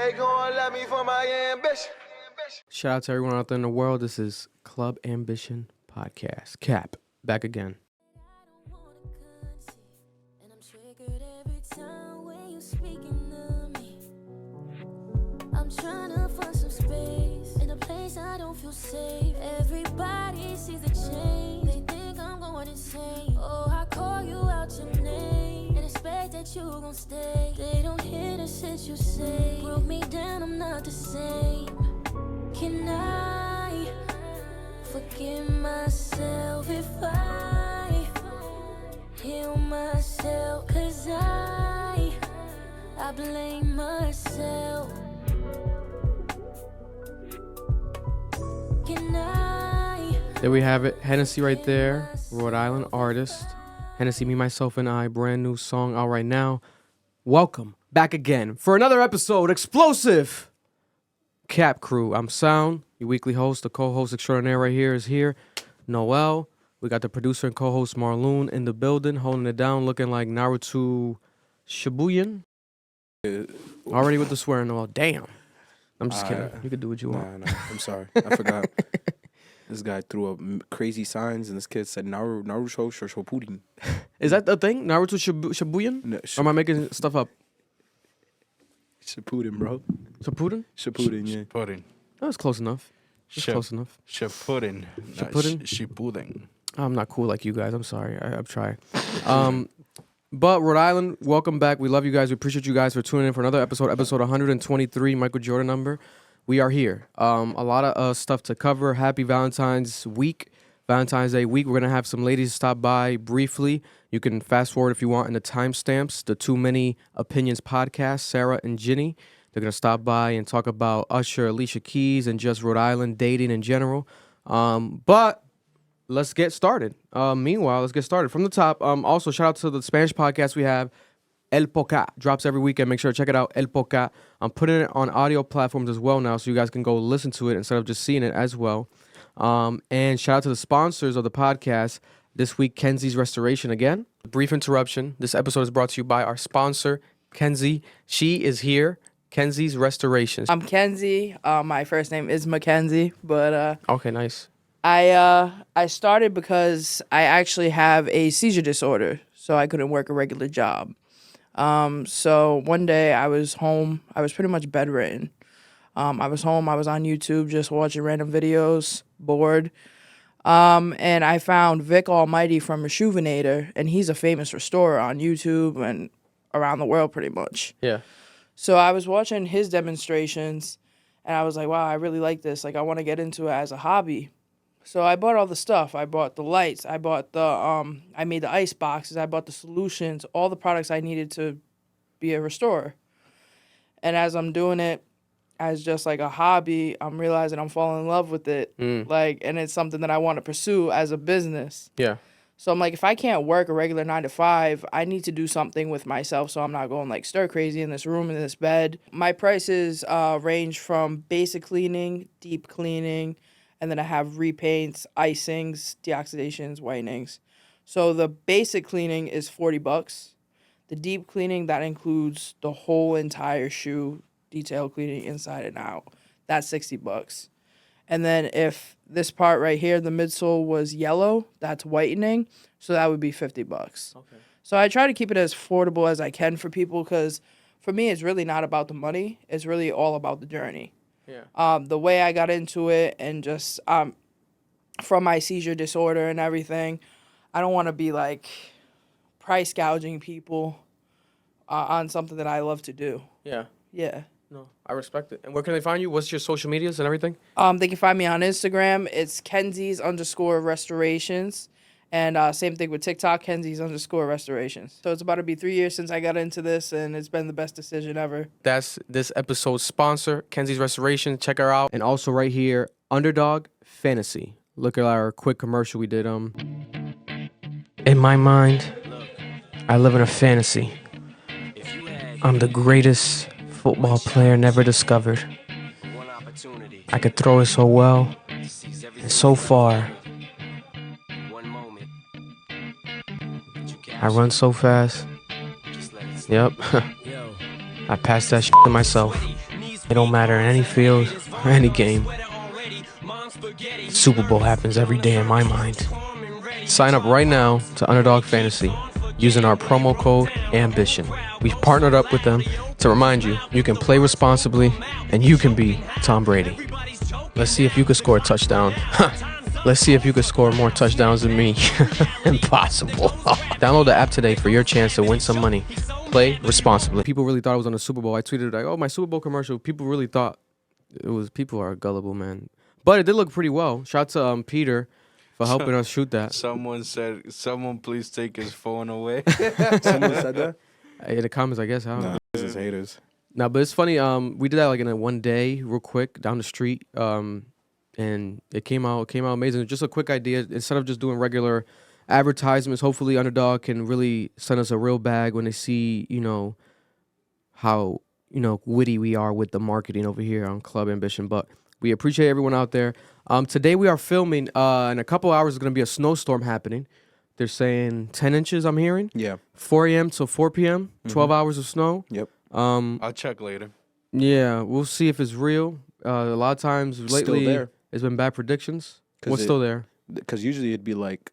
they gon' love me for my ambition. Shout out to everyone out there in the world. This is Club Ambition Podcast. Cap, back again. I'm trying to find some space in a place I don't feel safe. Everybody sees the change. They think I'm going insane. Oh, I call you out your name and expect that you gon' stay. They don't hear the shit you say. Broke me down, I'm not the same. Can I forgive myself if I heal myself? 'Cause I blame myself. There we have it. Hennessy right there. Rhode Island artist. Hennessy, Me, Myself, and I. Brand new song out right now. Welcome back again for another episode. Explosive. Cap Crew. I'm Sound, your weekly host. The co-host extraordinaire right here is here. Noel. We got the producer and co-host Marloon in the building, holding it down, looking like Naruto Shibuyan. Already with the swearing, Noel. Damn. I'm just kidding. You can do what you want. Nah, I'm sorry. I forgot. This guy threw up crazy signs, and this kid said Naruto Shibuyan. Is that the thing? Naruto Shibuyan? No, or am I making stuff up? Shibuyan, bro. Shibuyan? Shibuyan, yeah. Shibuyan. That was close enough. Close enough. Shibuyan. Shibuyan. I'm not cool like you guys. I'm sorry. I'm trying. But Rhode Island, welcome back. We love you guys. We appreciate you guys for tuning in for another episode 123, Michael Jordan number. We are here. A lot of stuff to cover. Happy Valentine's week, Valentine's Day week. We're going to have some ladies stop by briefly. You can fast forward if you want in the timestamps. The Too Many Opinions Podcast, Sarah and Ginny. They're going to stop by and talk about Usher, Alicia Keys, and just Rhode Island dating in general. But let's get started. Meanwhile, let's get started from the top. Also, shout out to the Spanish podcast we have, El Poca. Drops every weekend. Make sure to check it out, El Poca. I'm putting it on audio platforms as well now, so you guys can go listen to it instead of just seeing it as well. And shout out to the sponsors of the podcast. This week, Kenzie's Restoration again. Brief interruption. This episode is brought to you by our sponsor, Kenzie. She is here. Kenzie's Restoration. I'm Kenzie. My first name is Mackenzie, but okay, nice. I started because I actually have a seizure disorder, so I couldn't work a regular job. So one day I was home. I was pretty much bedridden. I was home. I was on YouTube just watching random videos, bored. And I found Vic Almighty from Rejuvenator, and he's a famous restorer on YouTube and around the world pretty much. Yeah. So I was watching his demonstrations, and I was like, wow, I really like this. Like, I want to get into it as a hobby. So I bought all the stuff. I bought the lights. I bought I made the ice boxes. I bought the solutions, all the products I needed to be a restorer. And as I'm doing it as just like a hobby, I'm realizing I'm falling in love with it. Like, and it's something that I want to pursue as a business. Yeah. So I'm like, if I can't work a regular 9 to 5, I need to do something with myself so I'm not going like stir crazy in this room, in this bed. My prices range from basic cleaning, deep cleaning, and then I have repaints, icings, deoxidations, whitenings. So the basic cleaning is $40. The deep cleaning, that includes the whole entire shoe, detail cleaning inside and out. That's $60. And then if this part right here, the midsole was yellow, that's whitening. So that would be $50. Okay. So I try to keep it as affordable as I can for people because for me, it's really not about the money. It's really all about the journey. Yeah. The way I got into it and just from my seizure disorder and everything, I don't want to be like price gouging people on something that I love to do. Yeah. Yeah. No, I respect it. And where can they find you? What's your social medias and everything? They can find me on Instagram. It's Kenzies_restorations. And same thing with TikTok, Kenzies_restorations. So it's about to be 3 years since I got into this, and it's been the best decision ever. That's this episode's sponsor, Kenzie's Restoration. Check her out. And also right here, Underdog Fantasy. Look at our quick commercial we did. In my mind, I live in a fantasy. I'm the greatest football player never discovered. I could throw it so well and so far. I run so fast. Yep. I passed that shit to myself. It don't matter in any field or any game. Super Bowl happens every day in my mind. Sign up right now to Underdog Fantasy using our promo code AMBITION. We've partnered up with them to remind you you can play responsibly and you can be Tom Brady. Let's see if you can score a touchdown. Let's see if you can score more touchdowns than me. Impossible. Download the app today for your chance to win some money. Play responsibly. People really thought it was on the Super Bowl. I tweeted like, oh, my Super Bowl commercial. People really thought it was. People are gullible, man. But it did look pretty well. Shout out to Peter for helping us shoot that. Someone said, someone please take his phone away. Someone said that? In the comments, I guess. Nah, this is haters. Nah, but it's funny. We did that like in a one day, real quick, down the street. And it came out amazing. Just a quick idea. Instead of just doing regular advertisements, hopefully Underdog can really send us a real bag when they see, how, witty we are with the marketing over here on Club Ambition. But we appreciate everyone out there. Today we are filming. In a couple hours, there's going to be a snowstorm happening. They're saying 10 inches, I'm hearing. Yeah. 4 a.m. to 4 p.m., 12 hours of snow. Yep. I'll check later. Yeah, we'll see if it's real. A lot of times lately, Still there. it's been bad predictions. What's still there? Because usually it'd be like,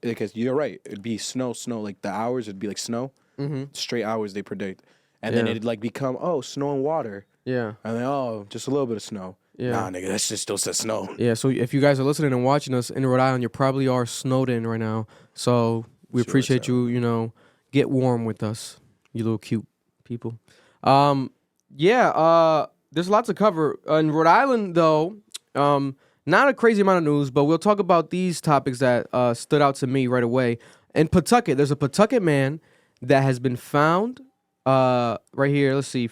because you're right, it'd be snow. Like the hours, it'd be like snow. Mm-hmm. Straight hours they predict. And then it'd like become, snow and water. Yeah. And then, just a little bit of snow. Yeah. Nah, nigga, that shit still says snow. Yeah, so if you guys are listening and watching us in Rhode Island, you probably are snowed in right now. So we appreciate you, get warm with us, you little cute people. There's lots to cover. In Rhode Island, though, not a crazy amount of news, but we'll talk about these topics that stood out to me right away. In Pawtucket, there's a Pawtucket man that has been found right here. Let's see.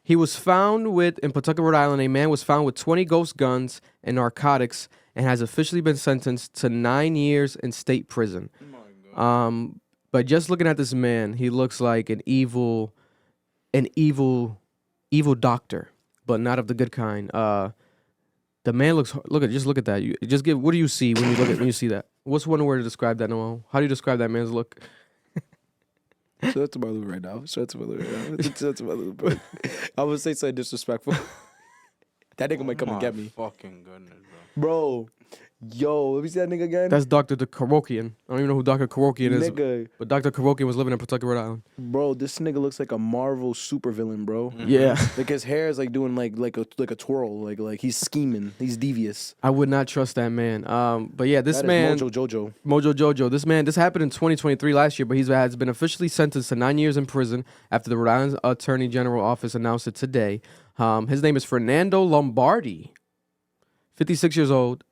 He was found in Pawtucket, Rhode Island, a man was found with 20 ghost guns and narcotics and has officially been sentenced to 9 years in state prison. But just looking at this man, he looks like an evil doctor, but not of the good kind. The man looks. Look at that. What do you see when you see that? What's one word to describe that, Noel? How do you describe that man's look? Shout out to my look right now. I would say something disrespectful. That nigga might come and get me. Fucking goodness, Bro. Yo, let me see that nigga again. That's Dr. Karokian. I don't even know who Dr. Karokian is. Nigga. But Dr. Karokian was living in Pawtucket, Rhode Island. Bro, this nigga looks like a Marvel supervillain, bro. Mm-hmm. Yeah. Like his hair is like doing like a twirl. Like he's scheming. He's devious. I would not trust that man. But yeah, this That is man. Mojo Jojo. This happened in 2023 last year, but has been officially sentenced to 9 years in prison after the Rhode Island Attorney General Office announced it today. His name is Fernando Lombardi, 56 years old.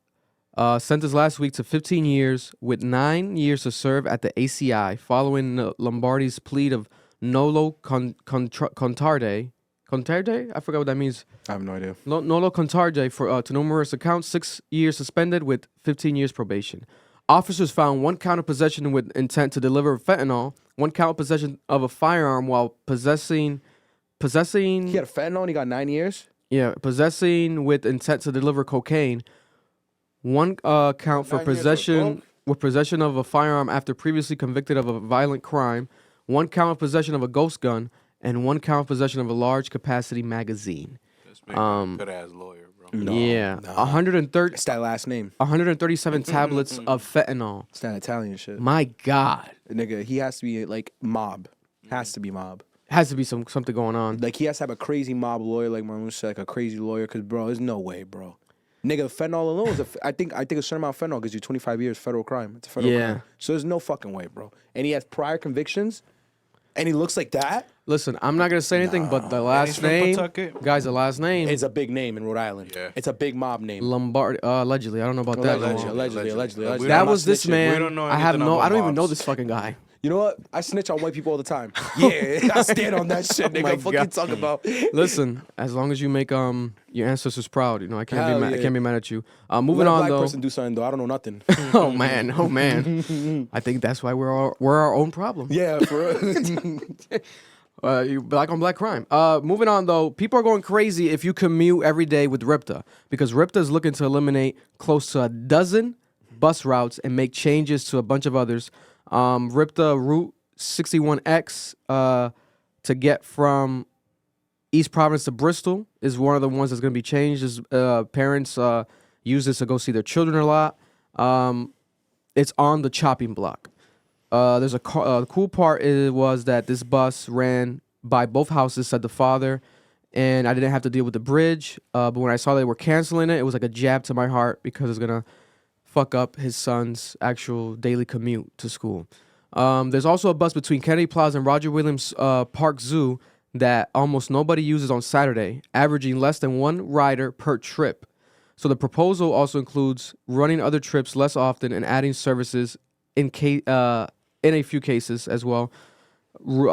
Sentenced last week to 15 years with 9 years to serve at the ACI following Lombardi's plea of nolo contarde. Contarde? I forgot what that means. I have no idea. Nolo contarde to numerous accounts, 6 years suspended with 15 years probation. Officers found 1 count of possession with intent to deliver fentanyl, 1 count of possession of a firearm while possessing. He had a fentanyl and he got 9 years? Yeah, possessing with intent to deliver cocaine. 1 count for possession of a firearm after previously convicted of a violent crime, 1 count of possession of a ghost gun, and 1 count of possession of a large capacity magazine. This man good ass lawyer, bro. No, yeah, nah. 130. It's that last name. 137 tablets of fentanyl. It's that Italian shit. My God, Nigga, he has to be like mob. Has to be mob. has to be something going on. Like he has to have a crazy mob lawyer, like Marlon said, like a crazy lawyer. Cause bro, there's no way, bro. Nigga, fentanyl alone is I think a certain amount of fentanyl gives you 25 years federal crime. It's a federal crime. So there's no fucking way, bro. And he has prior convictions, and he looks like that. Listen, I'm not gonna say anything, but the last name, guys, the last name It's a big name in Rhode Island. Yeah. It's a big mob name. Lombardi. Allegedly, I don't know about that. Allegedly. That was this We man. don't know I have anything no. about I don't even know mobs. this fucking guy. You know what? I snitch on white people all the time. Yeah, I stand on that shit, nigga. my Fuck you God. talking about? Listen, as long as you make your ancestors proud, I can't Hell be mad. I yeah. can't be mad at you. Let Moving a on black though. person do something though. I don't know nothing. Oh man. I think that's why we're our own problem. Yeah, for real. Black on black crime. Moving on though, people are going crazy if you commute every day with RIPTA because RIPTA is looking to eliminate close to a dozen bus routes and make changes to a bunch of others. RIPTA Route 61X to get from East Providence to Bristol is one of the ones that's going to be changed. As parents use this to go see their children a lot. It's on the chopping block. There's a the cool part was that this bus ran by both houses, said the father, and I didn't have to deal with the bridge. But when I saw they were canceling it, it was like a jab to my heart because it's going to fuck up his son's actual daily commute to school. There's also a bus between Kennedy Plaza and Roger Williams Park Zoo that almost nobody uses on Saturday, averaging less than one rider per trip. So the proposal also includes running other trips less often and adding services in a few cases as well.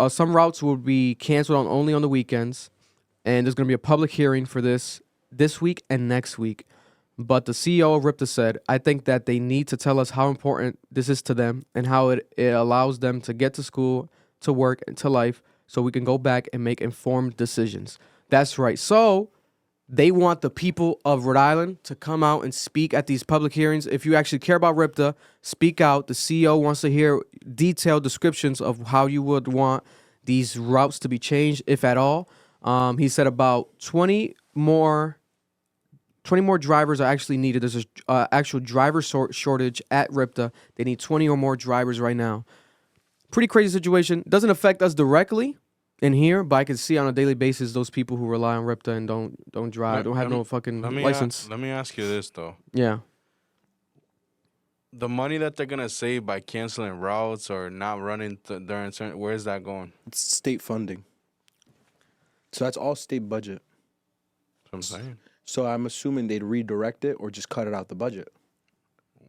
Some routes will be canceled only on the weekends, and there's going to be a public hearing for this week and next week. But the CEO of RIPTA said, I think that they need to tell us how important this is to them and how it allows them to get to school, to work, and to life so we can go back and make informed decisions. That's right. So they want the people of Rhode Island to come out and speak at these public hearings. If you actually care about RIPTA, speak out. The CEO wants to hear detailed descriptions of how you would want these routes to be changed, if at all. He said about 20 more drivers are actually needed. There's an actual driver shortage at RIPTA. They need 20 or more drivers right now. Pretty crazy situation. Doesn't affect us directly in here, but I can see on a daily basis those people who rely on RIPTA and don't drive, don't have no fucking license. Let me ask you this, though. Yeah. The money that they're going to save by canceling routes or not running during certain, where is that going? It's state funding. So that's all state budget. That's what I'm saying. So I'm assuming they'd redirect it or just cut it out the budget.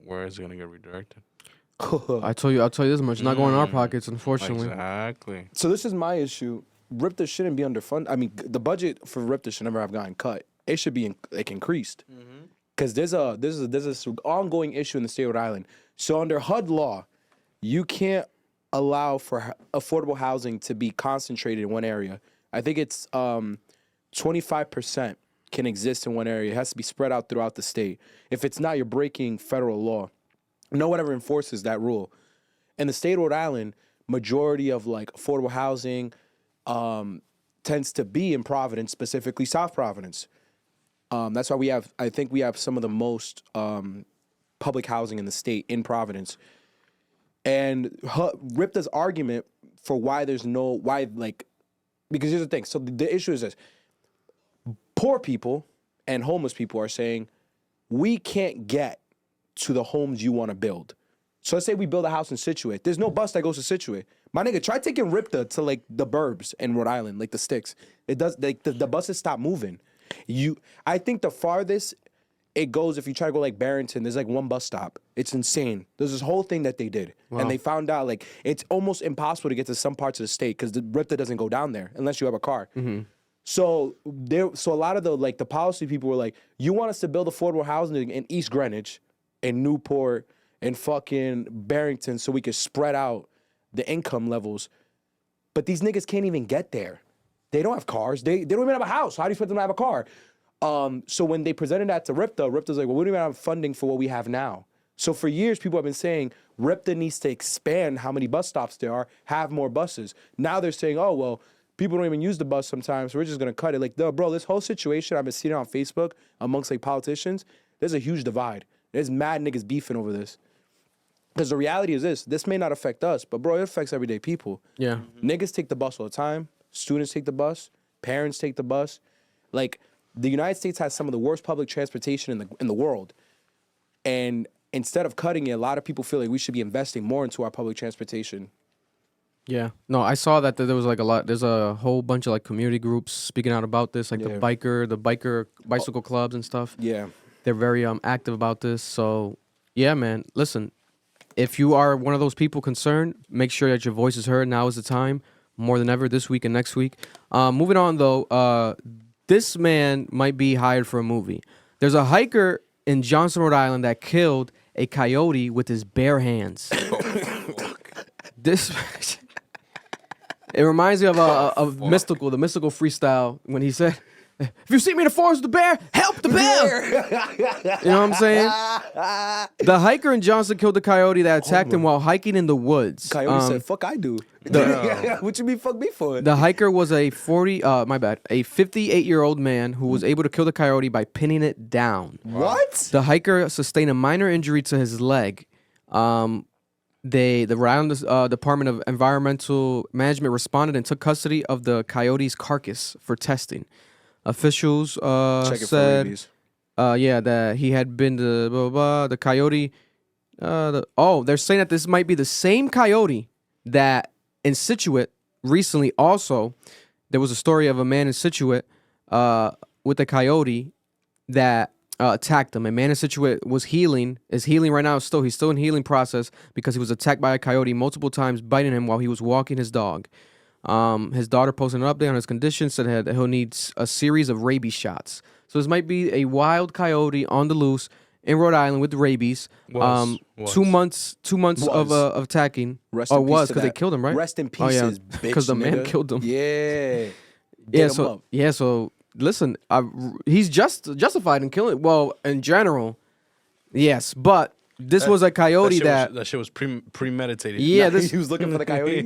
Where is it going to get redirected? I'll tell you this much. It's not going in our pockets, unfortunately. Exactly. So this is my issue. RIPTA shouldn't be underfunded. I mean, the budget for RIPTA should never have gotten cut. It should be increased. Because there's this ongoing issue in the state of Rhode Island. So under HUD law, you can't allow for affordable housing to be concentrated in one area. I think it's 25% can exist in one area. It has to be spread out throughout the state. If it's not, you're breaking federal law. No one ever enforces that rule. In the state of Rhode Island, majority of like affordable housing tends to be in Providence, specifically South Providence. That's why I think we have some of the most public housing in the state in Providence. And RIPTA's argument for because here's the thing. So the issue is this. Poor people and homeless people are saying, we can't get to the homes you want to build. So let's say we build a house in Scituate. There's no bus that goes to Scituate. My nigga, try taking RIPTA to like the burbs in Rhode Island, like the sticks. It does, like the buses stop moving. I think the farthest it goes, if you try to go like Barrington, there's like one bus stop. It's insane. There's this whole thing that they did. Wow. And they found out like it's almost impossible to get to some parts of the state because the RIPTA doesn't go down there unless you have a car. Mm-hmm. So a lot of the policy people were like, you want us to build affordable housing in East Greenwich, in Newport, and fucking Barrington so we could spread out the income levels. But these niggas can't even get there. They don't have cars. They don't even have a house. How do you expect them to have a car? So when they presented that to RIPTA, RIPTA's like, well, we don't even have funding for what we have now. So for years, people have been saying RIPTA needs to expand how many bus stops there are, have more buses. Now they're saying, oh, well, people don't even use the bus sometimes, so we're just going to cut it. Like, bro, this whole situation, I've been seeing it on Facebook amongst, like, politicians. There's a huge divide. There's mad niggas beefing over this. Because the reality is this may not affect us, but, bro, it affects everyday people. Yeah. Niggas take the bus all the time. Students take the bus. Parents take the bus. Like, the United States has some of the worst public transportation in the world. And instead of cutting it, a lot of people feel like we should be investing more into our public transportation. Yeah. No, I saw that there was like there's a whole bunch of like community groups speaking out about this, like the bicycle clubs and stuff. Yeah. They're very active about this. So, yeah, man, listen, if you are one of those people concerned, make sure that your voice is heard. Now is the time, more than ever, this week and next week. Moving on, though, this man might be hired for a movie. There's a hiker in Johnston, Rhode Island that killed a coyote with his bare hands. It reminds me of the Mystical freestyle when he said, If you see me in the forest with the bear, help the bear. You know what I'm saying? The hiker in Johnston killed the coyote that attacked him while hiking in the woods. Coyote said, "Fuck, I do." What you mean, fuck me for? The hiker was a 58-year-old man who was able to kill the coyote by pinning it down. What? The hiker sustained a minor injury to his leg. The Rhode Island Department of Environmental Management responded and took custody of the coyote's carcass for testing. Officials said, that he had been to blah, blah, blah, the coyote. They're saying that this might be the same coyote that in Scituate recently. Also, there was a story of a man in Scituate with a coyote that attacked him. A man in Scituate is healing right now. He's still in healing process because he was attacked by a coyote multiple times, biting him while he was walking his dog. His daughter posted an update on his condition, said that he'll need a series of rabies shots. So this might be a wild coyote on the loose in Rhode Island with rabies. 2 months of attacking. Rest in peace because they killed him, right? Rest in pieces, bitch. Because the man killed him. Yeah. So listen, he's justified in killing. Well, in general, yes, but this was a coyote that shit was premeditated. Yeah, he was looking for the coyote.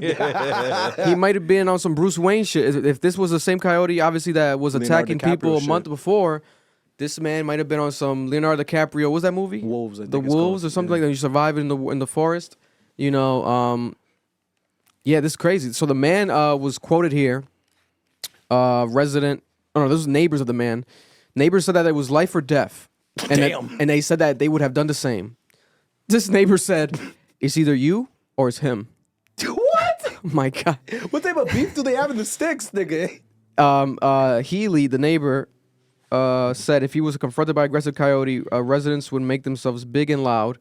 He might have been on some Bruce Wayne shit. If this was the same coyote, obviously that was attacking people a month before, this man might have been on some Leonardo DiCaprio. What was that movie? Wolves. The Wolves or something like that. You survive in the forest. You know. This is crazy. So the man was quoted here. Resident. Oh no, this was neighbors of the man. Neighbors said that it was life or death, and they said that they would have done the same. This neighbor said, "It's either you or it's him." What? Oh my God. What type of beef do they have in the sticks, nigga? Healy, the neighbor, said if he was confronted by aggressive coyote, residents would make themselves big and loud.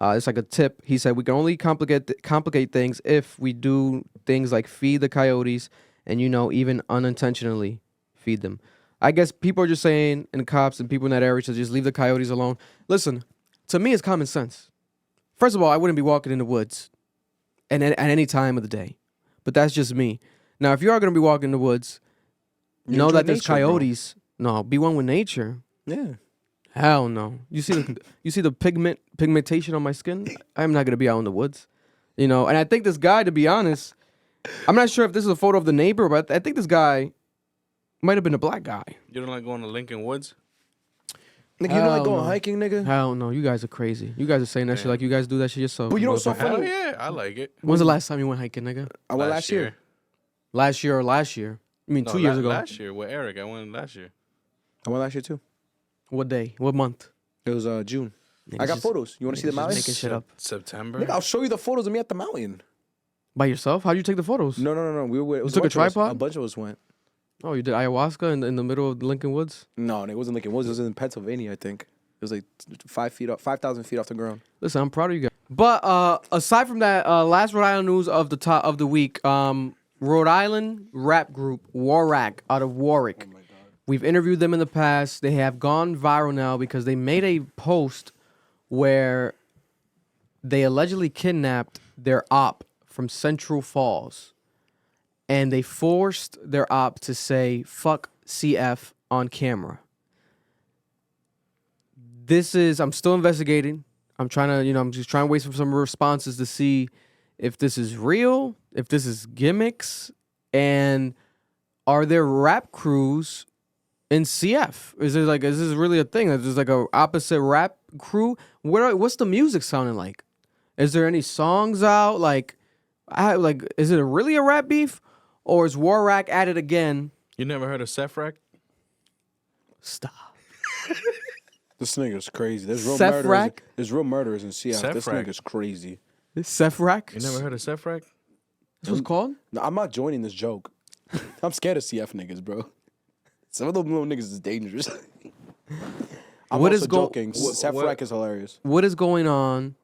It's like a tip. He said we can only complicate things if we do things like feed the coyotes and even unintentionally feed them. I guess people are just saying, and the cops and people in that area should just leave the coyotes alone. Listen, to me, it's common sense. First of all, I wouldn't be walking in the woods at any time of the day. But that's just me. Now, if you are going to be walking in the woods, know that there's coyotes. Bro. No, be one with nature. Yeah. Hell no. You see the pigmentation on my skin? I'm not going to be out in the woods. And I think this guy, to be honest, I'm not sure if this is a photo of the neighbor, but I think this guy might have been a black guy. You don't like going to Lincoln Woods? Nigga, you don't like going hiking, nigga? Hell no, you guys are crazy. You guys are saying that shit like you guys do that shit yourself. But you know what's so funny? Hell yeah, I like it. When's the last time you went hiking, nigga? I went last year. Last year or last year? I mean, 2 years ago. Last year with Eric. I went last year. I went last year too. What day? What month? It was June. I got photos. You want to see the mountain? Making shit up. September. Nigga, I'll show you the photos of me at the mountain. By yourself? How'd you take the photos? No. We were. You took a tripod? A bunch of us went. Oh, you did ayahuasca in the middle of Lincoln Woods? No, it wasn't Lincoln Woods. It was in Pennsylvania, I think. It was like 5,000 feet off the ground. Listen, I'm proud of you guys. But aside from that, last Rhode Island news of the week, Rhode Island rap group Waraq out of Warwick. Oh my God. We've interviewed them in the past. They have gone viral now because they made a post where they allegedly kidnapped their op from Central Falls. And they forced their op to say, fuck CF on camera. I'm still investigating. I'm trying to, I'm just trying to wait for some responses to see if this is real, if this is gimmicks, and are there rap crews in CF? Is this really a thing? Is there a opposite rap crew? What's the music sounding like? Is there any songs out? Is it really a rap beef? Or is Waraq at it again? You never heard of Sefrak? Stop. This nigga's crazy. There's real Sefrak? murderers. There's real murderers in CF. This Sefrak. nigga's crazy. Sefrak? You never heard of Sefrak? That's what it's called? No, I'm not joining this joke. I'm scared of CF niggas, bro. Some of those little niggas is dangerous. I'm what also is joking. Sefrak is hilarious. What is going on?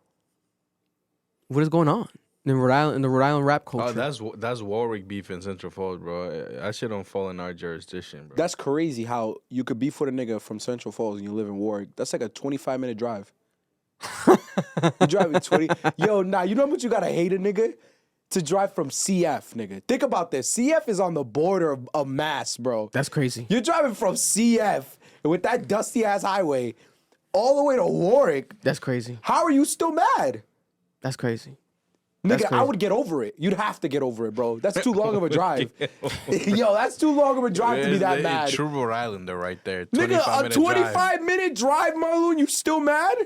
What is going on in Rhode Island, in the Rhode Island rap culture? Oh, that's Warwick beef in Central Falls, bro. That shit don't fall in our jurisdiction, bro. That's crazy how you could beef with a nigga from Central Falls and you live in Warwick. That's like a 25-minute drive. You drive 20. Yo, you know how much you gotta hate a nigga to drive from CF, nigga. Think about this. CF is on the border of Mass, bro. That's crazy. You're driving from CF with that dusty ass highway all the way to Waraq. That's crazy. How are you still mad? That's crazy. Nigga, I crazy. would get over it. You'd have to get over it, bro. That's too long of a drive. Yo, that's too long of a drive to be that mad. True Rhode Islander right there. Nigga, a 25-minute drive, Marlon, you still mad?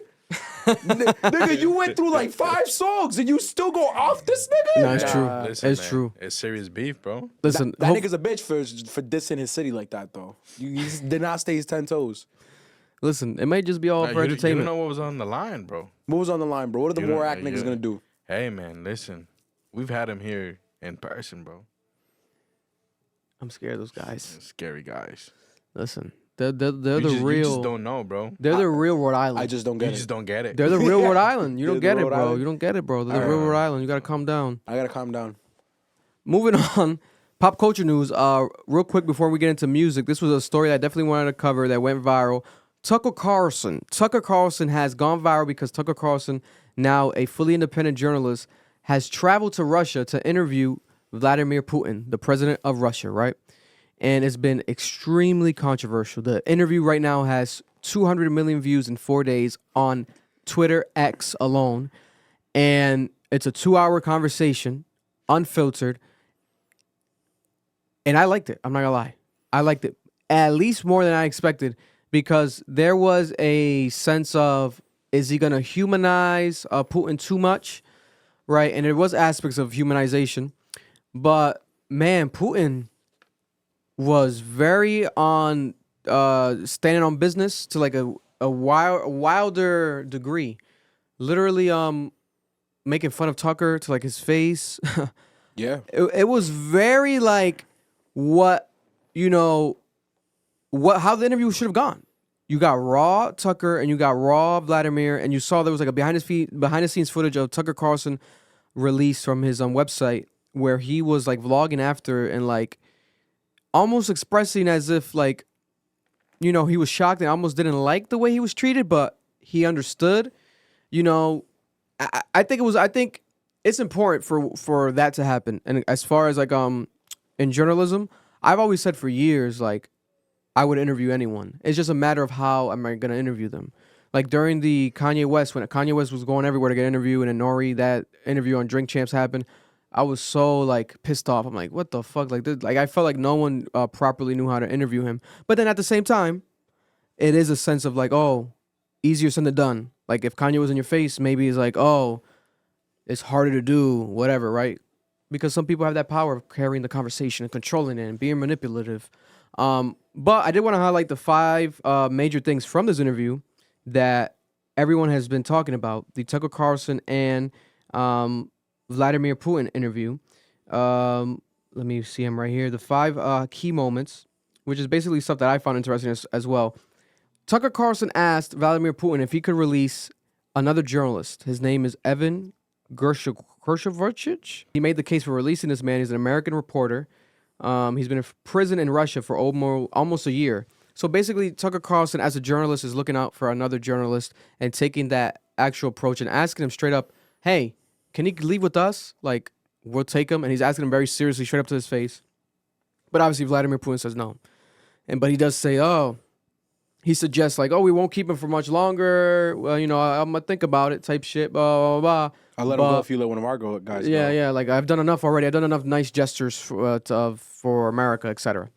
Nigga, you went through like 5 songs and you still go off this nigga? No, it's true. Listen, It's man, true. It's serious beef, bro. Listen, That nigga's a bitch for dissing his city like that, though. He just did not stay his 10 toes. listen, it may just be all Nah, for you entertainment. don't know what was on the line, bro. What was on the line, bro? What are the You don't- Waraq you niggas don't- gonna do? Hey, man, listen. We've had him here in person, bro. I'm scared of those guys. Scary guys. Listen, they're You the just, real. You just don't know, bro. They're the real Rhode Island. I just don't You get just it. don't get it. They're the real Rhode Island. You don't They're get the it, Rhode bro. Island? You don't get it, bro. They're the real Rhode Island. You gotta calm down. I gotta calm down. Moving on, pop culture news. Real quick before we get into music, this was a story that I definitely wanted to cover that went viral. Tucker Carlson has gone viral because Tucker Carlson, now a fully independent journalist, has traveled to Russia to interview Vladimir Putin, the president of Russia, right? And it's been extremely controversial. The interview right now has 200 million views in 4 days on Twitter X alone. And it's a 2-hour conversation, unfiltered. And I liked it. I'm not gonna lie. I liked it at least more than I expected because there was a sense of, is he gonna humanize Putin too much? Right? And there was aspects of humanization. But man, Putin was very on standing on business to like a wilder degree. Literally making fun of Tucker to like his face. Yeah. It was very like how the interview should have gone. You got raw Tucker and you got raw Vladimir, and you saw there was like a behind the scenes footage of Tucker Carlson released from his website where he was like vlogging after and like almost expressing as if like, he was shocked and almost didn't like the way he was treated, but he understood. I think it's important for that to happen. And as far as like in journalism, I've always said for years like I would interview anyone. It's just a matter of how am I gonna interview them. Like during the Kanye West, when Kanye West was going everywhere to get interviewed, and Nori, that interview on Drink Champs happened, I was so like pissed off. I'm like, what the fuck? Like I felt like no one properly knew how to interview him. But then at the same time, it is a sense of like, oh, easier said than done. Like if Kanye was in your face, maybe it's like, oh, it's harder to do, whatever, right? Because some people have that power of carrying the conversation and controlling it and being manipulative. But I did want to highlight the 5 major things from this interview that everyone has been talking about. The Tucker Carlson and Vladimir Putin interview. Let me see him right here. The 5 key moments, which is basically stuff that I found interesting as well. Tucker Carlson asked Vladimir Putin if he could release another journalist. His name is Evan Gershovich. He made the case for releasing this man. He's an American reporter. He's been in prison in Russia for almost a year. So basically, Tucker Carlson, as a journalist, is looking out for another journalist and taking that actual approach and asking him straight up, hey, can he leave with us? Like, we'll take him. And he's asking him very seriously, straight up to his face. But obviously, Vladimir Putin says no. But he does say, he suggests like, we won't keep him for much longer. Well, I'm going to think about it type shit, blah, blah, blah. I'll let him go if you let one of our guys go. Yeah, like I've done enough already. I've done enough nice gestures for America, etc.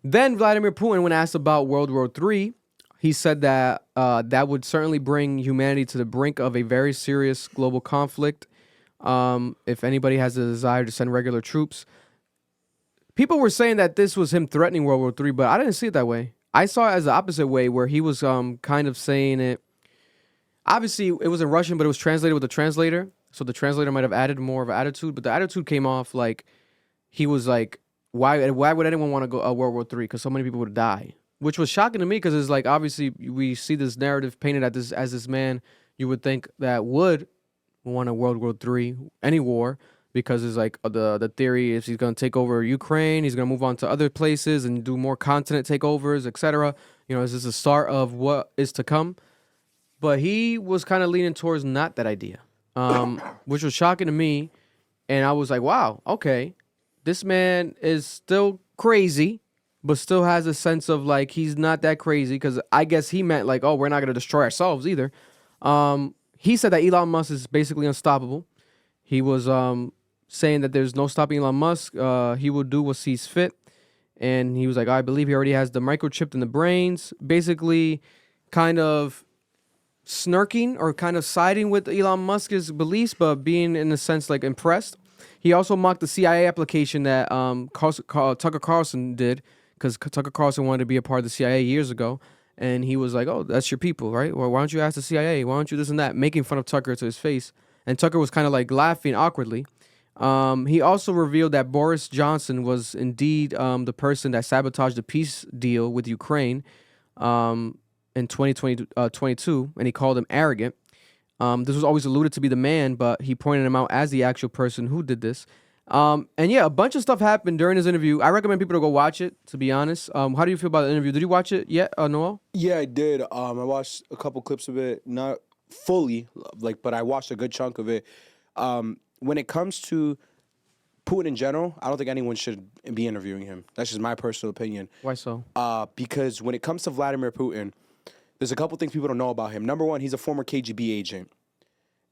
Then Vladimir Putin, when asked about World War III, he said that that would certainly bring humanity to the brink of a very serious global conflict if anybody has a desire to send regular troops. People were saying that this was him threatening World War III, but I didn't see it that way. I saw it as the opposite way, where he was kind of saying it. Obviously, it was in Russian, but it was translated with a translator. So the translator might have added more of an attitude, but the attitude came off like he was like, why would anyone want to go World War III? Because so many people would die, which was shocking to me because it's like, obviously, we see this narrative painted as this man you would think that would want a World War III, any war, because it's like the theory is he's going to take over Ukraine, he's going to move on to other places and do more continent takeovers, etc. Is this the start of what is to come? But he was kind of leaning towards not that idea, which was shocking to me. And I was like, wow, okay. This man is still crazy, but still has a sense of like he's not that crazy, because I guess he meant like, oh, we're not going to destroy ourselves either. He said that Elon Musk is basically unstoppable. He was saying that there's no stopping Elon Musk. He will do what sees fit. And he was like, I believe he already has the microchip in the brains. Basically kind of snarking or kind of siding with Elon Musk's beliefs, but being in a sense like impressed. He also mocked the CIA application that Tucker Carlson did, because Tucker Carlson wanted to be a part of the CIA years ago. And he was like, oh, that's your people, right? Well, why don't you ask the CIA? Why don't you this and that? Making fun of Tucker to his face. And Tucker was kind of like laughing awkwardly. He also revealed that Boris Johnson was indeed the person that sabotaged the peace deal with Ukraine in 2022, and he called him arrogant. This was always alluded to be the man, but he pointed him out as the actual person who did this. And yeah, a bunch of stuff happened during his interview. I recommend people to go watch it, to be honest. How do you feel about the interview? Did you watch it yet, Noel? Yeah, I did. I watched a couple clips of it, not fully, but I watched a good chunk of it. When it comes to Putin in general, I don't think anyone should be interviewing him. That's just my personal opinion. Why so? Because when it comes to Vladimir Putin, there's a couple things people don't know about him. Number one, he's a former KGB agent.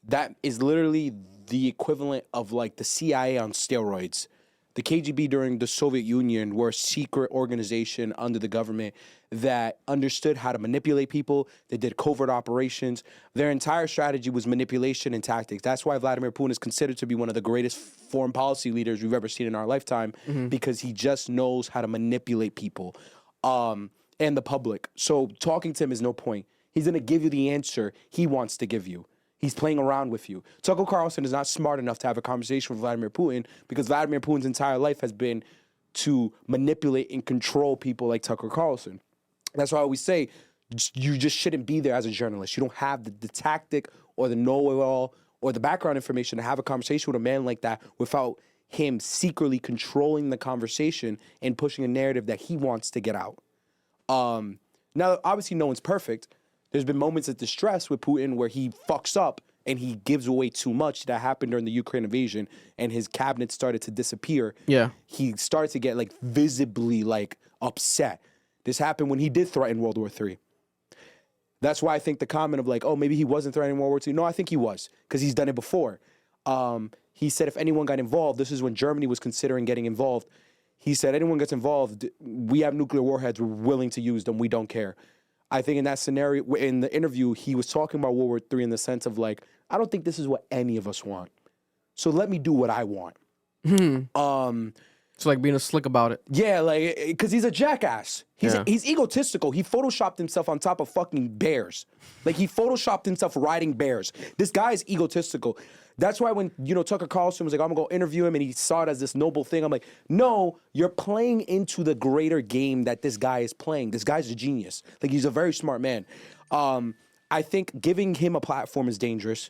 That is literally the equivalent of like the CIA on steroids. The KGB during the Soviet Union were a secret organization under the government that understood how to manipulate people. They did covert operations. Their entire strategy was manipulation and tactics. That's why Vladimir Putin is considered to be one of the greatest foreign policy leaders we've ever seen in our lifetime, because he just knows how to manipulate people and the public. So talking to him is no point. He's going to give you the answer he wants to give you. He's playing around with you. Tucker Carlson is not smart enough to have a conversation with Vladimir Putin, because Vladimir Putin's entire life has been to manipulate and control people like Tucker Carlson. That's why I always say you just shouldn't be there as a journalist. You don't have the tactic or the know-it-all or the background information to have a conversation with a man like that without him secretly controlling the conversation and pushing a narrative that he wants to get out. Now, obviously, no one's perfect. There's been moments of distress with Putin where he fucks up and he gives away too much. That happened during the Ukraine invasion, and his cabinet started to disappear. Yeah. He started to get like visibly like upset. This happened when he did threaten World War III. That's why I think the comment of like, oh, maybe he wasn't threatening World War II. No, I think he was, because he's done it before. He said if anyone got involved, this is when Germany was considering getting involved. He said anyone gets involved, we have nuclear warheads, we're willing to use them, we don't care. I think in that scenario, in the interview, he was talking about World War III in the sense of like, I don't think this is what any of us want. So let me do what I want. It's like being a slick about it. Yeah, like, because he's a jackass. He's egotistical. He photoshopped himself on top of fucking bears. Like, he photoshopped himself riding bears. This guy is egotistical. That's why when, Tucker Carlson was like, I'm going to go interview him, and he saw it as this noble thing, I'm like, no, you're playing into the greater game that this guy is playing. This guy's a genius. Like, he's a very smart man. I think giving him a platform is dangerous.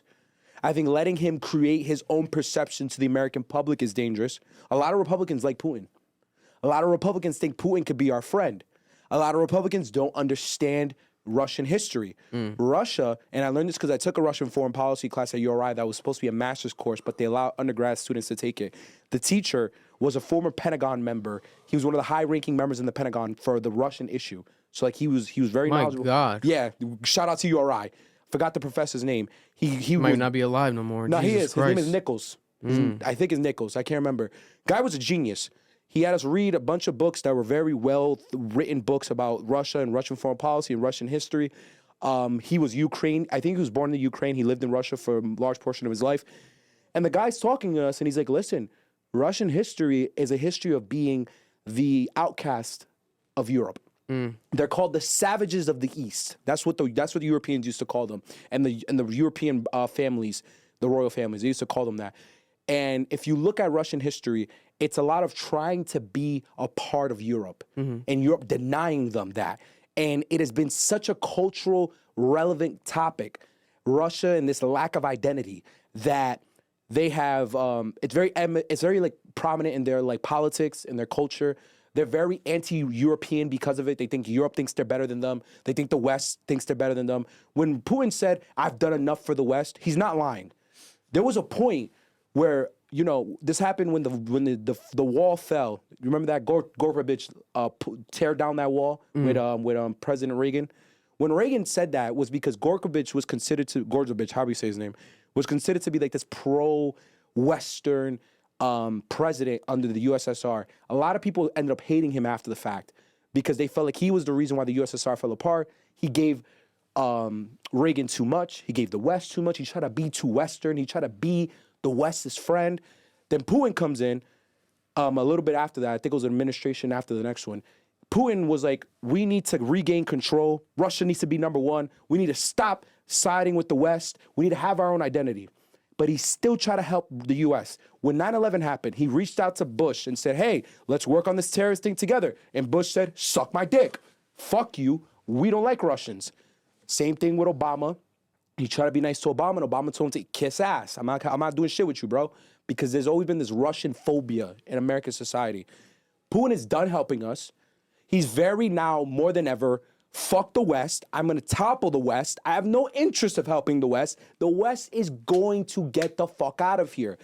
I think letting him create his own perception to the American public is dangerous. A lot of Republicans like Putin. A lot of Republicans think Putin could be our friend. A lot of Republicans don't understand Russian history. Russia, and I learned this because I took a Russian foreign policy class at URI that was supposed to be a master's course, but they allow undergrad students to take it. The teacher was a former Pentagon member. He was one of the high-ranking members in the Pentagon for the Russian issue. So like he was very knowledgeable. My God. Yeah, shout out to URI. Forgot the professor's name. He might not be alive no more. No, Jesus he is. Christ. His name is Nichols. I think it's Nichols. I can't remember. Guy was a genius. He had us read a bunch of books that were very well written books about Russia and Russian foreign policy and Russian history. He was Ukraine. I think he was born in the Ukraine. He lived in Russia for a large portion of his life. And the guy's talking to us, and he's like, listen, Russian history is a history of being the outcast of Europe. They're called the savages of the East. That's what the Europeans used to call them, and the European families, the royal families, they used to call them that. And if you look at Russian history, it's a lot of trying to be a part of Europe, and Europe denying them that. And it has been such a cultural relevant topic, Russia and this lack of identity, that they have. It's very like prominent in their like politics and their culture. They're very anti-European because of it. They think Europe thinks they're better than them. They think the West thinks they're better than them. When Putin said, I've done enough for the West, he's not lying. There was a point where you know, this happened when the wall fell. You remember that Gorbachev tear down that wall with President Reagan? When Reagan said that, was because Gorbachev was considered to how do you say his name? Was considered to be like this pro-Western president under the USSR. A lot of people ended up hating him after the fact because they felt like he was the reason why the USSR fell apart. He gave Reagan too much. He gave the West too much. He tried to be too Western. He tried to be the West's friend. Then Putin comes in a little bit after that. I think it was an administration after the next one. Putin was like, we need to regain control. Russia needs to be number one. We need to stop siding with the West. We need to have our own identity. But he still tried to help the U.S. When 9/11 happened, he reached out to Bush and said, hey, let's work on this terrorist thing together. And Bush said, suck my dick. Fuck you. We don't like Russians. Same thing with Obama. He tried to be nice to Obama, and Obama told him to kiss ass. I'm not doing shit with you, bro. Because there's always been this Russian phobia in American society. Putin is done helping us. He's very now, more than ever, fuck the West. I'm going to topple the West. I have no interest of helping the West. The West is going to get the fuck out of here.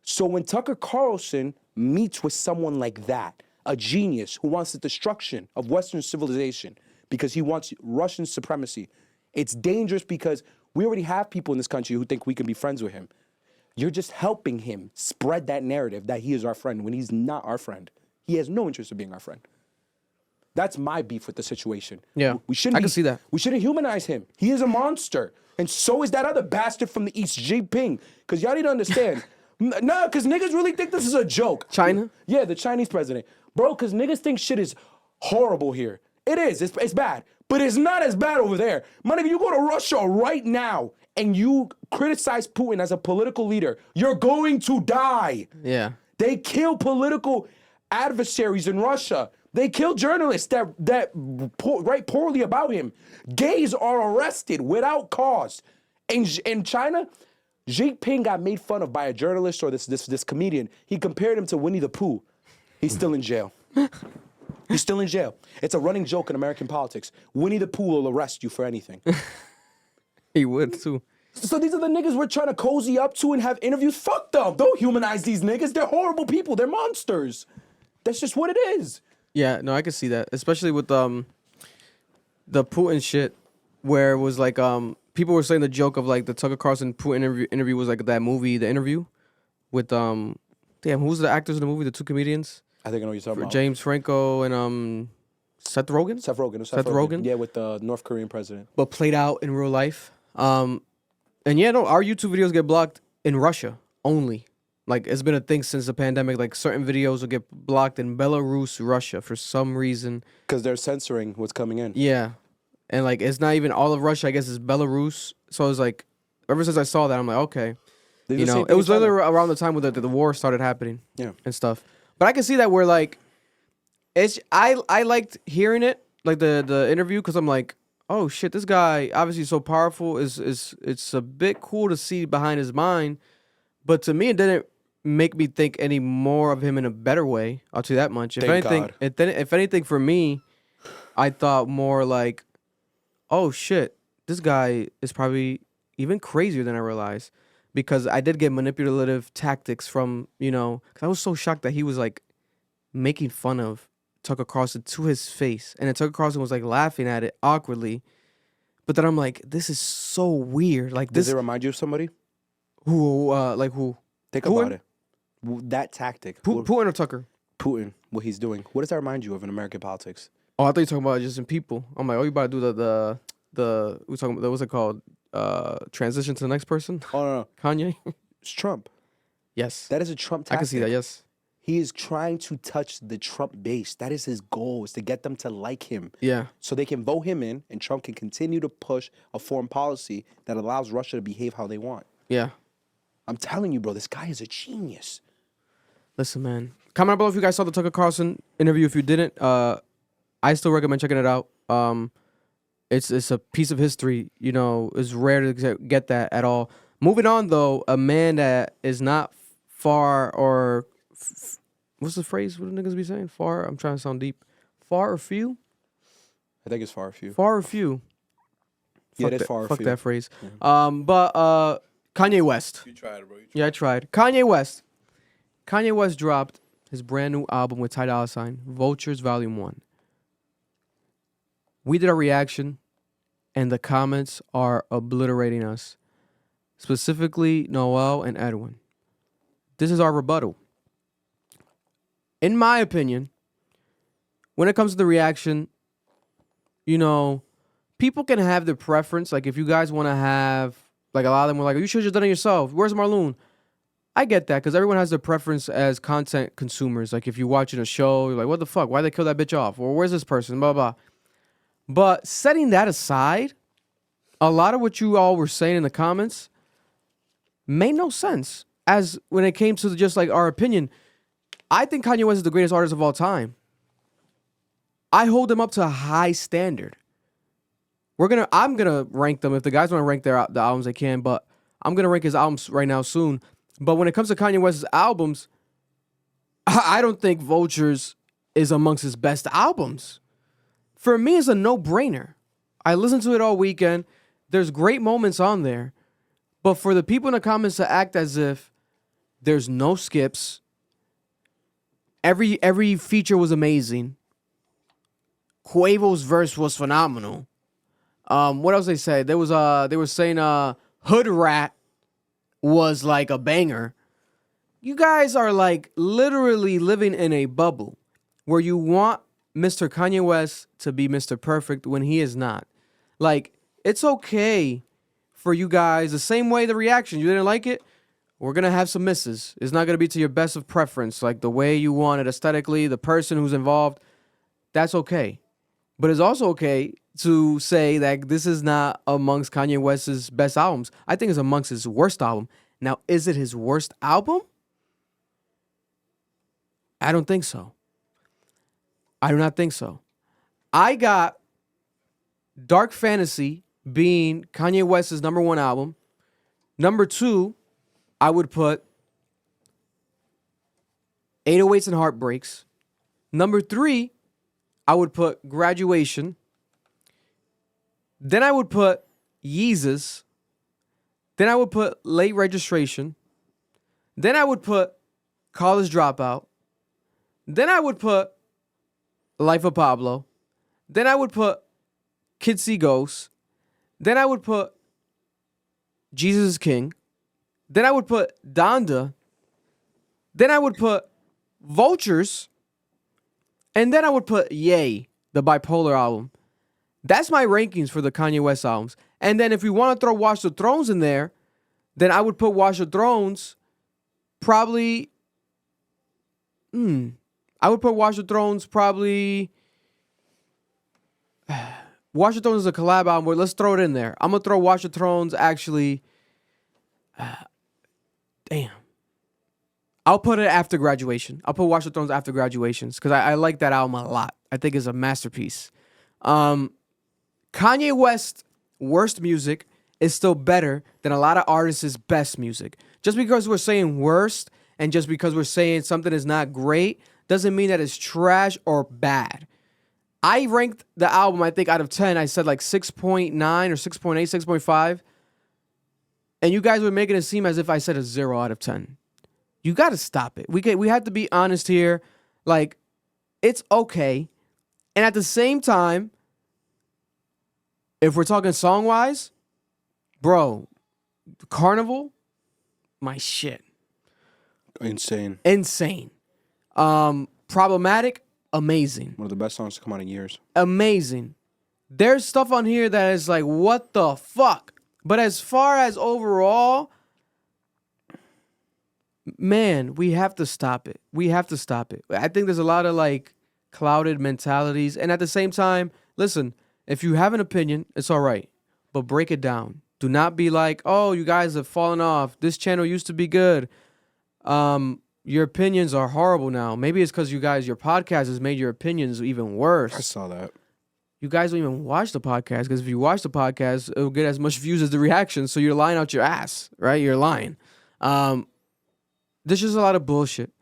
So when Tucker Carlson meets with someone like that, a genius who wants the destruction of Western civilization because he wants Russian supremacy, it's dangerous because we already have people in this country who think we can be friends with him. You're just helping him spread that narrative that he is our friend when he's not our friend. He has no interest in being our friend. That's my beef with the situation. Yeah, I can see that. We shouldn't humanize him. He is a monster. And so is that other bastard from the East, Jinping. Because y'all need to understand. Nah, because niggas really think this is a joke. China? Yeah, the Chinese president. Bro, because niggas think shit is horrible here. It is. It's bad. But it's not as bad over there. My nigga, you go to Russia right now and you criticize Putin as a political leader, you're going to die. Yeah. They kill political adversaries in Russia. They kill journalists that write poorly about him. Gays are arrested without cause. In China, Xi Jinping got made fun of by a journalist or this comedian. He compared him to Winnie the Pooh. He's still in jail. He's still in jail. It's a running joke in American politics. Winnie the Pooh will arrest you for anything. He would too. So these are the niggas we're trying to cozy up to and have interviews. Fuck them. Don't humanize these niggas. They're horrible people. They're monsters. That's just what it is. Yeah, no, I can see that. Especially with the Putin shit, where it was like people were saying the joke of like the Tucker Carlson Putin interview was like that movie, The Interview, with who's the actors in the movie, the two comedians? I think I know what you're talking about. James Franco and Seth Rogen? Seth Rogen. Yeah, with the North Korean president. But played out in real life. And yeah, no, our YouTube videos get blocked in Russia only. Like, it's been a thing since the pandemic. Like, certain videos will get blocked in Belarus, Russia, for some reason. Because they're censoring what's coming in. Yeah. And, like, it's not even all of Russia. I guess it's Belarus. So it's like, ever since I saw that, I'm like, okay. You know, it was literally around the time when the war started happening. Yeah. And stuff. But I can see that where, like, I liked hearing it, like, the interview, because I'm like, oh, shit, this guy, obviously so powerful. It's a bit cool to see behind his mind. But to me, it didn't make me think any more of him in a better way. I'll tell you that much. If anything, for me, I thought more like, oh shit, this guy is probably even crazier than I realized, because I did get manipulative tactics from, you know, because I was so shocked that he was like making fun of Tucker Carlson to his face, and then Tucker Carlson was like laughing at it awkwardly. But then I'm like, this is so weird. Like, does it remind you of somebody? Who? Like who? Think about it. That tactic. Putin or Tucker? Putin, what he's doing. What does that remind you of in American politics? Oh, I thought you were talking about just in people. I'm like, oh, you about to do the we talking about, what's it called? Transition to the next person? Oh, no. Kanye? It's Trump. Yes. That is a Trump tactic. I can see that, yes. He is trying to touch the Trump base. That is his goal, is to get them to like him. Yeah. So they can vote him in, and Trump can continue to push a foreign policy that allows Russia to behave how they want. Yeah. I'm telling you, bro, this guy is a genius. Listen, man. Comment below if you guys saw the Tucker Carlson interview. If you didn't, I still recommend checking it out. It's a piece of history. You know, it's rare to get that at all. Moving on, though, a man that is not far or... what's the phrase? What do niggas be saying? Far? I'm trying to sound deep. Far or few? I think it's far or few. Far or few? Yeah, that's far or few. Fuck that phrase. Mm-hmm. But Kanye West. You tried it, bro. Yeah, I tried. Kanye West. Kanye West dropped his brand new album with Ty Dolla $ign, Vultures Volume 1. We did a reaction, and the comments are obliterating us. Specifically, Noel and Edwin. This is our rebuttal. In my opinion, when it comes to the reaction, you know, people can have their preference. Like, if you guys want to have, like, a lot of them were like, you should have just done it yourself. Where's Marloon? I get that, because everyone has their preference as content consumers. Like, if you're watching a show, you're like, what the fuck? Why'd they kill that bitch off? Or where's this person? Blah, blah. But setting that aside, a lot of what you all were saying in the comments made no sense. As when it came to just like our opinion, I think Kanye West is the greatest artist of all time. I hold him up to a high standard. I'm gonna rank them. If the guys want to rank the albums, they can. But I'm gonna rank his albums right now soon. But when it comes to Kanye West's albums, I don't think Vultures is amongst his best albums. For me, it's a no-brainer. I listened to it all weekend. There's great moments on there. But for the people in the comments to act as if there's no skips, every feature was amazing. Quavo's verse was phenomenal. What else they said? They were saying Hood Rat was like a banger. You guys are like literally living in a bubble where you want Mr. Kanye West to be Mr. Perfect when he is not. Like, it's okay for you guys, the same way the reaction, you didn't like it, we're going to have some misses. It's not going to be to your best of preference, like the way you want it aesthetically, the person who's involved, that's okay. But it's also okay to say that this is not amongst Kanye West's best albums. I think it's amongst his worst album. Now, is it his worst album? I don't think so. I do not think so. I got Dark Fantasy being Kanye West's number 1 album. Number 2, I would put 808s and Heartbreaks. Number 3, I would put Graduation. Then I would put Yeezus. Then I would put Late Registration. Then I would put College Dropout. Then I would put Life of Pablo. Then I would put Kids See Ghosts. Then I would put Jesus is King. Then I would put Donda. Then I would put Vultures. And then I would put Yay, the Bipolar album. That's my rankings for the Kanye West albums. And then if we want to throw Watch the Thrones in there, then I would put Watch the Thrones probably... I would put Watch the Thrones probably... Watch the Thrones is a collab album, but let's throw it in there. I'm going to throw Watch the Thrones actually... damn. I'll put it after Graduation. I'll put Watch the Thrones after Graduations because I like that album a lot. I think it's a masterpiece. Kanye West's worst music is still better than a lot of artists' best music. Just because we're saying worst and just because we're saying something is not great doesn't mean that it's trash or bad. I ranked the album, I think, out of 10. I said like 6.9 or 6.8, 6.5. And you guys were making it seem as if I said a 0 out of 10. You got to stop it. We have to be honest here. Like, it's okay. And at the same time, if we're talking song-wise, bro, Carnival, my shit. Insane. Problematic, amazing. One of the best songs to come out in years. Amazing. There's stuff on here that is like, what the fuck? But as far as overall, man, we have to stop it. I think there's a lot of like clouded mentalities. And at the same time, listen, if you have an opinion, it's all right. But break it down. Do not be like, oh, you guys have fallen off. This channel used to be good. Your opinions are horrible now. Maybe it's because you guys, your podcast has made your opinions even worse. I saw that. You guys don't even watch the podcast because if you watch the podcast, it'll get as much views as the reaction. So you're lying out your ass, right? You're lying. This is a lot of bullshit.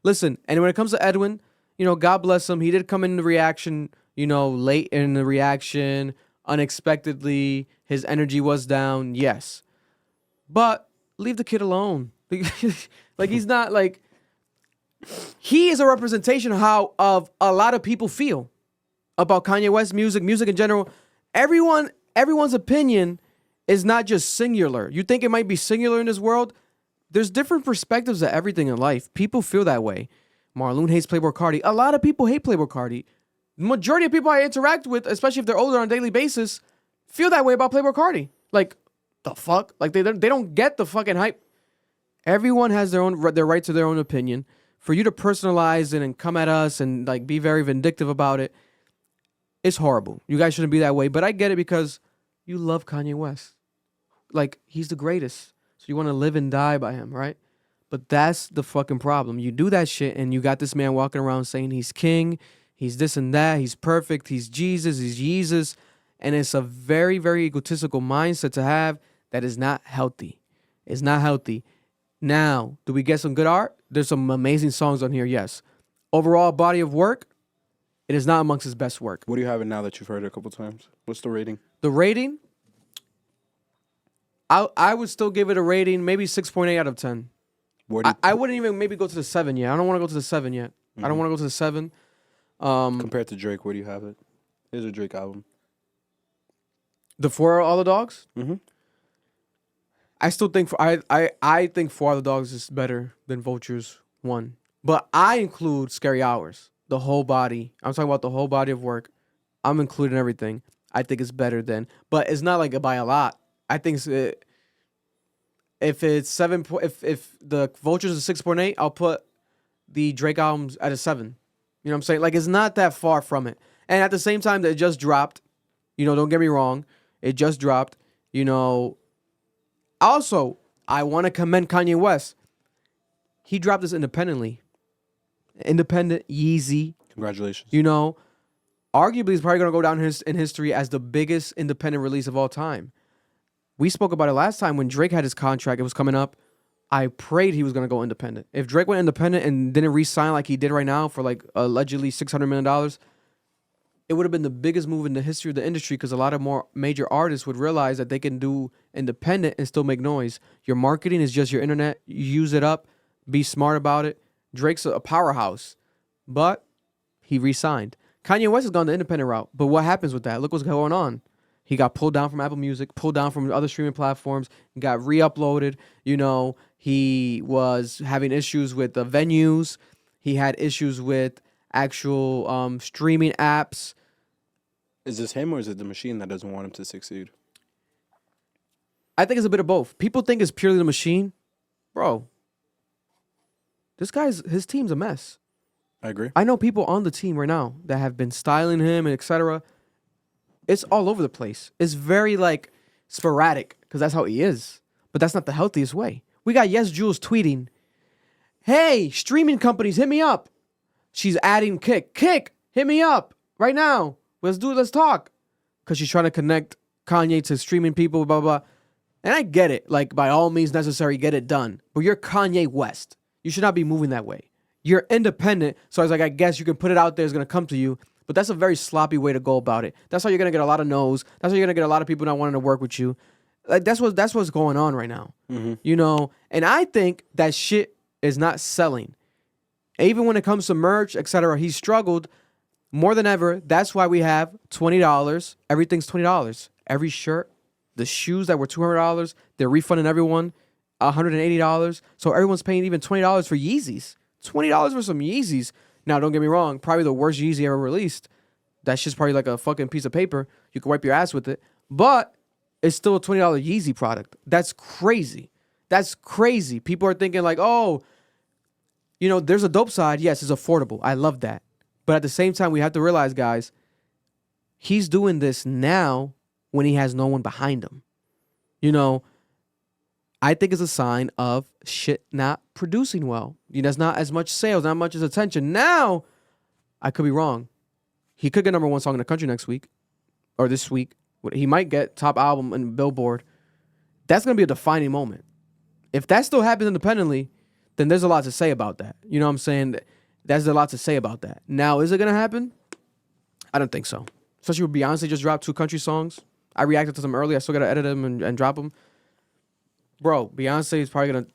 Listen, and when it comes to Edwin, you know, God bless him. He did come in the reaction, you know, late in the reaction, unexpectedly. His energy was down, yes. But leave the kid alone. Like he's not like. He is a representation of a lot of people feel about Kanye West music in general. Everyone's opinion is not just singular. You think it might be singular in this world? There's different perspectives of everything in life. People feel that way. Marlon hates Playboi Carti. A lot of people hate Playboi Carti. The majority of people I interact with, especially if they're older on a daily basis, feel that way about Playboi Carti. Like, the fuck? Like, they don't get the fucking hype. Everyone has their right to their own opinion. For you to personalize it and come at us and like be very vindictive about it, it's horrible. You guys shouldn't be that way. But I get it because you love Kanye West. Like, he's the greatest. So you want to live and die by him, right? But that's the fucking problem. You do that shit and you got this man walking around saying he's king, he's this and that, he's perfect, he's Jesus, he's Jesus. And it's a very, very egotistical mindset to have that is not healthy. It's not healthy. Now, do we get some good art? There's some amazing songs on here, yes. Overall body of work, it is not amongst his best work. What do you have it now that you've heard it a couple times? What's the rating? The rating, I would still give it a rating, maybe 6.8 out of 10. I wouldn't even maybe go to the 7 yet. I don't want to go to the 7 yet. I don't want to go to the 7. Compared to Drake, where do you have it? Here's a Drake album. The For All the Dogs? Mm-hmm. I still think I think For All the Dogs is better than Vultures 1. But I include Scary Hours, the whole body. I'm talking about the whole body of work. I'm including everything. I think it's better than, but it's not like by a lot. I think if it's 7, if the Vultures is 6.8, I'll put the Drake albums at a 7. You know what I'm saying? Like, it's not that far from it. And at the same time that it just dropped, you know, don't get me wrong, it just dropped, you know. Also, I want to commend Kanye West. He dropped this independently. Independent, Yeezy. Congratulations. You know, arguably he's probably going to go down in history as the biggest independent release of all time. We spoke about it last time when Drake had his contract. It was coming up. I prayed he was going to go independent. If Drake went independent and didn't re-sign like he did right now for like allegedly $600 million, it would have been the biggest move in the history of the industry because a lot of more major artists would realize that they can do independent and still make noise. Your marketing is just your internet. You use it up. Be smart about it. Drake's a powerhouse, but he re-signed. Kanye West has gone the independent route, but what happens with that? Look what's going on. He got pulled down from Apple Music, pulled down from other streaming platforms, got re-uploaded. You know, he was having issues with the venues. He had issues with actual streaming apps. Is this him or is it the machine that doesn't want him to succeed? I think it's a bit of both. People think it's purely the machine. Bro, his team's a mess. I agree. I know people on the team right now that have been styling him and etc. It's all over the place. It's very like sporadic because that's how he is. But that's not the healthiest way. We got Yes Jules tweeting, "Hey, streaming companies, hit me up." She's adding Kick, hit me up right now. Let's talk. Because she's trying to connect Kanye to streaming people, blah, blah, blah. And I get it. Like, by all means necessary, get it done. But you're Kanye West. You should not be moving that way. You're independent. So I was like, I guess you can put it out there. It's going to come to you. But that's a very sloppy way to go about it. That's how you're going to get a lot of no's. That's how you're going to get a lot of people not wanting to work with you. Like, that's what's going on right now. Mm-hmm. You know? And I think that shit is not selling. Even when it comes to merch, etc., he struggled more than ever. That's why we have $20. Everything's $20. Every shirt, the shoes that were $200, they're refunding everyone $180. So everyone's paying even $20 for Yeezys. $20 for some Yeezys. Now, don't get me wrong. Probably the worst Yeezy ever released. That shit's probably like a fucking piece of paper. You can wipe your ass with it. But it's still a $20 Yeezy product. That's crazy. That's crazy. People are thinking like, oh, you know, there's a dope side. Yes, it's affordable. I love that. But at the same time, we have to realize, guys, he's doing this now when he has no one behind him. You know, I think it's a sign of shit not producing well. You know, there's not as much sales, not much as attention. Now, I could be wrong. He could get #1 song in the country next week or this week. He might get top album in Billboard. That's going to be a defining moment. If that still happens independently, then there's a lot to say about that. You know what I'm saying? There's a lot to say about that. Now, is it going to happen? I don't think so. Especially with Beyonce just dropped 2 country songs. I reacted to them early. I still got to edit them and drop them. bro, Beyonce is probably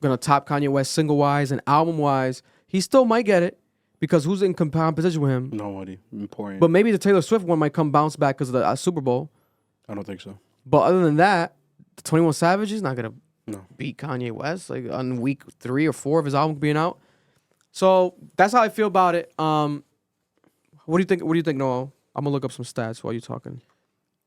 gonna top Kanye West single wise and album wise. He still might get it because who's in competition with him? Nobody important. But maybe the Taylor Swift one might come bounce back because of the Super Bowl. I don't think so. But other than that, 21 Savage is not gonna No. beat Kanye West like on week 3 or 4 of his album being out. So that's how I feel about it. What do you think? What do you think, Noel? I'm gonna look up some stats while you're talking.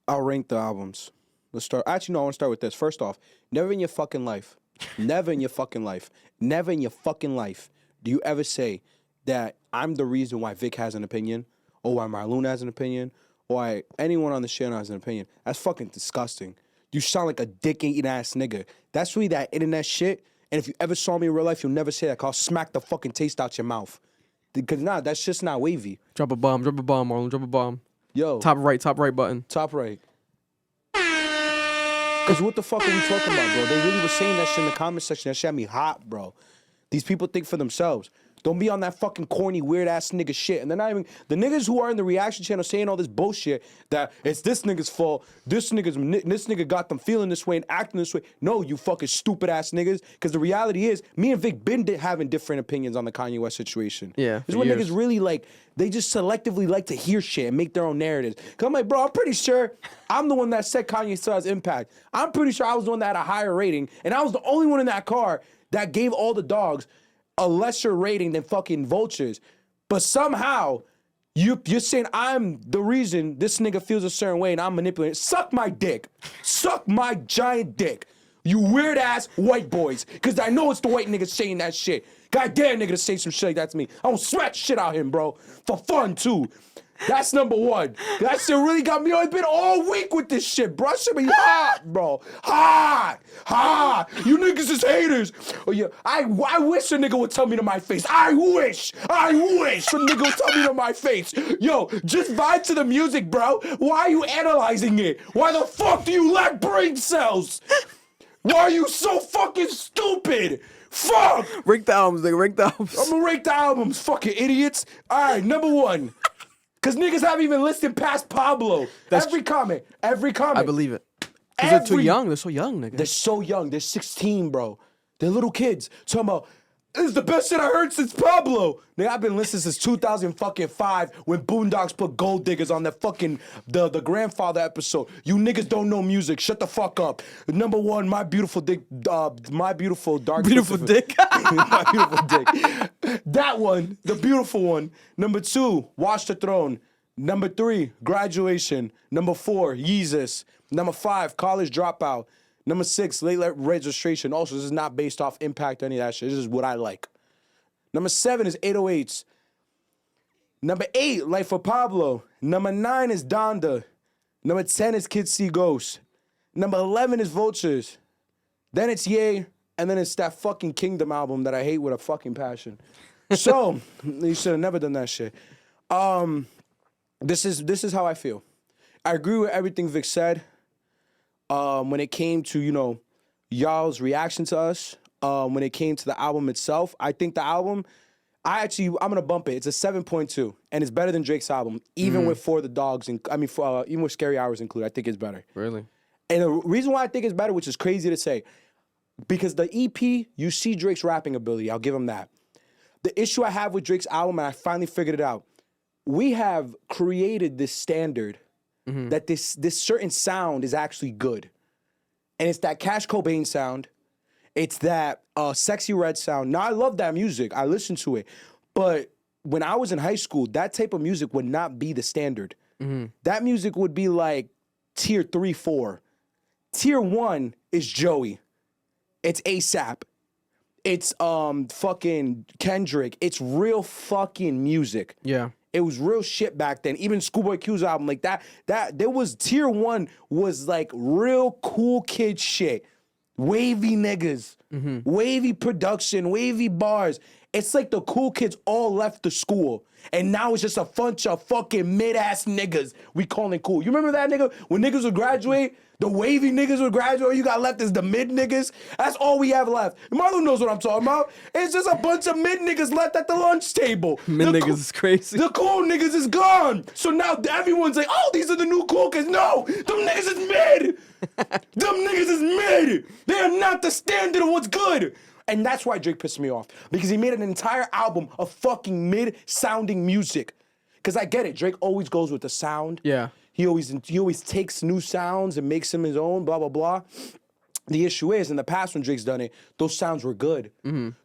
I'll rank the albums. Let's start. Actually, no, I want to start with this. First off, never in your fucking life, never in your fucking life, never in your fucking life do you ever say that I'm the reason why Vic has an opinion, or why Marlon has an opinion, or why anyone on the channel has an opinion. That's fucking disgusting. You sound like a dick-eating ass nigga. That's really that internet shit. And if you ever saw me in real life, you'll never say that, 'cause I'll smack the fucking taste out your mouth. Because nah, that's just not wavy. Drop a bomb, Marlon. Drop a bomb. Yo. Top right button. Top right. Because what the fuck are we talking about, bro? They really were saying that shit in the comment section. That shit had me hot, bro. These people think for themselves. Don't be on that fucking corny, weird-ass nigga shit. And they're not even... The niggas who are in the reaction channel saying all this bullshit that it's this nigga's fault, this nigga got them feeling this way and acting this way. No, you fucking stupid-ass niggas. Because the reality is, me and Vic been having different opinions on the Kanye West situation. Yeah, This is what niggas really like. They just selectively like to hear shit and make their own narratives. Because I'm like, bro, I'm pretty sure I'm the one that said Kanye still has impact. I'm pretty sure I was the one that had a higher rating. And I was the only one in that car that gave all the dogs a lesser rating than fucking Vultures. But somehow, you're saying I'm the reason this nigga feels a certain way and I'm manipulating. Suck my dick. Suck my giant dick. You weird ass white boys. Because I know it's the white niggas saying that shit. God damn nigga to say some shit like that to me. I don't smack shit out him, bro. For fun, too. That's number one. That shit really got me. I've been all week with this shit, bro. That shit be hot, bro. Hot. You niggas is haters. Oh, yeah. I wish a nigga would tell me to my face. I wish a nigga would tell me to my face. Yo, just vibe to the music, bro. Why are you analyzing it? Why the fuck do you lack brain cells? Why are you so fucking stupid? Fuck. Rank the albums, nigga. Rank the albums. I'm gonna rank the albums, fucking idiots. All right, number one. Because niggas haven't even listened past Pablo. Every comment. I believe it. Because they're too young. They're so young, nigga. They're so young. They're 16, bro. They're little kids. Talking about, this is the best shit I heard since Pablo. Nigga, I've been listening since 2005 when Boondocks put Gold Diggers on the fucking, the grandfather episode. You niggas don't know music. Shut the fuck up. Number one, My Beautiful Dick, My Beautiful Dark... Beautiful Dick? My Beautiful Dick. That one, the beautiful one. Number 2, Watch the Throne. Number 3, Graduation. Number 4, Yeezus. Number 5, College Dropout. Number 6, Late Registration. Also, this is not based off impact or any of that shit. This is what I like. Number 7 is 808s. Number 8, Life of Pablo. Number 9 is Donda. Number 10 is Kids See Ghosts. Number 11 is Vultures. Then it's Ye, and then it's that fucking Kingdom album that I hate with a fucking passion. So, you should have never done that shit. This is how I feel. I agree with everything Vic said. When it came to, you know, y'all's reaction to us, when it came to the album itself, I think the album, I'm gonna bump it. It's a 7.2, and it's better than Drake's album, even with For the Dogs, and even with Scary Hours included. I think it's better. Really? And the reason why I think it's better, which is crazy to say, because the EP, you see Drake's rapping ability. I'll give him that. The issue I have with Drake's album, and I finally figured it out, we have created this standard that this certain sound is actually good. And it's that Cash Cobain sound. It's that Sexy Red sound. Now, I love that music. I listen to it. But when I was in high school, that type of music would not be the standard. That music would be like tier 3, 4. Tier 1 is Joey. It's A$AP. It's fucking Kendrick. It's real fucking music. Yeah. It was real shit back then. Even Schoolboy Q's album, like that there was tier 1 was like real cool kid shit. Wavy niggas, wavy production, wavy bars. It's like the cool kids all left the school. And now it's just a bunch of fucking mid-ass niggas we calling cool. You remember that nigga? When niggas would graduate, the wavy niggas would graduate, all you got left is the mid niggas. That's all we have left. Marlon knows what I'm talking about. It's just a bunch of mid niggas left at the lunch table. Mid niggas is crazy. The cool niggas is gone. So now everyone's like, oh, these are the new cool kids. No, them niggas is mid. Them niggas is mid. They are not the standard of what's good. And that's why Drake pissed me off. Because he made an entire album of fucking mid-sounding music. Because I get it. Drake always goes with the sound. Yeah. He always takes new sounds and makes them his own, blah, blah, blah. The issue is, in the past when Drake's done it, those sounds were good.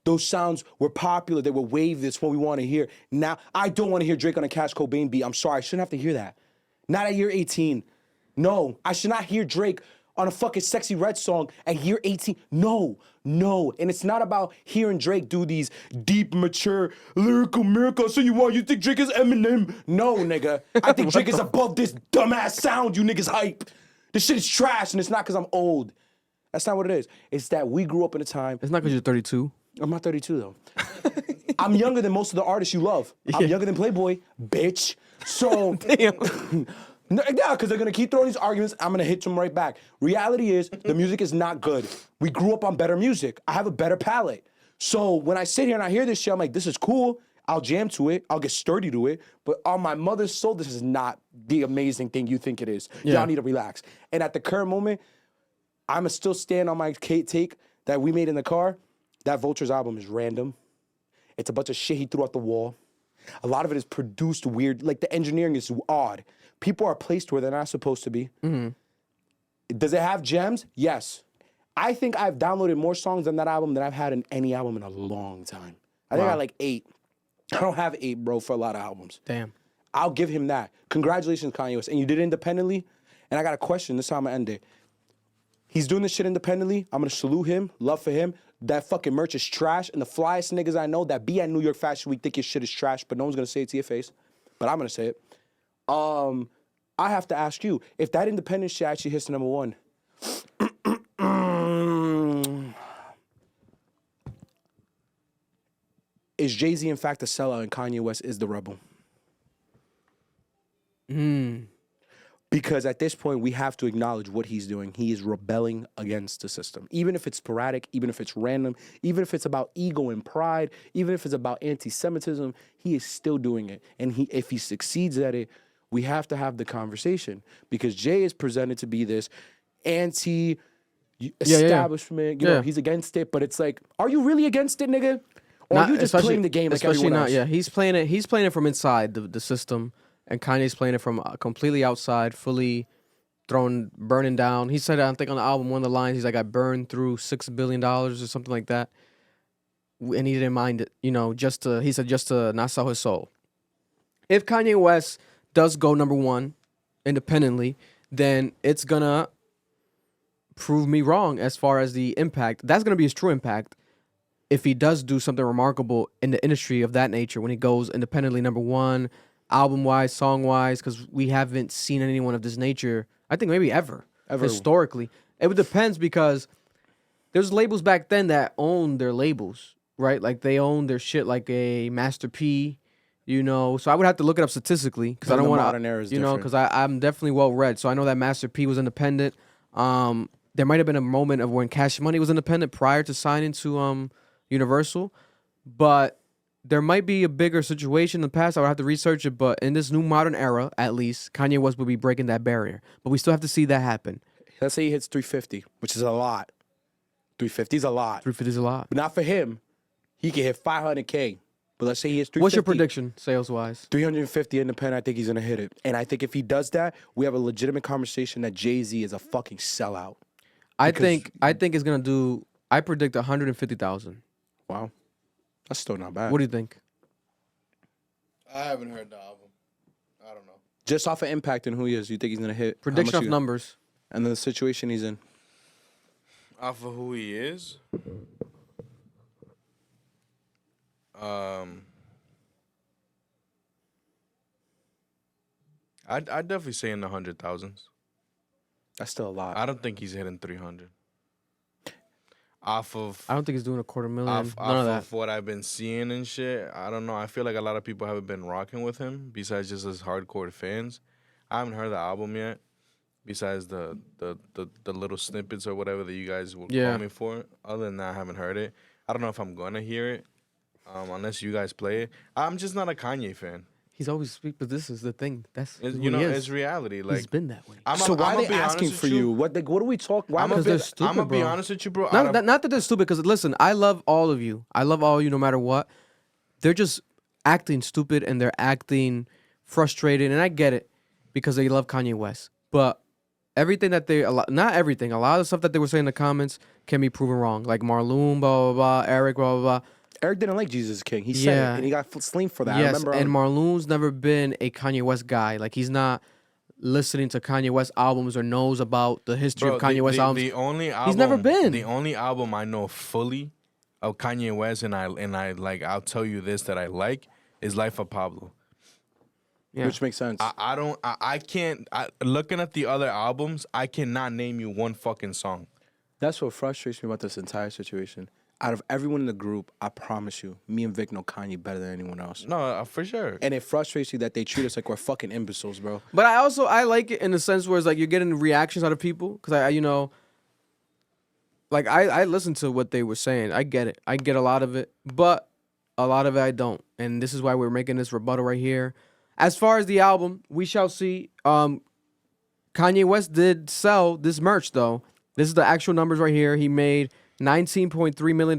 Those sounds were popular. They were wave. That's what we want to hear. Now, I don't want to hear Drake on a Cash Cobain beat. I'm sorry. I shouldn't have to hear that. Not at year 18. No. I should not hear Drake on a fucking Sexy Red song at year 18. No. And it's not about hearing Drake do these deep, mature, lyrical miracles. So you think Drake is Eminem? No, nigga. I think Drake is above this dumbass sound you niggas hype. This shit is trash, and it's not because I'm old. That's not what it is. It's that we grew up in a time. It's not because you're 32. I'm not 32, though. I'm younger than most of the artists you love. I'm younger than Playboy, bitch. So, Damn. yeah, because they're going to keep throwing these arguments. I'm going to hit them right back. Reality is, the music is not good. We grew up on better music. I have a better palate. So when I sit here and I hear this shit, I'm like, this is cool. I'll jam to it. I'll get sturdy to it. But on my mother's soul, this is not the amazing thing you think it is. Yeah. Y'all need to relax. And at the current moment, I'm going to still stand on my take that we made in the car. That Vultures album is random. It's a bunch of shit he threw out the wall. A lot of it is produced weird. Like, the engineering is odd. People are placed where they're not supposed to be. Does it have gems? Yes. I think I've downloaded more songs on that album than I've had in any album in a long time. I think I had like 8. I don't have 8, bro, for a lot of albums. Damn. I'll give him that. Congratulations, Kanye West. And you did it independently? And I got a question. This is how I'm going to end it. He's doing this shit independently. I'm going to salute him. Love for him. That fucking merch is trash. And the flyest niggas I know that be at New York Fashion Week think your shit is trash, but no one's going to say it to your face. But I'm going to say it. I have to ask you, if that independent shit actually hits number 1, is Jay-Z in fact a sellout and Kanye West is the rebel? Because at this point, we have to acknowledge what he's doing. He is rebelling against the system. Even if it's sporadic, even if it's random, even if it's about ego and pride, even if it's about anti-Semitism, he is still doing it. And if he succeeds at it, we have to have the conversation. Because Jay is presented to be this anti-establishment. You know, he's against it. But it's like, are you really against it, nigga? Or are you just playing the game like everyone else? Yeah, he's playing it from inside the system. And Kanye's playing it from completely outside, fully burning down. He said, I think on the album, one of the lines, he's like, I burned through $6 billion or something like that. And he didn't mind it, you know, just to not sell his soul. If Kanye West does go number 1 independently, then it's going to prove me wrong as far as the impact. That's going to be his true impact if he does do something remarkable in the industry of that nature when he goes independently number 1, album-wise, song-wise, because we haven't seen anyone of this nature, I think maybe ever. Historically. It depends because there's labels back then that owned their labels, right? Like, they owned their shit like a Master P, you know? So I would have to look it up statistically because I don't want to, you know, because I'm definitely well-read. So I know that Master P was independent. There might have been a moment of when Cash Money was independent prior to signing to Universal, but there might be a bigger situation in the past. I would have to research it, but in this new modern era, at least, Kanye West will be breaking that barrier. But we still have to see that happen. Let's say he hits 350, which is a lot. 350 is a lot. 350 is a lot. But not for him. He can hit 500K. But let's say he hits 350. What's your prediction, sales-wise? 350 independent, I think he's going to hit it. And I think if he does that, we have a legitimate conversation that Jay-Z is a fucking sellout. I think it's going to do, I predict 150,000. Wow. That's still not bad. What do you think? I haven't heard the album. I don't know. Just off of impact and who he is, you think he's going to hit? Prediction of numbers. And then the situation he's in. Off of who he is? I'd definitely say in the 100,000s. That's still a lot. I don't think he's hitting 300. I don't think he's doing $250,000. Off of what I've been seeing and shit, I don't know. I feel like a lot of people haven't been rocking with him besides just his hardcore fans. I haven't heard the album yet, besides the little snippets or whatever that you guys will call me for. Other than that, I haven't heard it. I don't know if I'm gonna hear it, unless you guys play it. I'm just not a Kanye fan. He's always sweet, but this is the thing. That's who You know, he is. it's reality. Like He's been that way. So why are they asking for you? What are we talking? I'm Because they're I'm stupid, gonna be bro. honest with you, bro. Not that they're stupid, because listen, I love all of you. I love all of you no matter what. They're just acting stupid and they're acting frustrated, and I get it because they love Kanye West. But everything that not everything, a lot of the stuff that they were saying in the comments can be proven wrong. Like Marloon, blah, blah, blah, Eric, blah, blah, blah. Eric didn't like Jesus King. He said it, and he got slain for that. Yes, I remember. and Marloon's never been a Kanye West guy. Like, he's not listening to Kanye West albums or knows about the history of Kanye West albums. The only album, he's never been. The only album I know fully of Kanye West, and I like, I'll tell you this that I like, is Life of Pablo. Yeah. Which makes sense. I can't. Looking at the other albums, I cannot name you one fucking song. That's what frustrates me about this entire situation. Out of everyone in the group, I promise you, me and Vic know Kanye better than anyone else. No, for sure. And it frustrates you that they treat us like we're fucking imbeciles, bro. But I like it in the sense where it's like you're getting reactions out of people. Because I listen to what they were saying. I get it. I get a lot of it. But a lot of it I don't. And this is why we're making this rebuttal right here. As far as the album, we shall see. Kanye West did sell this merch, though. This is the actual numbers right here. He made $19.3 million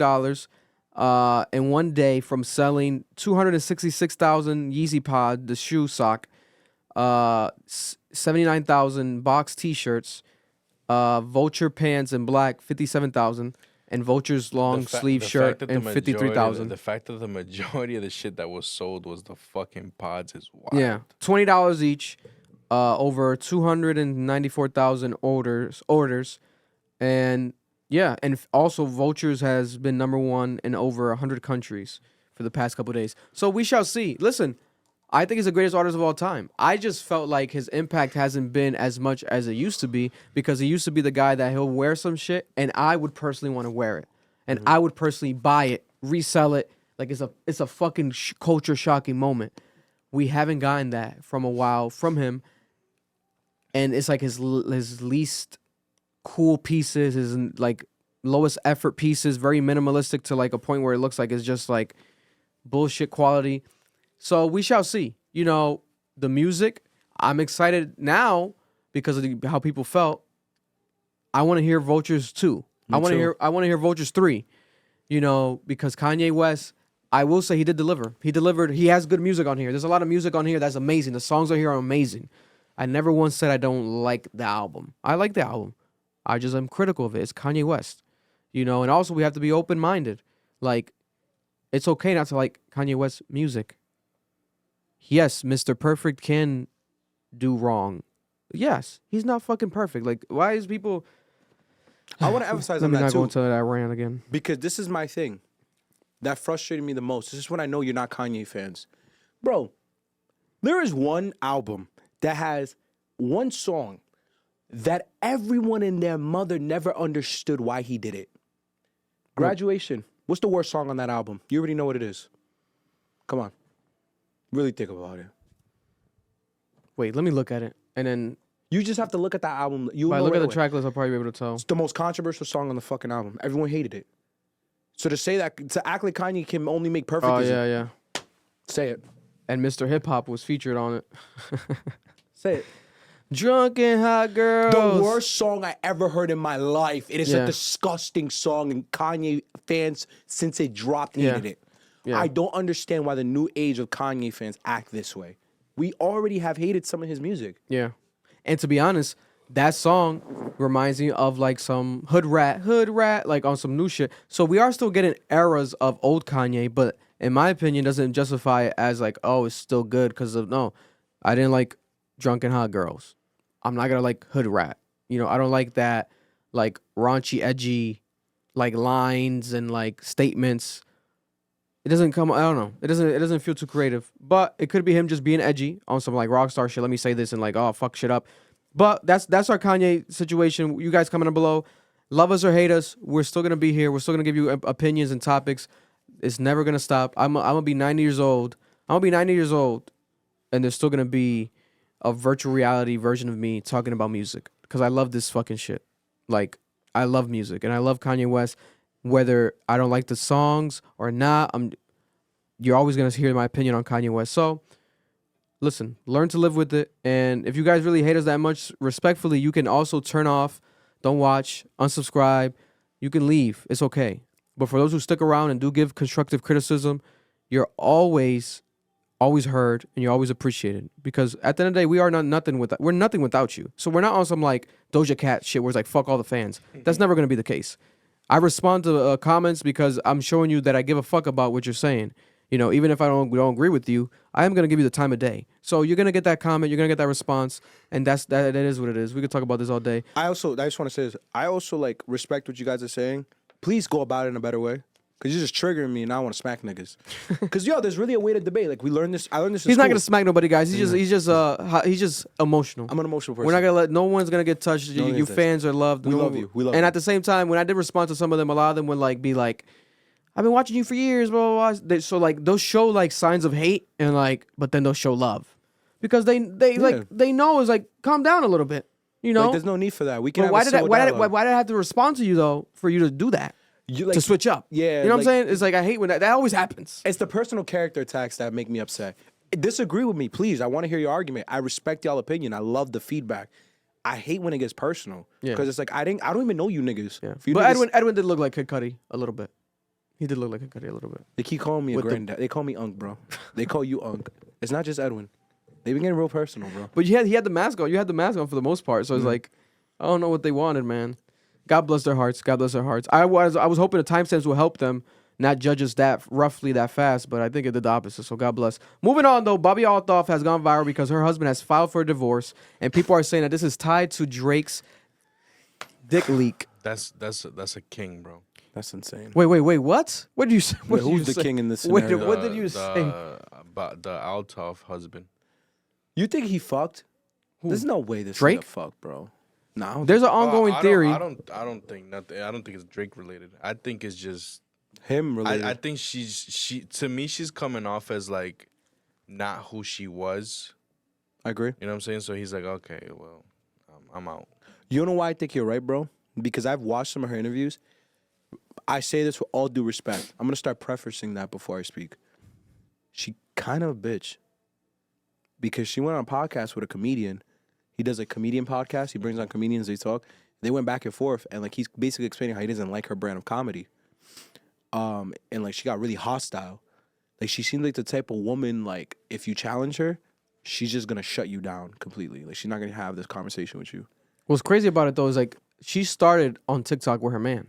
in one day from selling 266,000 Yeezy Pod, the shoe sock, 79,000 box T-shirts, Vulture pants in black, 57,000, and Vulture's long sleeve shirt and 53,000. The fact that the majority of the shit that was sold was the fucking pods is wild. Yeah, $20 each, over 294,000 orders, and yeah, and also Vultures has been number one in over 100 countries for the past couple of days. So we shall see. Listen, I think he's the greatest artist of all time. I just felt like his impact hasn't been as much as it used to be, because he used to be the guy that he'll wear some shit and I would personally want to wear it. And I would personally buy it, resell it. Like it's a fucking culture shocking moment. We haven't gotten that from a while from him. And it's like his least cool pieces, his like lowest effort pieces, very minimalistic to like a point where it looks like it's just like bullshit quality. So we shall see. The music, I'm excited now because of how people felt. I want to hear Vultures 2. I want to hear Vultures 3. Because Kanye West, I will say he did deliver. He delivered. He has good music on here. There's a lot of music on here that's amazing. The songs on here are amazing. I never once said I don't like the album. I like the album. I just am critical of it. It's Kanye West, and also we have to be open-minded. Like, it's okay not to like Kanye West music. Yes, Mr. Perfect can do wrong. Yes, he's not fucking perfect. Like, why is people... I want to emphasize Let on me that not go too, into that rant again. because this is my thing that frustrated me the most. This is when I know you're not Kanye fans. Bro, there is one album that has one song that everyone and their mother never understood why he did it. Graduation. What's the worst song on that album? You already know what it is. Come on. Really think about it. Wait, let me look at it. And then You just have to look at that album. if I look at the track list, I'll probably be able to tell. It's the most controversial song on the fucking album. Everyone hated it. So to act like Kanye can only make perfect. Oh, yeah. Say it. And Mr. Hip Hop was featured on it. Say it. Drunk and Hot Girls. The worst song I ever heard in my life. It is Yeah. a disgusting song, and Kanye fans, since it dropped, hated it. Yeah. I don't understand why the new age of Kanye fans act this way. We already have hated some of his music. Yeah. And to be honest, that song reminds me of like some hood rat, like on some new shit. So we are still getting eras of old Kanye, but in my opinion, doesn't justify it as like, oh, it's still good because of, no, I didn't like Drunk and Hot Girls. I'm not gonna like hood rat. I don't like that like raunchy, edgy, like lines and like statements. It doesn't come. I don't know. It doesn't feel too creative. But it could be him just being edgy on some like rock star shit. Let me say this and like, oh, fuck shit up. But that's our Kanye situation. You guys coming below, love us or hate us, we're still gonna be here. We're still gonna give you opinions and topics. It's never gonna stop. I'm gonna be 90 years old. And there's still gonna be a virtual reality version of me talking about music because I love this fucking shit. Like, I love music and I love Kanye West. Whether I don't like the songs or not, you're always gonna hear my opinion on Kanye West. So listen, learn to live with it. And if you guys really hate us that much, respectfully, you can also turn off, don't watch, unsubscribe. You can leave. It's okay. But for those who stick around and do give constructive criticism, you're always heard and you're always appreciated. Because at the end of the day, we're nothing without you. So we're not on some like Doja Cat shit where it's like fuck all the fans. That's never gonna be the case. I respond to comments because I'm showing you that I give a fuck about what you're saying. You know, even if I don't agree with you, I am gonna give you the time of day. So you're gonna get that comment, you're gonna get that response, and that is what it is. We could talk about this all day. I just want to say this. I also like respect what you guys are saying. Please go about it in a better way. Cause you're just triggering me, and I want to smack niggas. Cause there's really a way to debate. Like we learned this. I learned this. He's not gonna smack nobody, guys. He's just emotional. I'm an emotional person. We're not gonna let no one's gonna get touched. You fans are loved. We love you. We love you. And at the same time, when I did respond to some of them, a lot of them would like be like, "I've been watching you for years." Blah blah blah. So like they'll show like signs of hate and like, but then they'll show love because they know it's like calm down a little bit. You know, like, there's no need for that. We can. But why did I have to respond to you though for you to do that? To switch up. Yeah. You know what I'm saying? It's like I hate when that always happens. It's the personal character attacks that make me upset. Disagree with me, please. I want to hear your argument. I respect y'all opinion. I love the feedback. I hate when it gets personal. Yeah. Because it's like I don't even know you niggas. Yeah. You But niggas, Edwin did look like Kid Cudi a little bit. He did look like Kid Cudi a little bit. they keep calling me a granddad. They call me Unc, bro. They call you Unc. It's not just Edwin. They been getting real personal, bro. But he had the mask on. You had the mask on for the most part. So it's like, I don't know what they wanted, man. God bless their hearts. God bless their hearts. I was hoping the timestamps will help them not judge us that roughly that fast, but I think it did the opposite. So God bless. Moving on though, Bobbi Althoff has gone viral because her husband has filed for a divorce, and people are saying that this is tied to Drake's dick leak. That's a king, bro. That's insane. Wait. What? What did you say? What did you Who's the say? king in this Wait, scenario? what did you say? About the Althoff husband. You think he fucked? There's no way this Drake nigga fucked, bro. No. There's an ongoing theory. I don't think nothing. I don't think it's Drake related. I think it's just him related. I think she to me she's coming off as like not who she was. I agree. You know what I'm saying? So he's like, okay, well, I'm out. You know why I think you're right, bro? Because I've watched some of her interviews. I say this with all due respect. I'm gonna start prefacing that before I speak. She kind of a bitch. Because she went on a podcast with a comedian. He does a comedian podcast. He brings on comedians. They talk. They went back and forth, and like he's basically explaining how he doesn't like her brand of comedy. And like she got really hostile. Like she seemed like the type of woman like if you challenge her, she's just gonna shut you down completely. Like she's not gonna have this conversation with you. What's crazy about it though is like she started on TikTok with her man.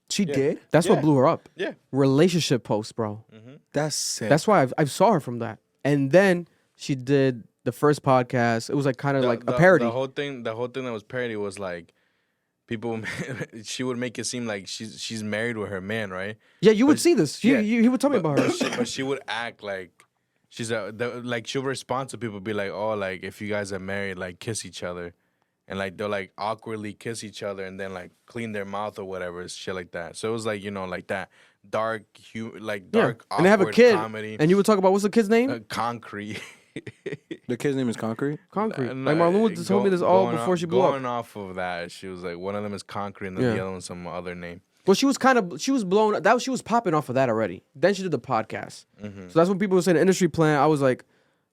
She did. That's what blew her up. Yeah. Relationship posts, bro. That's sick. That's why I saw her from that, and then she did the first podcast. It was like kind of like a parody. The whole thing that was parody was like people. She would make it seem like she's married with her man, right? Yeah, you would see this. He would tell me about her. But she would act like she's like she'll respond to people, be like, oh, like if you guys are married, like kiss each other, and like they'll like awkwardly kiss each other and then like clean their mouth or whatever, shit like that. So it was like like that dark, dark, and they have a kid, comedy. and you would talk about what's the kid's name? Concrete. The kid's name is Concrete? Concrete. Like Marlon told me this all before she blew up. Going off of that, she was like, one of them is Concrete and then the other one's some other name. Well, she was blown. She was popping off of that already. Then she did the podcast. So that's when people were saying industry plan. I was like,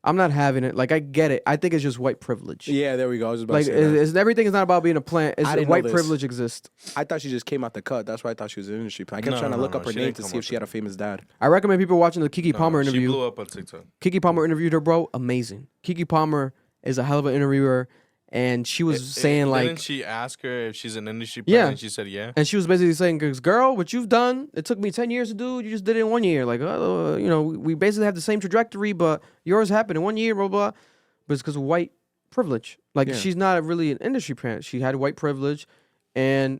I'm not having it. Like I get it. I think it's just white privilege. Yeah, there we go. I was just about like to say that. everything is not about being a plant. It's white privilege exists. I thought she just came out the cut. That's why I thought she was an industry plan. I kept trying to look up her name to see if she had a famous dad. I recommend people watching the Keke Palmer interview. She blew up on TikTok. Keke Palmer interviewed her, bro. Amazing. Keke Palmer is a hell of an interviewer. And she was saying like... Didn't she ask her if she's an industry plan? Yeah. And she said yeah. And she was basically saying, girl, what you've done, it took me 10 years to do. You just did it in 1 year. Like, we basically have the same trajectory, but yours happened in 1 year, blah, blah. But it's because of white privilege. Like, she's not really an industry plan. She had white privilege. And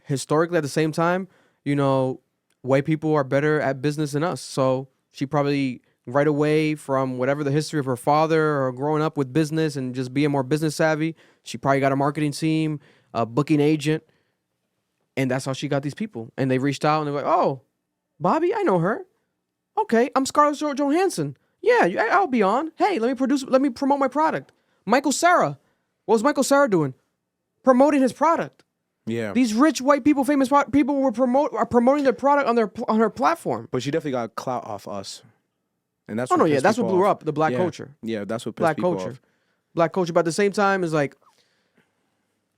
historically, at the same time, white people are better at business than us. So she probably... right away from whatever the history of her father or growing up with business and just being more business savvy, she probably got a marketing team, a booking agent, and that's how she got these people. And they reached out and they're like, oh, Bobbi, I know her. Okay, I'm Scarlett Johansson. Yeah, I'll be on. Hey, let me promote my product. Michael Cera. What was Michael Cera doing? Promoting his product. Yeah. These rich white people, famous people are promoting their product on her platform. But she definitely got clout off us. And that's Oh no, what yeah, pissed that's what people blew her off. up. The black Yeah. culture. Yeah, that's what pissed Black people culture. off. Black culture. But at the same time, it's like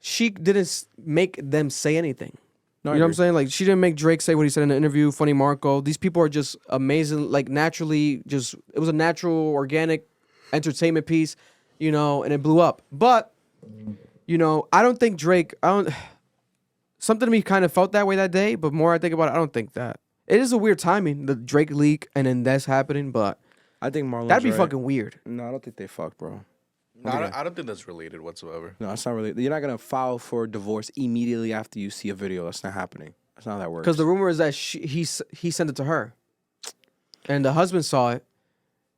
she didn't make them say anything. No, You know what I'm saying? Like, she didn't make Drake say what he said in the interview, Funny Marco. These people are just amazing, like, naturally, just, it was a natural, organic entertainment piece, you know, and it blew up. But, you know, I don't think Drake, something to me kind of felt that way that day, but more I think about it, I don't think that. It is a weird timing, the Drake leak, and then that's happening, but I think Marlon's that'd be right. fucking weird. No, I don't think they fucked, bro. No, I don't think that's related whatsoever. No, it's not really. You're not gonna file for divorce immediately after you see a video. That's not happening. That's not how that works. Because the rumor is that he sent it to her, and the husband saw it,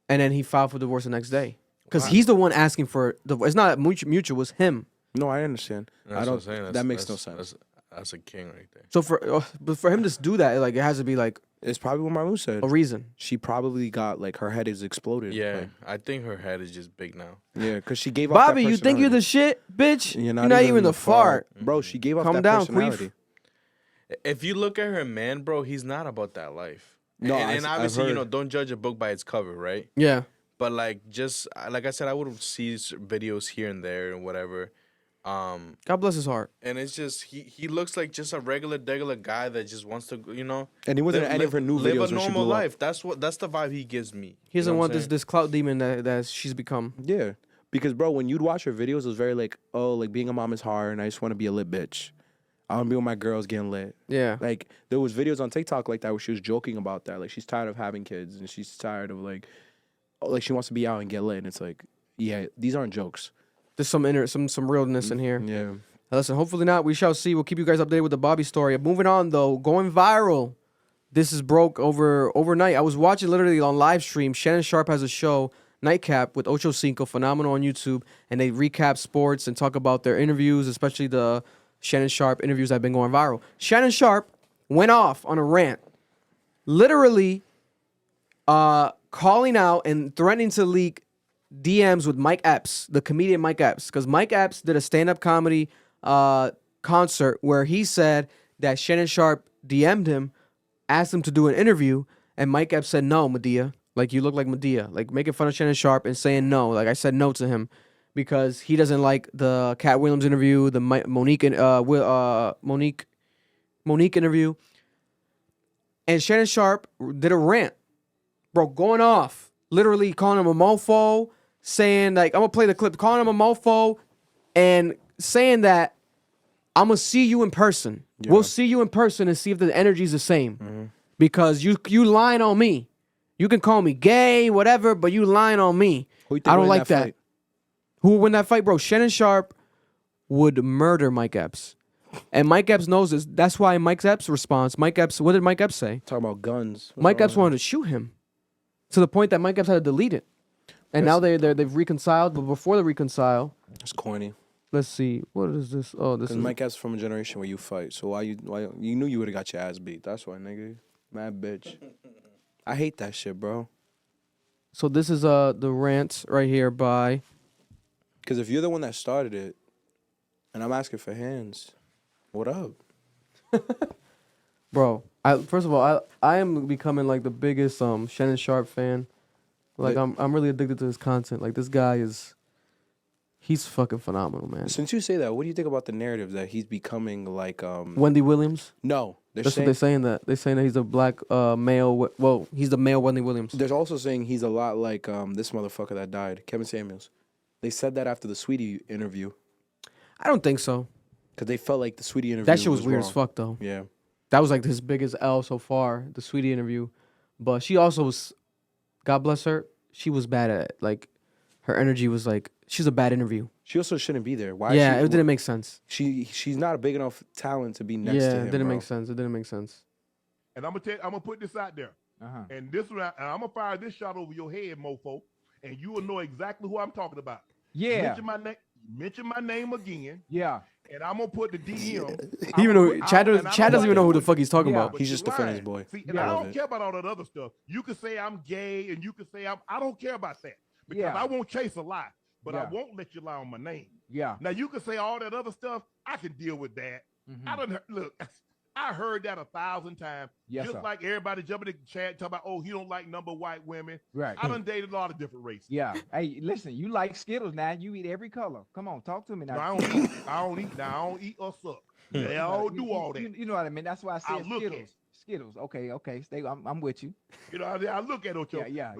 and then he filed for divorce the next day. Because he's the one asking for divorce. It's not mutual. It's him. No, I understand. That's I don't. what I'm saying. That makes no sense. That's a king right there. So for him to do that, like, it has to be like It's probably what Marlon said. a reason. She probably got like her head is exploded. Yeah, Like, I think her head is just big now. yeah, because she gave off. Bobby, that you think you're the personality. shit, bitch? You're not even the fart. bro. She gave off Calm that down, personality. queef. If you look at her man, bro, he's not about that life. No, and I've obviously, heard. don't judge a book by its cover, right? Yeah. But like I said, I would see videos here and there and whatever. God bless his heart. And it's just he looks like just a regular guy that just wants to, you know. And he wasn't in any of her new live videos a when she normal blew up. life. That's the vibe he gives me. He doesn't You know want what I'm this clout demon that she's become. Yeah, because bro, when you'd watch her videos, it was very like, oh, like being a mom is hard, and I just want to be a lit bitch. I want to be with my girls getting lit. Yeah. Like there was videos on TikTok like that where she was joking about that. Like she's tired of having kids and she's tired of like she wants to be out and get lit. And it's like, yeah, these aren't jokes. There's some realness in here. Yeah. Listen, hopefully not. We shall see. We'll keep you guys updated with the Bobby story. Moving on though, going viral. This is broke overnight. I was watching literally on live stream. Shannon Sharpe has a show, Nightcap, with Ocho Cinco, phenomenal on YouTube, and they recap sports and talk about their interviews, especially the Shannon Sharpe interviews that have been going viral. Shannon Sharpe went off on a rant, literally calling out and threatening to leak DMs with Mike Epps, the comedian Mike Epps, because Mike Epps did a stand-up comedy concert where he said that Shannon Sharpe DM'd him, asked him to do an interview, and Mike Epps said, no, Medea. Like, you look like Medea. Like, making fun of Shannon Sharpe and saying no. Like, I said no to him because he doesn't like the Cat Williams interview, the Monique interview. And Shannon Sharpe did a rant. Bro, going off. Literally calling him a mofo, saying, like, I'm going to play the clip, calling him a mofo, and saying that I'm going to see you in person. Yeah. We'll see you in person and see if the energy's the same. Mm-hmm. Because you lying on me. You can call me gay, whatever, but you lying on me. I don't like that. Who would win that fight, bro? Shannon Sharpe would murder Mike Epps. And Mike Epps knows this. That's why Mike Epps' response, what did Mike Epps say? Talking about guns. Mike Epps wanted to shoot him. To the point that Mike Epps had to delete it. And now they've reconciled, but before they reconcile. It's corny. Let's see. What is this? Oh, this is Mike Epps from a generation where you fight. So why you knew you would have got your ass beat. That's why, nigga. Mad bitch. I hate that shit, bro. So this is the rant right here by. Because if you're the one that started it, and I'm asking for hands, what up? Bro, first of all, I am becoming like the biggest Shannon Sharpe fan. Like I'm really addicted to his content. Like this guy he's fucking phenomenal, man. Since you say that, what do you think about the narrative that he's becoming like Wendy Williams? No. That's what they're saying. They're saying that he's a black male. Well, he's the male Wendy Williams. They're also saying he's a lot like this motherfucker that died, Kevin Samuels. They said that after the Sweetie interview. I don't think so. Because they felt like the Sweetie interview that shit was weird wrong. as fuck, though. Yeah. That was like his biggest L so far, the Sweetie interview. But she also was, God bless her, she was bad at it. Like, her energy was like, she's a bad interview. She also shouldn't be there. Why? Yeah, it didn't make sense. She's not a big enough talent to be next to him. Yeah, it didn't bro. make sense. It didn't make sense. And I'm gonna put this out there. And I'm gonna fire this shot over your head, mofo, and you will know exactly who I'm talking about. Yeah. Mention my name again. Yeah. And I'm gonna put the DM. Chad doesn't even know who the fuck he's talking about. He's just defending his boy. See, and I don't care about all that other stuff. You can say I'm gay, and you can say I don't care about that because I won't chase a lie, but I won't let you lie on my name. Yeah. Now you can say all that other stuff. I can deal with that. I don't look. I heard that 1,000 times. Yes, just sir. like everybody jumping in the chat talking about, oh, he don't like number white women. Right. I done dated a lot of different races. Yeah. Hey, listen, you like Skittles now. You eat every color. Come on, talk to me now. No, I don't eat. I don't eat or suck. They all do all that. You know what I mean? That's why I said look Skittles. Skittles. Okay. Stay. I'm with you. You know, I look at Ocho. Yeah.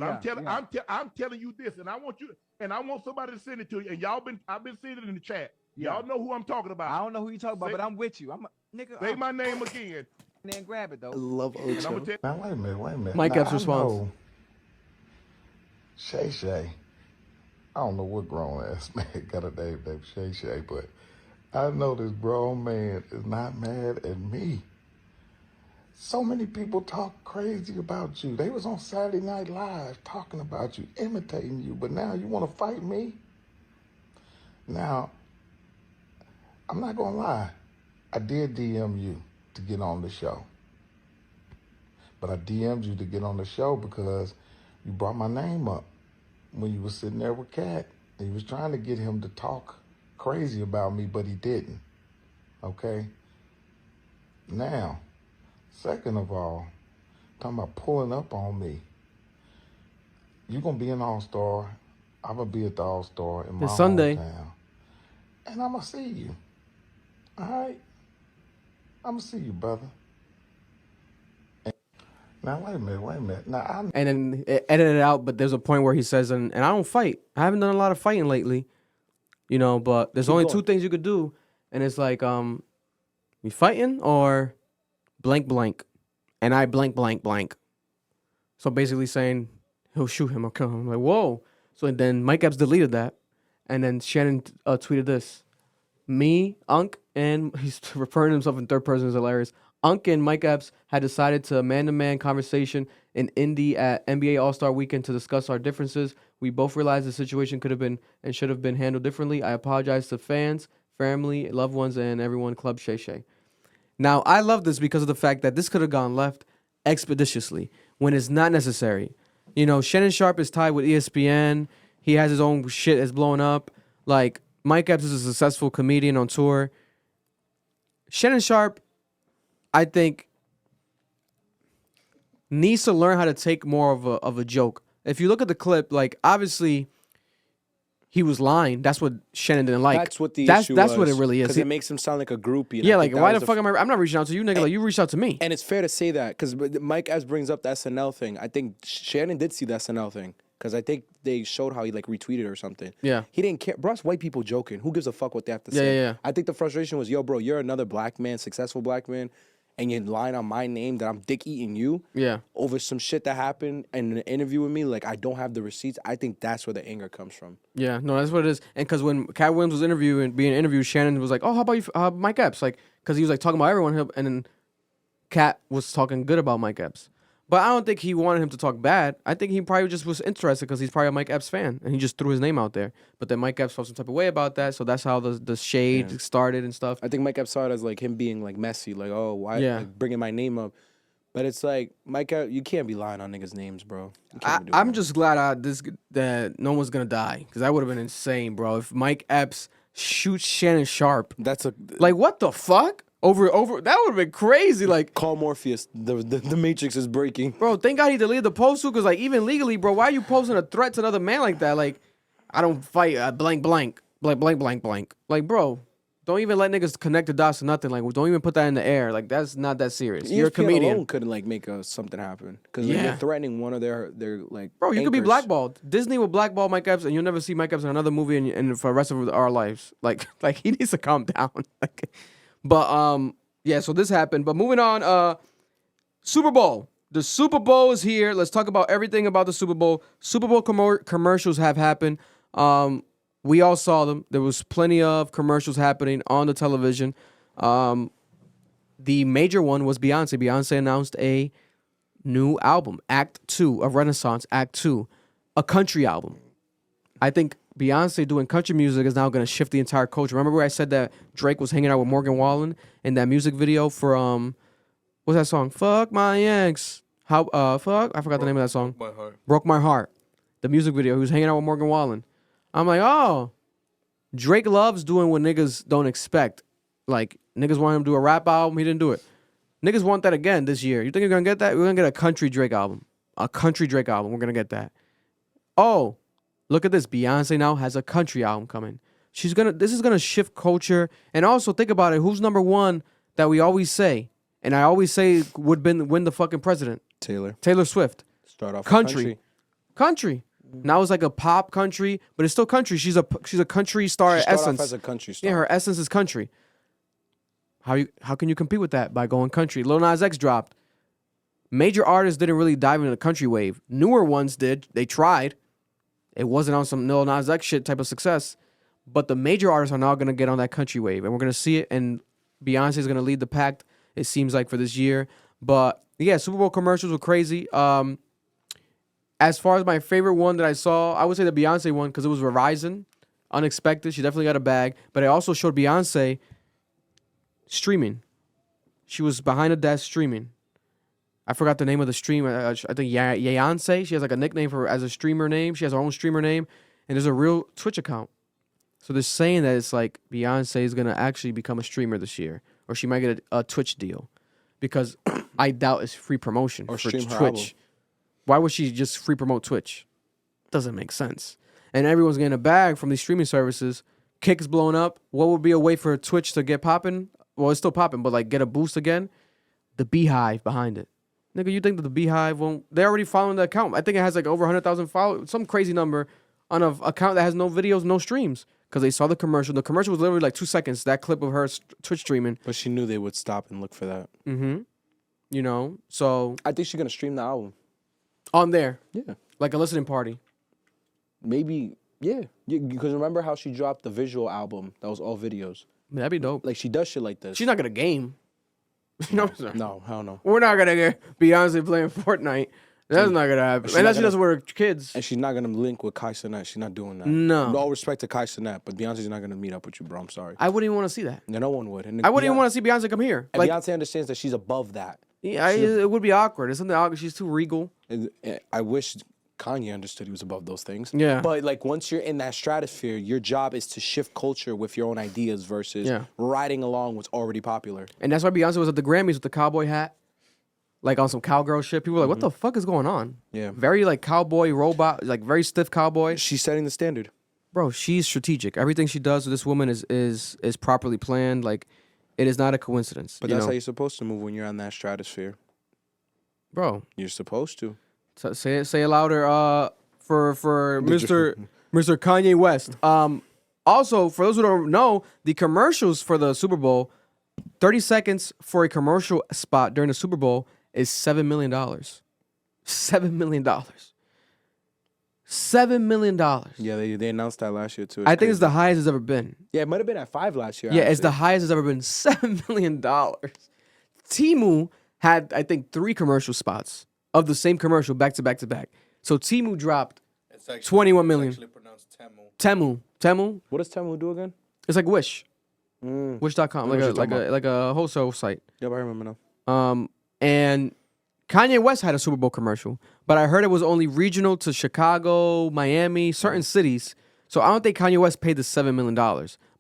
I'm telling you this, and I want somebody to send it to you. And I've been seeing it in the chat. Yeah. Y'all know who I'm talking about. I don't know who you talking about, but I'm with you. I'm a nigga. Say my name again. Then grab it though. I love And I'm Ocho. gonna tell Now, wait a minute. Mike Now, Epps' I response. know Shay. I don't know what grown ass man got a name named Shay, but I know this grown man is not mad at me. So many people talk crazy about you. They was on Saturday Night Live talking about you, imitating you, but now you want to fight me? Now, I'm not going to lie. I did DM you to get on the show. But I DM'd you to get on the show because you brought my name up when you was sitting there with Cat. And you was trying to get him to talk crazy about me, but he didn't. Okay? Now, second of all, talking about pulling up on me. You're going to be an all-star. I'm going to be at the all-star in my It's Sunday. hometown. And I'm going to see you. All right? I'm going to see you, brother. Now, wait a minute. Now, And then edit it out, but there's a point where he says, and I don't fight. I haven't done a lot of fighting lately, you know, but there's only two things you could do. And it's like, you fighting or blank. And I blank. So basically saying he'll shoot him or kill him. I'm like, whoa. So then Mike Epps deleted that. And then Shannon tweeted this. Me, Unc, and he's referring to himself in third person, is hilarious. Unc and Mike Epps had decided to man-to-man conversation in Indy at NBA All-Star Weekend to discuss our differences. We both realized the situation could have been and should have been handled differently. I apologize to fans, family, loved ones, and everyone. Club Shay. Now, I love this because of the fact that this could have gone left expeditiously when it's not necessary. You know, Shannon Sharpe is tied with ESPN. He has his own shit that's blowing up. Like, Mike Epps is a successful comedian on tour. Shannon Sharpe, I think, needs to learn how to take more of a joke. If you look at the clip, like, obviously he was lying. That's what Shannon didn't like. That's what the that's issue that's was. what it really is. Because it makes him sound like a groupie. Yeah, like, why the fuck am I? I'm not reaching out to you, nigga. Like, you reached out to me. And it's fair to say that because Mike Epps brings up the SNL thing. I think Shannon did see the SNL thing because I think they showed how he like retweeted or something. Yeah. He didn't care. Bro, it's white people joking. Who gives a fuck what they have to say? Yeah. I think the frustration was, yo, bro, you're another black man, successful black man, and you're lying on my name that I'm dick eating you. Yeah. Over some shit that happened in an interview with me. Like, I don't have the receipts. I think that's where the anger comes from. Yeah, no, that's what it is. And because when Cat Williams was being interviewed, Shannon was like, "Oh, how about you, Mike Epps?" Like, because he was like talking about everyone, and then Cat was talking good about Mike Epps. But I don't think he wanted him to talk bad. I think he probably just was interested because he's probably a Mike Epps fan, and he just threw his name out there. But then Mike Epps felt some type of way about that, so that's how the shade started and stuff. I think Mike Epps saw it as like him being like messy, like, oh, why like, bringing my name up? But it's like, Mike Epps, you can't be lying on niggas' names, bro. I'm just glad that no one's gonna die because that would have been insane, bro. If Mike Epps shoots Shannon Sharpe, like what the fuck? Over that would have been crazy. Like, call Morpheus. The Matrix is breaking. Bro, thank God he deleted the post too, because like even legally, bro, why are you posting a threat to another man like that? Like, I don't fight blank. Like, bro, don't even let niggas connect the dots to nothing. Like, don't even put that in the air. Like, that's not that serious. You're a comedian. Alone couldn't like make something happen because you're threatening one of their like. Bro, you anchors. could be blackballed. Disney will blackball Mike Epps, and you'll never see Mike Epps in another movie and for the rest of our lives. Like he needs to calm down. But yeah, so this happened. But moving on, Super Bowl. The Super Bowl is here. Let's talk about everything about the Super Bowl. Super Bowl commercials have happened. We all saw them. There was plenty of commercials happening on the television. The major one was Beyonce. Beyonce announced a new album, Act 2, a Renaissance Act 2, a country album. I think Beyonce doing country music is now going to shift the entire culture. Remember where I said that Drake was hanging out with Morgan Wallen in that music video for what's that song? Fuck my ex. Fuck? I forgot the name of that song. Broke My Heart. The music video. He was hanging out with Morgan Wallen. I'm like, oh, Drake loves doing what niggas don't expect. Like, niggas want him to do a rap album. He didn't do it. Niggas want that again this year. You think you're gonna get that? We're gonna get a country Drake album. A country Drake album. We're gonna get that. Oh, look at this. Beyonce now has a country album coming. This is gonna shift culture. And also think about it. Who's number one that we always say, and I always say would win the fucking president? Taylor Swift. Start off country. Now it's like a pop country, but it's still country. She's a country star essence. Off as a country star. Yeah, her essence is country. How can you compete with that by going country? Lil Nas X dropped. Major artists didn't really dive into the country wave. Newer ones did. They tried. It wasn't on some Lil Nas X shit type of success. But the major artists are now going to get on that country wave. And we're going to see it. And Beyonce is going to lead the pack, it seems like, for this year. But, yeah, Super Bowl commercials were crazy. As far as my favorite one that I saw, I would say the Beyonce one because it was Verizon. Unexpected. She definitely got a bag. But it also showed Beyonce streaming. She was behind a desk streaming. I forgot the name of the stream. I think Beyonce. She has like a nickname for as a streamer name. She has her own streamer name. And there's a real Twitch account. So they're saying that it's like Beyonce is going to actually become a streamer this year. Or she might get a Twitch deal. Because I doubt it's free promotion or for stream her Twitch. album. Why would she just free promote Twitch? Doesn't make sense. And everyone's getting a bag from these streaming services. Kick's blowing up. What would be a way for Twitch to get popping? Well, it's still popping, but like get a boost again? The Beehive behind it. Nigga, you think that the Beehive won't... They're already following the account. I think it has like over 100,000 followers. Some crazy number on an account that has no videos, no streams. Because they saw the commercial. The commercial was literally like 2 seconds. That clip of her Twitch streaming. But she knew they would stop and look for that. Mm-hmm. You know, so... I think she's going to stream the album. On there? Yeah. Like a listening party? Maybe, yeah. Because remember how she dropped the visual album? That was all videos. That'd be dope. Like, she does shit like this. She's not going to game. You know what I'm saying? No, hell no. We're not going to get Beyonce playing Fortnite. That's not going to happen. Unless she does it with her kids. And she's not going to link with Kai Cenat. She's not doing that. No. No respect to Kai Cenat, but Beyonce's not going to meet up with you, bro. I'm sorry. I wouldn't even want to see that. No one would. And I wouldn't even want to see Beyonce come here. And like, Beyonce understands that she's above that. Yeah, it would be awkward. It's something awkward. She's too regal. I wish Kanye understood he was above those things. Yeah. But like once you're in that stratosphere, your job is to shift culture with your own ideas versus riding along what's already popular. And that's why Beyonce was at the Grammys with the cowboy hat. Like on some cowgirl shit. People were like, what the fuck is going on? Yeah. Very like cowboy robot, like very stiff cowboy. She's setting the standard. Bro, she's strategic. Everything she does with this woman is properly planned. Like, it is not a coincidence. But that's how you're supposed to move when you're on that stratosphere. Bro. You're supposed to. So say it louder for Mr. Kanye West. Also, for those who don't know, the commercials for the Super Bowl, 30 seconds for a commercial spot during the Super Bowl is $7 million. $7 million. $7 million. Yeah, they announced that last year too. I think it's the highest it's ever been. Yeah, it might have been at 5 last year. Yeah, it's the highest it's ever been. $7 million. Temu had, I think, 3 commercial spots of the same commercial back to back to back. So Temu dropped 21 million. It's actually pronounced Temu. Temu. What does Temu do again? It's like Wish. Wish.com. Like a wholesale site. Yep, I remember now. And Kanye West had a Super Bowl commercial, but I heard it was only regional to Chicago, Miami, certain cities. So I don't think Kanye West paid the $7 million,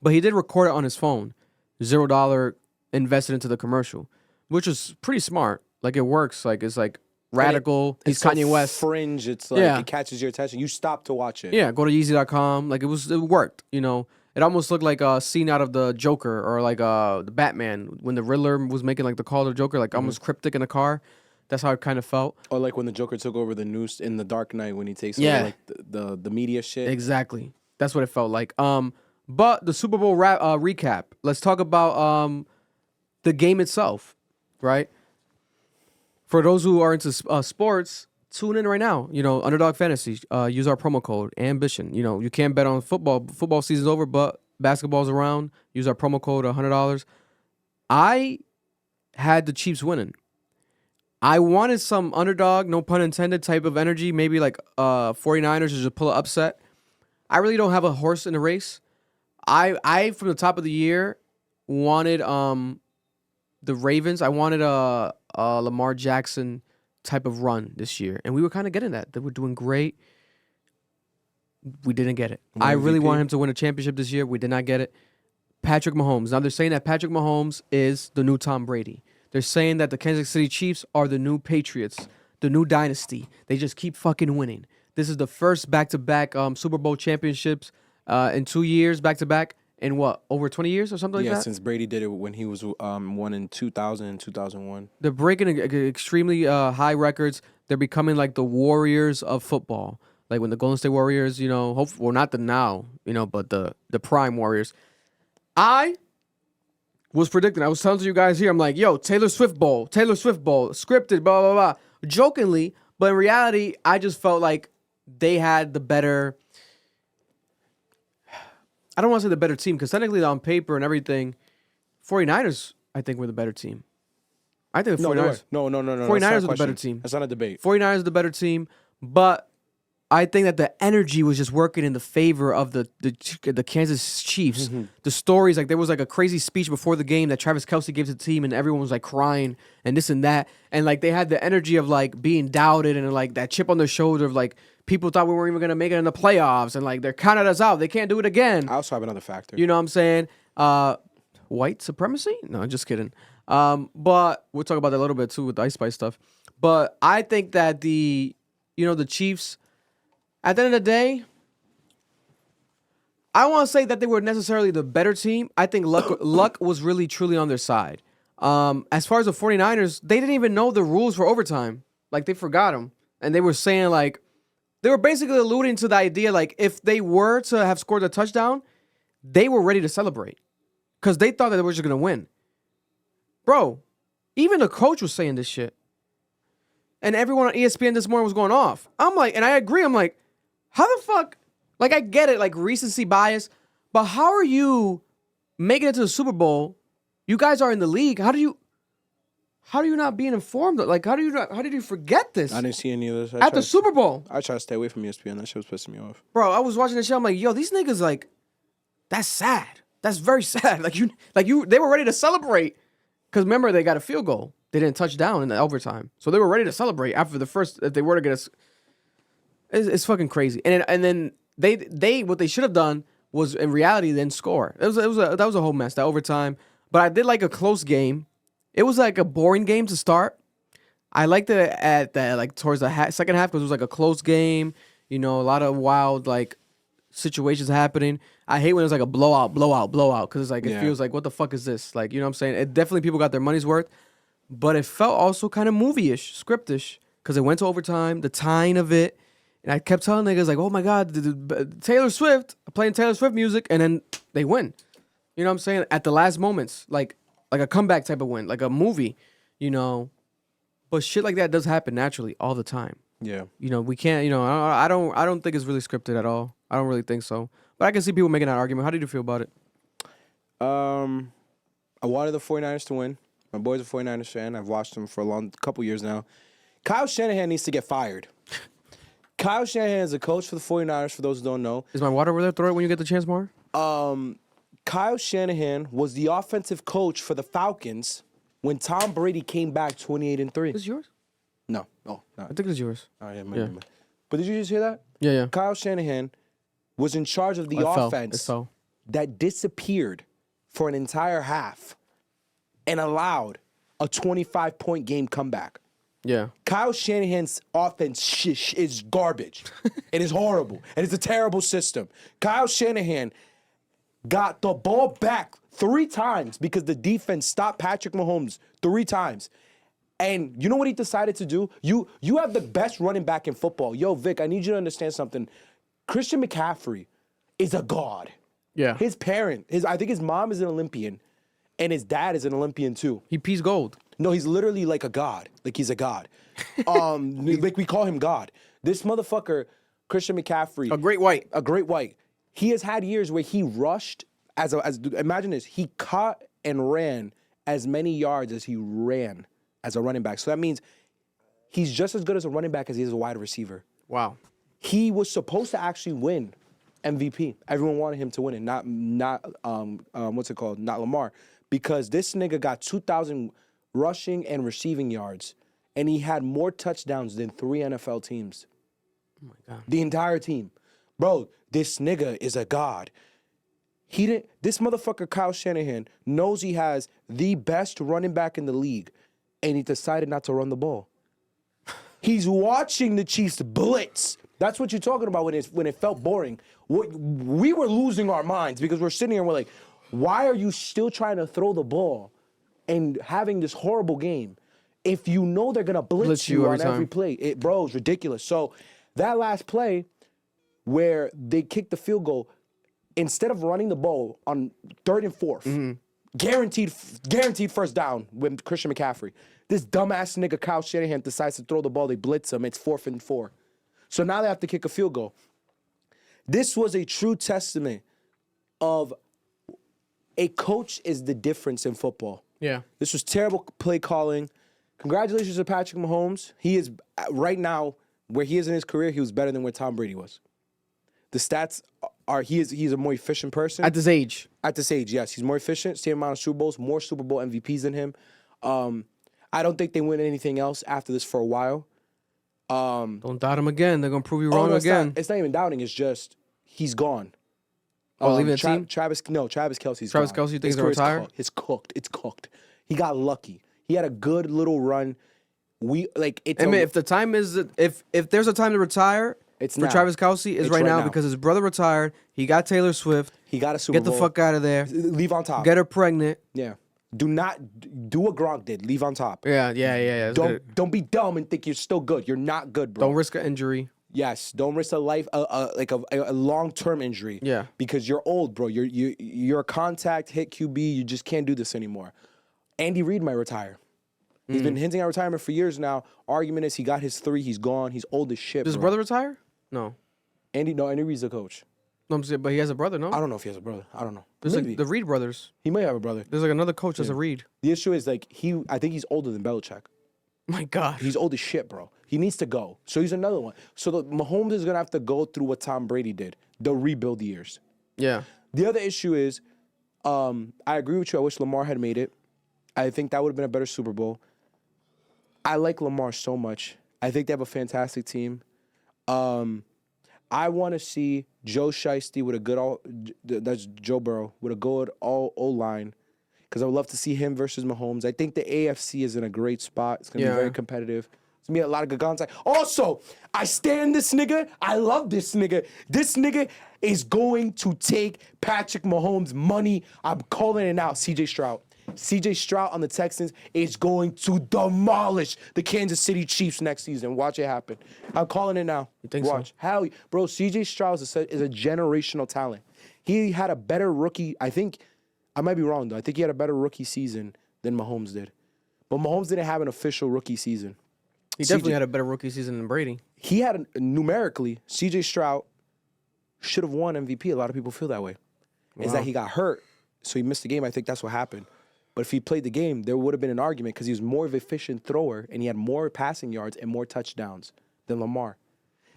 but he did record it on his phone. $0 invested into the commercial, which is pretty smart. Like it works. Like it's like radical. He's so Kanye West. Fringe. It's like it catches your attention. You stop to watch it. Yeah, go to Yeezy.com. Like it worked. You know, it almost looked like a scene out of the Joker or like the Batman when the Riddler was making like the call to the Joker, like almost cryptic in a car. That's how it kind of felt. Or like when the Joker took over the news in The Dark Knight when he takes over like the media shit. Exactly. That's what it felt like. But the Super Bowl recap. Let's talk about the game itself, right? For those who are into sports, tune in right now. You know, Underdog Fantasy. Use our promo code Ambition. You know, you can't bet on football. Football season's over, but basketball's around. Use our promo code $100. I had the Chiefs winning. I wanted some underdog, no pun intended, type of energy. Maybe like 49ers to just pull an upset. I really don't have a horse in the race. I from the top of the year wanted the Ravens. I wanted a Lamar Jackson type of run this year, and we were kind of getting that. They were doing great. We didn't get it. I really wanted him to win a championship this year. We did not get it. Patrick Mahomes. Now they're saying that Patrick Mahomes is the new Tom Brady. They're saying that the Kansas City Chiefs are the new Patriots, the new dynasty. They just keep fucking winning. This is the first back-to-back Super Bowl championships in 2 years, back-to-back, in what, over 20 years or something like that? Yeah, since Brady did it when he was won in 2000 and 2001. They're breaking extremely high records. They're becoming like the Warriors of football. Like when the Golden State Warriors, you know, well, not the now, you know, but the prime Warriors. I was predicting. I was telling you guys here, I'm like, yo, Taylor Swift Bowl, scripted, blah, blah, blah. Jokingly, but in reality, I just felt like they had the better, I don't want to say the better team, because technically on paper and everything, 49ers, I think, were the better team. I think the 49ers. No. 49ers are the better team. That's not a debate. 49ers are the better team, but I think that the energy was just working in the favor of the Kansas Chiefs. Mm-hmm. The stories, like there was like a crazy speech before the game that Travis Kelce gave to the team, and everyone was like crying and this and that, and like they had the energy of like being doubted and like that chip on their shoulder of like people thought we weren't even gonna make it in the playoffs, and like they're counting us out. They can't do it again. I also have another factor. You know what I'm saying? White supremacy? No, just kidding. But we'll talk about that a little bit too with the Ice Spice stuff. But I think that the Chiefs, at the end of the day, I don't want to say that they were necessarily the better team. I think luck was really, truly on their side. As far as the 49ers, they didn't even know the rules for overtime. Like, they forgot them. And they were saying, like, they were basically alluding to the idea, like, if they were to have scored a touchdown, they were ready to celebrate. Because they thought that they were just going to win. Bro, even the coach was saying this shit. And everyone on ESPN this morning was going off. I'm like, and I agree, I'm like, how the fuck, like I get it, like recency bias, but how are you making it to the Super Bowl? You guys are in the league. How do you not being informed? Like, how did you forget this? I didn't see any of this. At the Super Bowl. I try to stay away from ESPN. That shit was pissing me off. Bro, I was watching this shit. I'm like, yo, these niggas, like, that's sad. That's very sad. They were ready to celebrate. Because remember, they got a field goal. They didn't touch down in the overtime. So they were ready to celebrate after the first, if they were to get us. It's fucking crazy. And then they what they should have done was in reality then score. That was a whole mess, that overtime. But I did like a close game. It was like a boring game to start. I liked it at the like towards the second half because it was like a close game. You know, a lot of wild like situations happening. I hate when it's like a blowout because it's like it feels like what the fuck is this? Like, you know what I'm saying? It definitely people got their money's worth, but it felt also kind of movie-ish, scriptish because it went to overtime, the tying of it. And I kept telling niggas, like, oh, my God, Taylor Swift, playing Taylor Swift music, and then they win. You know what I'm saying? At the last moments, like a comeback type of win, like a movie, you know. But shit like that does happen naturally all the time. Yeah. You know, we can't, you know, I don't think it's really scripted at all. I don't really think so. But I can see people making that argument. How did you feel about it? I wanted the 49ers to win. My boy's a 49ers fan. I've watched them for a couple years now. Kyle Shanahan needs to get fired. Kyle Shanahan is a coach for the 49ers, for those who don't know. Is my water over there? Throw it when you get the chance, more. Kyle Shanahan was the offensive coach for the Falcons when Tom Brady came back 28-3. Is yours? No. Oh, no. I think it's yours. Oh, yeah. But did you just hear that? Yeah. Kyle Shanahan was in charge of the offense that disappeared for an entire half and allowed a 25-point game comeback. Yeah. Kyle Shanahan's offense is garbage. It is horrible. And it's a terrible system. Kyle Shanahan got the ball back 3 times because the defense stopped Patrick Mahomes 3 times. And you know what he decided to do? You have the best running back in football. Yo, Vic, I need you to understand something. Christian McCaffrey is a god. Yeah. His parent, I think his mom is an Olympian, and his dad is an Olympian too. He pees gold. No, he's literally like a god. Like he's a god. Like we call him God. This motherfucker, Christian McCaffrey. A great white. He has had years where he rushed as imagine this. He caught and ran as many yards as he ran as a running back. So that means he's just as good as a running back as he is a wide receiver. Wow. He was supposed to actually win MVP. Everyone wanted him to win it, not not Lamar, because this nigga got 2,000 rushing and receiving yards, and he had more touchdowns than 3 NFL teams. Oh my God. The entire team. Bro, this nigga is a god. This motherfucker Kyle Shanahan knows he has the best running back in the league. and he decided not to run the ball. He's watching the Chiefs blitz. That's what you're talking about when it felt boring. We were losing our minds because we're sitting here and we're like, why are you still trying to throw the ball and having this horrible game if you know they're going to blitz you on every play? Bro, it's ridiculous. So that last play where they kicked the field goal, instead of running the ball on 3rd and 4th, guaranteed first down with Christian McCaffrey, this dumbass nigga Kyle Shanahan decides to throw the ball. They blitz him. It's 4th and 4. So now they have to kick a field goal. This was a true testament of a coach is the difference in football. Yeah. This was terrible play calling. Congratulations to Patrick Mahomes. He is, right now, where he is in his career, he was better than where Tom Brady was. The stats are he's a more efficient person. At this age. At this age, yes. He's more efficient, same amount of Super Bowls, more Super Bowl MVPs than him. I don't think they win anything else after this for a while. Don't doubt him again. They're going to prove you wrong again. It's not even doubting. It's just he's gone. Leaving the team? Travis Kelce's Travis gone. Kelce, you think he's going to retire? It's cooked. He got lucky. He had a good little run. If the time is if there's a time to retire it's for now. Travis Kelce, it's right now because his brother retired. He got Taylor Swift. He got a Super Bowl. Get the fuck out of there. Leave on top. Get her pregnant. Yeah. Do not do what Gronk did. Leave on top. Yeah. Don't be dumb and think you're still good. You're not good, bro. Don't risk an injury. Yes, don't risk a long-term injury. Yeah, because you're old, bro. You're a contact hit QB. You just can't do this anymore. Andy Reid might retire. He's been hinting at retirement for years now. Argument is he got his 3. He's gone. He's old as shit. Does his brother retire? No. Andy Reid's the coach. No, I'm saying, but he has a brother. No, I don't know if he has a brother. I don't know. There's like the Reid brothers. He may have a brother. There's like another coach that's a Reid. The issue is I think he's older than Belichick. My God. He's old as shit, bro. He needs to go. So he's another one. So Mahomes is going to have to go through what Tom Brady did, the rebuild years. Yeah. The other issue is, I agree with you. I wish Lamar had made it. I think that would have been a better Super Bowl. I like Lamar so much. I think they have a fantastic team. I want to see Joe Shiesty with a good that's Joe Burrow, with a good O-line. Because I would love to see him versus Mahomes. I think the AFC is in a great spot. It's going to be very competitive. It's going to be a lot of good contact. Also, I stand this nigga. I love this nigga. This nigga is going to take Patrick Mahomes' money. I'm calling it now. CJ Stroud. CJ Stroud on the Texans is going to demolish the Kansas City Chiefs next season. Watch it happen. I'm calling it now. You think Watch. so? How, bro, CJ Stroud is a generational talent. He had a better rookie, I think. I might be wrong, though. I think he had a better rookie season than Mahomes did. But Mahomes didn't have an official rookie season. He definitely had a better rookie season than Brady. He had, numerically, C.J. Stroud should have won MVP. A lot of people feel that way. Is that he got hurt, so he missed the game. I think that's what happened. But if he played the game, there would have been an argument because he was more of an efficient thrower and he had more passing yards and more touchdowns than Lamar.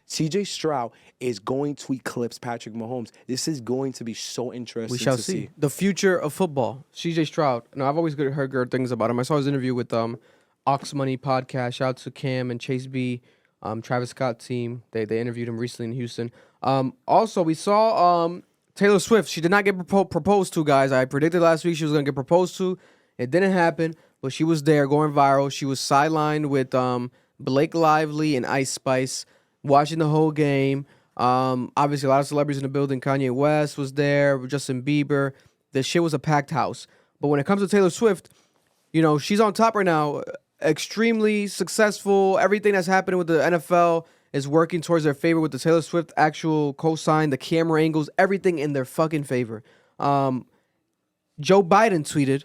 C.J. Stroud is going to eclipse Patrick Mahomes. This is going to be so interesting. We shall to see. The future of football. C.J. Stroud. No, I've always heard good things about him. I saw his interview with Ox Money podcast. Shout out to Cam and Chase B, Travis Scott team. They interviewed him recently in Houston. Also, we saw Taylor Swift. She did not get proposed to, guys. I predicted last week she was going to get proposed to. It didn't happen, but she was there going viral. She was sidelined with Blake Lively and Ice Spice, watching the whole game. Obviously, a lot of celebrities in the building. Kanye West was there, Justin Bieber. The shit was a packed house. But when it comes to Taylor Swift, you know, she's on top right now. Extremely successful. Everything that's happening with the NFL is working towards their favor with the Taylor Swift actual cosign, the camera angles, everything in their fucking favor. Joe Biden tweeted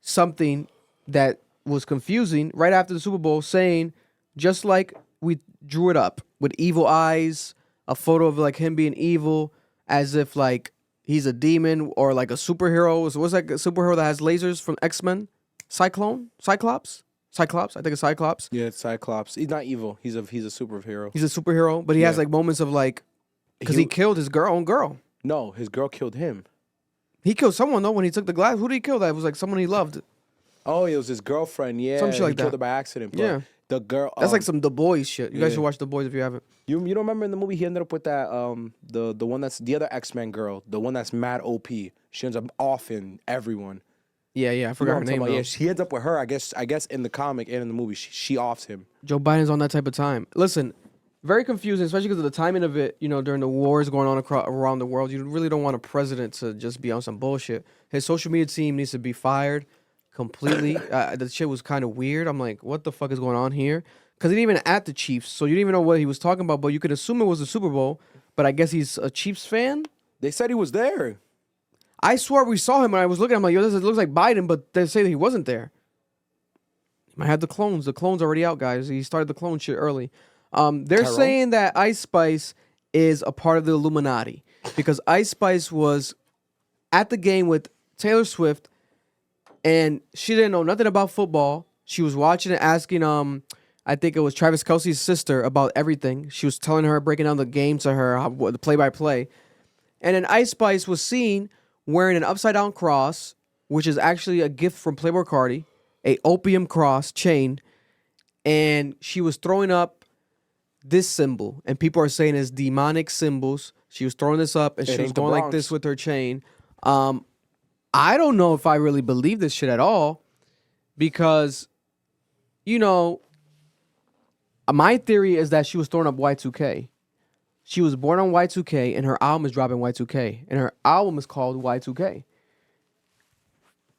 something that was confusing right after the Super Bowl, saying, just like we drew it up with evil eyes, a photo of like him being evil, as if like he's a demon or like a superhero. So what's like a superhero that has lasers from X-Men? Cyclops? I think it's Cyclops. Yeah, it's Cyclops. He's not evil. He's a superhero. He's a superhero, but he has like moments of like, because he killed his own girl. No, his girl killed him. He killed someone though when he took the glass. Who did he kill? That was like someone he loved. Oh, it was his girlfriend. Yeah, some shit like he that. Killed her by accident. But yeah, the girl. That's like some The Boys shit. You guys should watch The Boys if you haven't. You don't remember in the movie he ended up with that the one that's the other X-Men girl, the one that's mad OP. She ends up offing everyone. Yeah, I forgot her name. Yeah, he ends up with her. I guess in the comic and in the movie, she offs him. Joe Biden's on that type of time. Listen, very confusing, especially because of the timing of it. During the wars going on around the world, you really don't want a president to just be on some bullshit. His social media team needs to be fired completely. The shit was kind of weird. I'm like, what the fuck is going on here? Because he didn't even at the Chiefs, so you didn't even know what he was talking about. But you could assume it was the Super Bowl. But I guess he's a Chiefs fan. They said he was there. I swear we saw him and I was looking. I'm like, yo, this looks like Biden, but they say that he wasn't there. He might have the clones. The clone's already out, guys. He started the clone shit early. They're saying that Ice Spice is a part of the Illuminati because Ice Spice was at the game with Taylor Swift and she didn't know nothing about football. She was watching and asking, I think it was Travis Kelce's sister about everything. She was telling her, breaking down the game to her, the play-by-play. And then Ice Spice was seen wearing an upside-down cross, which is actually a gift from Playboi Carti, a opium cross chain, and she was throwing up this symbol, and people are saying it's demonic symbols. She was throwing this up, and she was going like this with her chain. I don't know if I really believe this shit at all, because, my theory is that she was throwing up Y2K. She was born on Y2K, and her album is dropping Y2K, and her album is called Y2K.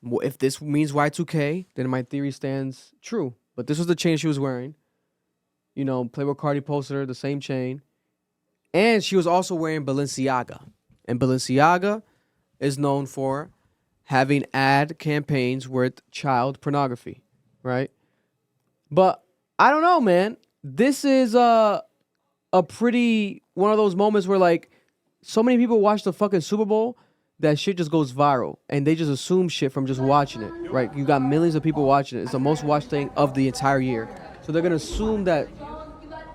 Well, if this means Y2K, then my theory stands true. But this was the chain she was wearing. Playboi Carti posted her the same chain. And she was also wearing Balenciaga. And Balenciaga is known for having ad campaigns with child pornography, right? But I don't know, man. This is a pretty one of those moments where like so many people watch the fucking Super Bowl that shit just goes viral and they just assume shit from just watching it, right? You got millions of people watching it. It's the most watched thing of the entire year. So they're gonna assume that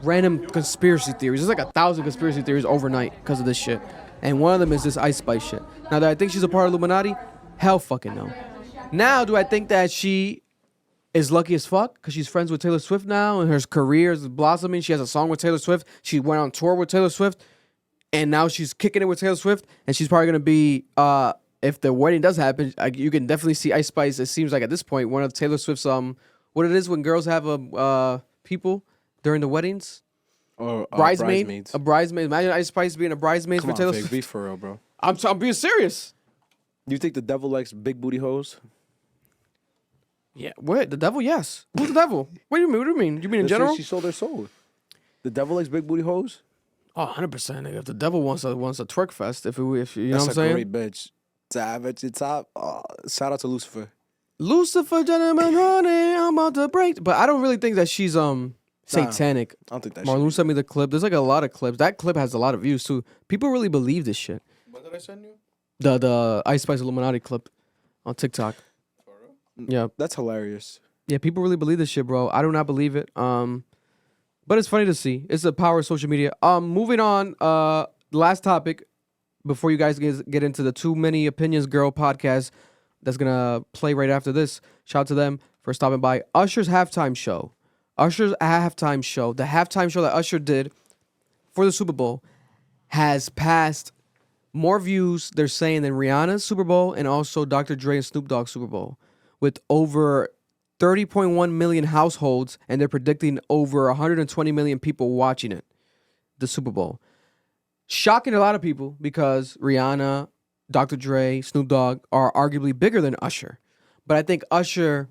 random conspiracy theories. There's like 1,000 conspiracy theories overnight because of this shit. And one of them is this Ice Spice shit. Now, do I think she's a part of Illuminati? Hell fucking no. Now, do I think that she is lucky as fuck because she's friends with Taylor Swift now and her career is blossoming? She has a song with Taylor Swift. She went on tour with Taylor Swift. And now she's kicking it with Taylor Swift. And she's probably going to be, if the wedding does happen, you can definitely see Ice Spice. It seems like at this point, one of Taylor Swift's, what it is when girls have people during the weddings? Or bridesmaids. A bridesmaid. Imagine Ice Spice being a bridesmaid for Taylor Swift. Be for real, bro. I'm being serious. You think the devil likes big booty hoes? Yeah. What? The devil? Yes. Who's the devil? What do you mean? What do you mean? You mean in general? She sold her soul. The devil likes big booty hoes? Oh, 100%. Nigga. If the devil wants a twerk fest, if you know what I'm saying? That's a great bitch. Top. Oh, shout out to Lucifer. Lucifer, gentlemen, honey, I'm about to break. But I don't really think that she's satanic. I don't think that. Marlon sent me the clip. There's like a lot of clips. That clip has a lot of views too. People really believe this shit. What did I send you? The Ice Spice Illuminati clip on TikTok. For real? Yeah, that's hilarious. Yeah, people really believe this shit, bro. I do not believe it. But it's funny to see. It's the power of social media. Moving on. Last topic before you guys get into the Too Many Opinions Girl podcast that's gonna play right after this. Shout out to them for stopping by. Usher's halftime show. The halftime show that Usher did for the Super Bowl has passed more views, they're saying, than Rihanna's Super Bowl and also Dr. Dre and Snoop Dogg's Super Bowl, with over 30.1 million households, and they're predicting over 120 million people watching it, the Super Bowl. Shocking a lot of people because Rihanna, Dr. Dre, Snoop Dogg are arguably bigger than Usher. But I think Usher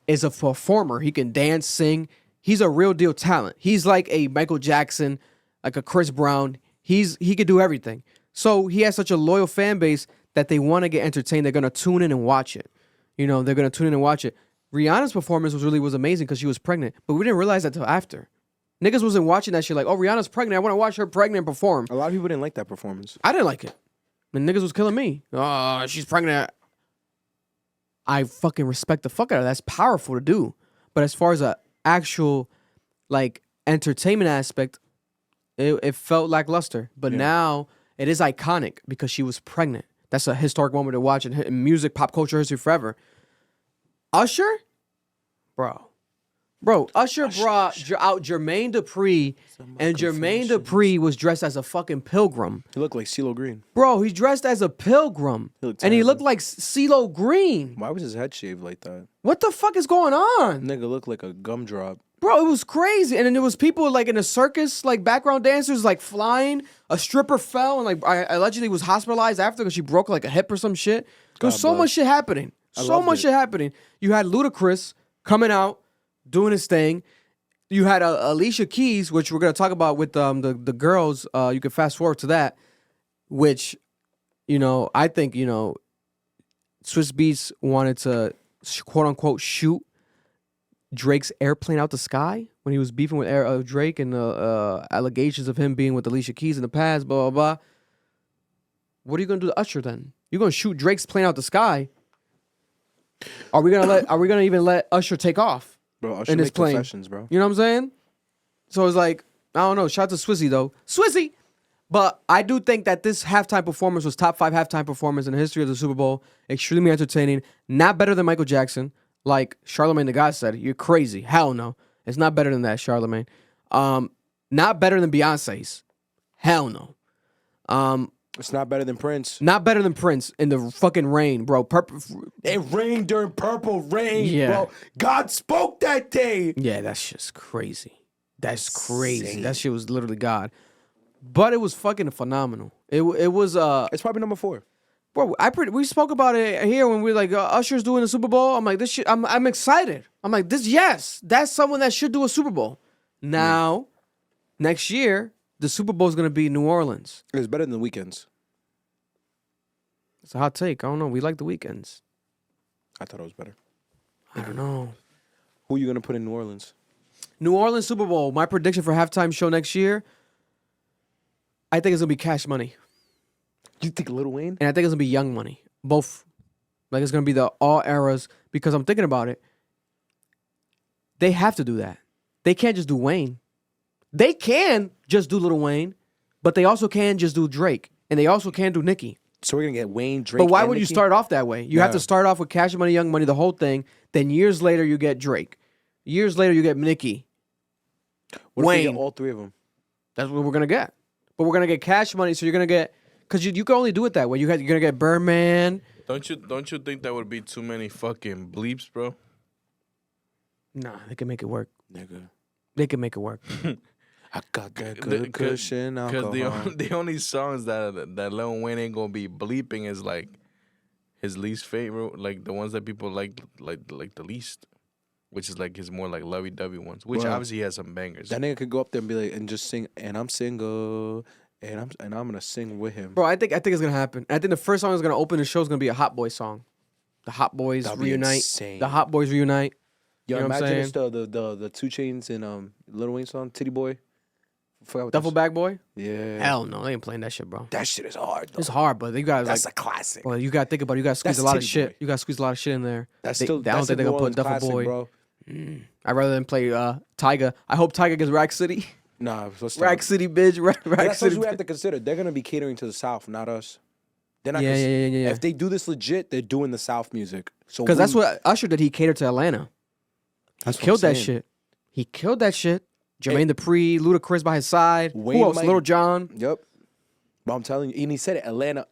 is a performer. He can dance, sing. He's a real deal talent. He's like a Michael Jackson, like a Chris Brown. He could do everything. So he has such a loyal fan base that they want to get entertained. They're going to tune in and watch it. They're going to tune in and watch it. Rihanna's performance was amazing because she was pregnant, but we didn't realize that until after. Niggas wasn't watching that shit like, oh, Rihanna's pregnant. I want to watch her pregnant perform. A lot of people didn't like that performance. I didn't like it. And niggas was killing me. Oh, she's pregnant. I fucking respect the fuck out of that. That's powerful to do. But as far as an actual, like, entertainment aspect, it felt lackluster. But now it is iconic because she was pregnant. That's a historic moment to watch in music, pop culture history forever. Usher? Bro. Bro, Usher brought out Jermaine Dupri, and Jermaine Dupri was dressed as a fucking pilgrim. He looked like CeeLo Green. Bro, he's dressed as a pilgrim. And he looked like CeeLo Green. Why was his head shaved like that? What the fuck is going on? Nigga looked like a gumdrop. Bro, it was crazy. And then there was people like in a circus, like background dancers, like flying. A stripper fell and like allegedly was hospitalized after because she broke like a hip or some shit. There was so much shit happening. So much shit happening. You had Ludacris coming out, doing his thing. You had Alicia Keys, which we're gonna talk about with the girls. You can fast forward to that, which, you know, I think, you know, Swiss Beats wanted to quote unquote shoot Drake's airplane out the sky when he was beefing with Drake and allegations of him being with Alicia Keys in the past. Blah blah blah. What are you gonna do to Usher then? You're gonna shoot Drake's plane out the sky? Are we gonna even let Usher take off? Bro, Usher in his make plane? confessions, bro. You know what I'm saying? So it's like, I don't know. Shout out to Swizzy though. Swizzy! But I do think that this halftime performance was top 5 halftime performance in the history of the Super Bowl. Extremely entertaining. Not better than Michael Jackson. Like Charlemagne the God said, you're crazy. Hell no. It's not better than that, Charlemagne. Not better than Beyonce's. Hell no. It's not better than Prince. Not better than Prince in the fucking rain, bro. It rained during Purple Rain, Yeah. bro. God spoke that day. Yeah, that's just crazy. That's crazy. That shit was literally God. But it was fucking phenomenal. It was It's probably number 4. bro. We spoke about it here when we were like Usher's doing the Super Bowl. I'm like, this shit. I'm excited. I'm like, this. Yes, that's someone that should do a Super Bowl. Now, next year, the Super Bowl is gonna be in New Orleans. It's better than the Weekends. It's a hot take. I don't know. We like the weekends. I thought it was better. I don't know. Who are you gonna put in New Orleans? New Orleans Super Bowl. My prediction for halftime show next year. I think it's gonna be Cash Money, You think Lil Wayne? and I think it's gonna be Young Money. Both. Like it's gonna be the all eras because I'm thinking about it. They have to do that. They can't just do Wayne. They can just do Lil Wayne, but they also can just do Drake, and they also can do Nicki. So we're gonna get Wayne, Drake. But why and would you Nicki? start off that way? You have Yeah. to start off with Cash Money, Young Money, the whole thing. Then years later, you get Drake. Years later, you get Nicki. What if we Wayne. get all 3 of them? That's what we're gonna get. But we're gonna get Cash Money, so you're gonna get because you can only do it that way. You're gonna get Birdman. Don't you think that would be too many fucking bleeps, bro? Nah, they can make it work. Nigga. They can make it work. I got that good cushion Because alcohol. the only songs that Lil Wayne ain't gonna be bleeping is like his least favorite, like the ones that people like the least, which is like his more like lovey-dovey ones. Which Bro. obviously he has some bangers. That nigga could go up there and be like, and just sing, and I'm single, and I'm gonna sing with him. Bro, I think it's gonna happen. I think the first song that's gonna open the show is gonna be a Hot Boy song. The Hot Boys That'd be reunite. insane. The Hot Boys reunite. Yo, You know what I'm imagine it's saying? the 2 Chainz and Lil Wayne song, Titty Boy. Forgot what Duffel Bag Boy. Yeah. Hell no, they ain't playing that shit, bro. That shit is hard, though. It's hard, but you gotta That's like. a classic. Well, you gotta think about it. You gotta squeeze That's a lot of Titty shit. Boy. You gotta squeeze a lot of shit in there. That's They- still I don't that's think a they're New gonna put Orleans Duffel classic, Boy. bro. I'd rather than play Tyga. I hope Tyga gets Rack City. Nah, let's stop. Rack City, bitch. Rack That's City. what we have to consider. They're gonna be catering to the South, not us. They're not. Yeah, gonna- yeah. If they do this legit, they're doing the South music. So Because that's we- what Usher did. He catered to Atlanta. That's He what killed I'm that saying. shit. He killed that shit. Jermaine Dupri, Ludacris by his side. Wayne Who else? might- Little John. Yep. But I'm telling you, and he said it, Atlanta.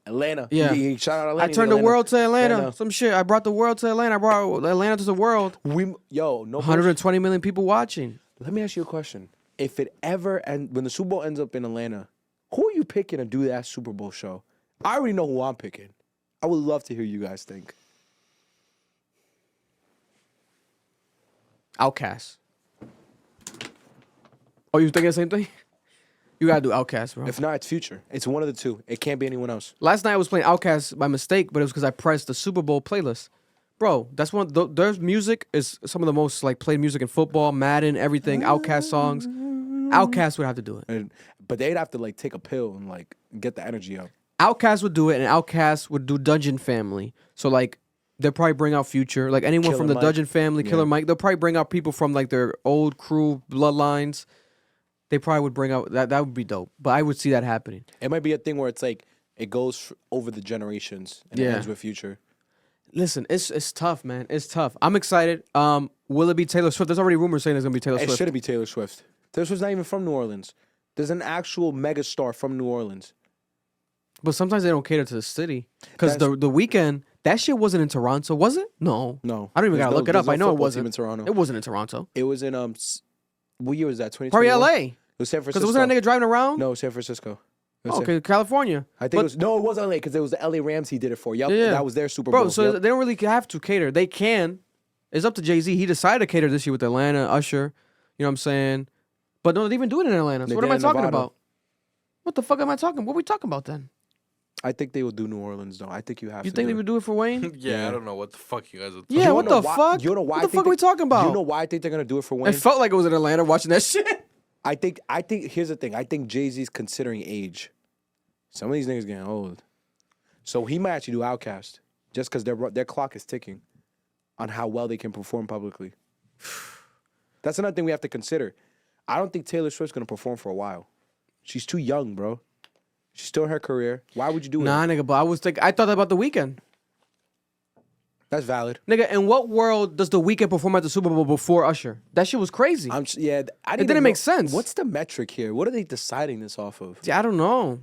Yeah. He shout out Atlanta. I turned the world to Atlanta. Atlanta. Some shit. I brought the world to Atlanta. I brought Atlanta to the world. No 120 million people watching. Let me ask you a question. If it ever and when the Super Bowl ends up in Atlanta, who are you picking to do that Super Bowl show? I already know who I'm picking. I would love to hear you guys think. Outkast. Oh, you thinking the same thing? You gotta do Outkast, bro. If not, it's Future. It's one of the two. It can't be anyone else. Last night I was playing Outkast by mistake, but it was because I pressed the Super Bowl playlist. Bro, that's one. Their music is some of the most like played music in football, Madden, everything. Outkast songs. Outkast would have to do it. But they'd have to like take a pill and like get the energy up. Outkast would do it, and Outkast would do Dungeon Family. So like they'll probably bring out Future, like anyone Killer from the Mike. Dungeon Family, Killer Yeah. Mike. They'll probably bring out people from like their old crew bloodlines. They probably would bring out that. That would be dope. But I would see that happening. It might be a thing where it's like it goes over the generations and it Yeah. ends with Future. Listen, it's tough, man. It's tough. I'm excited. will it be Taylor Swift? There's already rumors saying it's gonna be Taylor It Swift. shouldn't be Taylor Swift. Taylor Swift's not even from New Orleans. There's an actual megastar from New Orleans. But sometimes they don't cater to the city. Because the weekend, that shit wasn't in Toronto, was it? No. No. I don't even There's gotta look it up. there's I know it football wasn't. team in Toronto. It wasn't in Toronto. It was in what year was that? 2021? Probably LA. It was San Because Francisco. wasn't that nigga driving around? No, San Francisco. It was Okay, California. I think it was it was LA because it was the LA Rams he did it for. Yep, Yeah. that was their Super Bowl. Bro, so Yep. they don't really have to cater. They can. It's up to Jay-Z. He decided to cater this year with Atlanta, Usher. You know what I'm saying? But no, they even do it in Atlanta. So They what did am I in talking Nevada. about? What the fuck am I talking? What are we talking about then? I think they will do New Orleans though. I think you have You to. think do they would do it for Wayne? Yeah, I don't know what the fuck you guys are talking Yeah, You what know the why- fuck? You know why? What the fuck are we talking about? You know why I think they're gonna do it for Wayne? It felt like it was in Atlanta watching that shit. I think here's the thing. I think Jay-Z's considering age. Some of these niggas getting old. So he might actually do Outkast just because their clock is ticking on how well they can perform publicly. That's another thing we have to consider. I don't think Taylor Swift's gonna perform for a while. She's too young, bro. She's still in her career. Why would you do it? Nah, nigga, but I thought that about the weekend. That's valid. Nigga, in what world does the weekend perform at the Super Bowl before Usher? That shit was crazy. I It didn't make sense. What's the metric here? What are they deciding this off of? See, I don't know.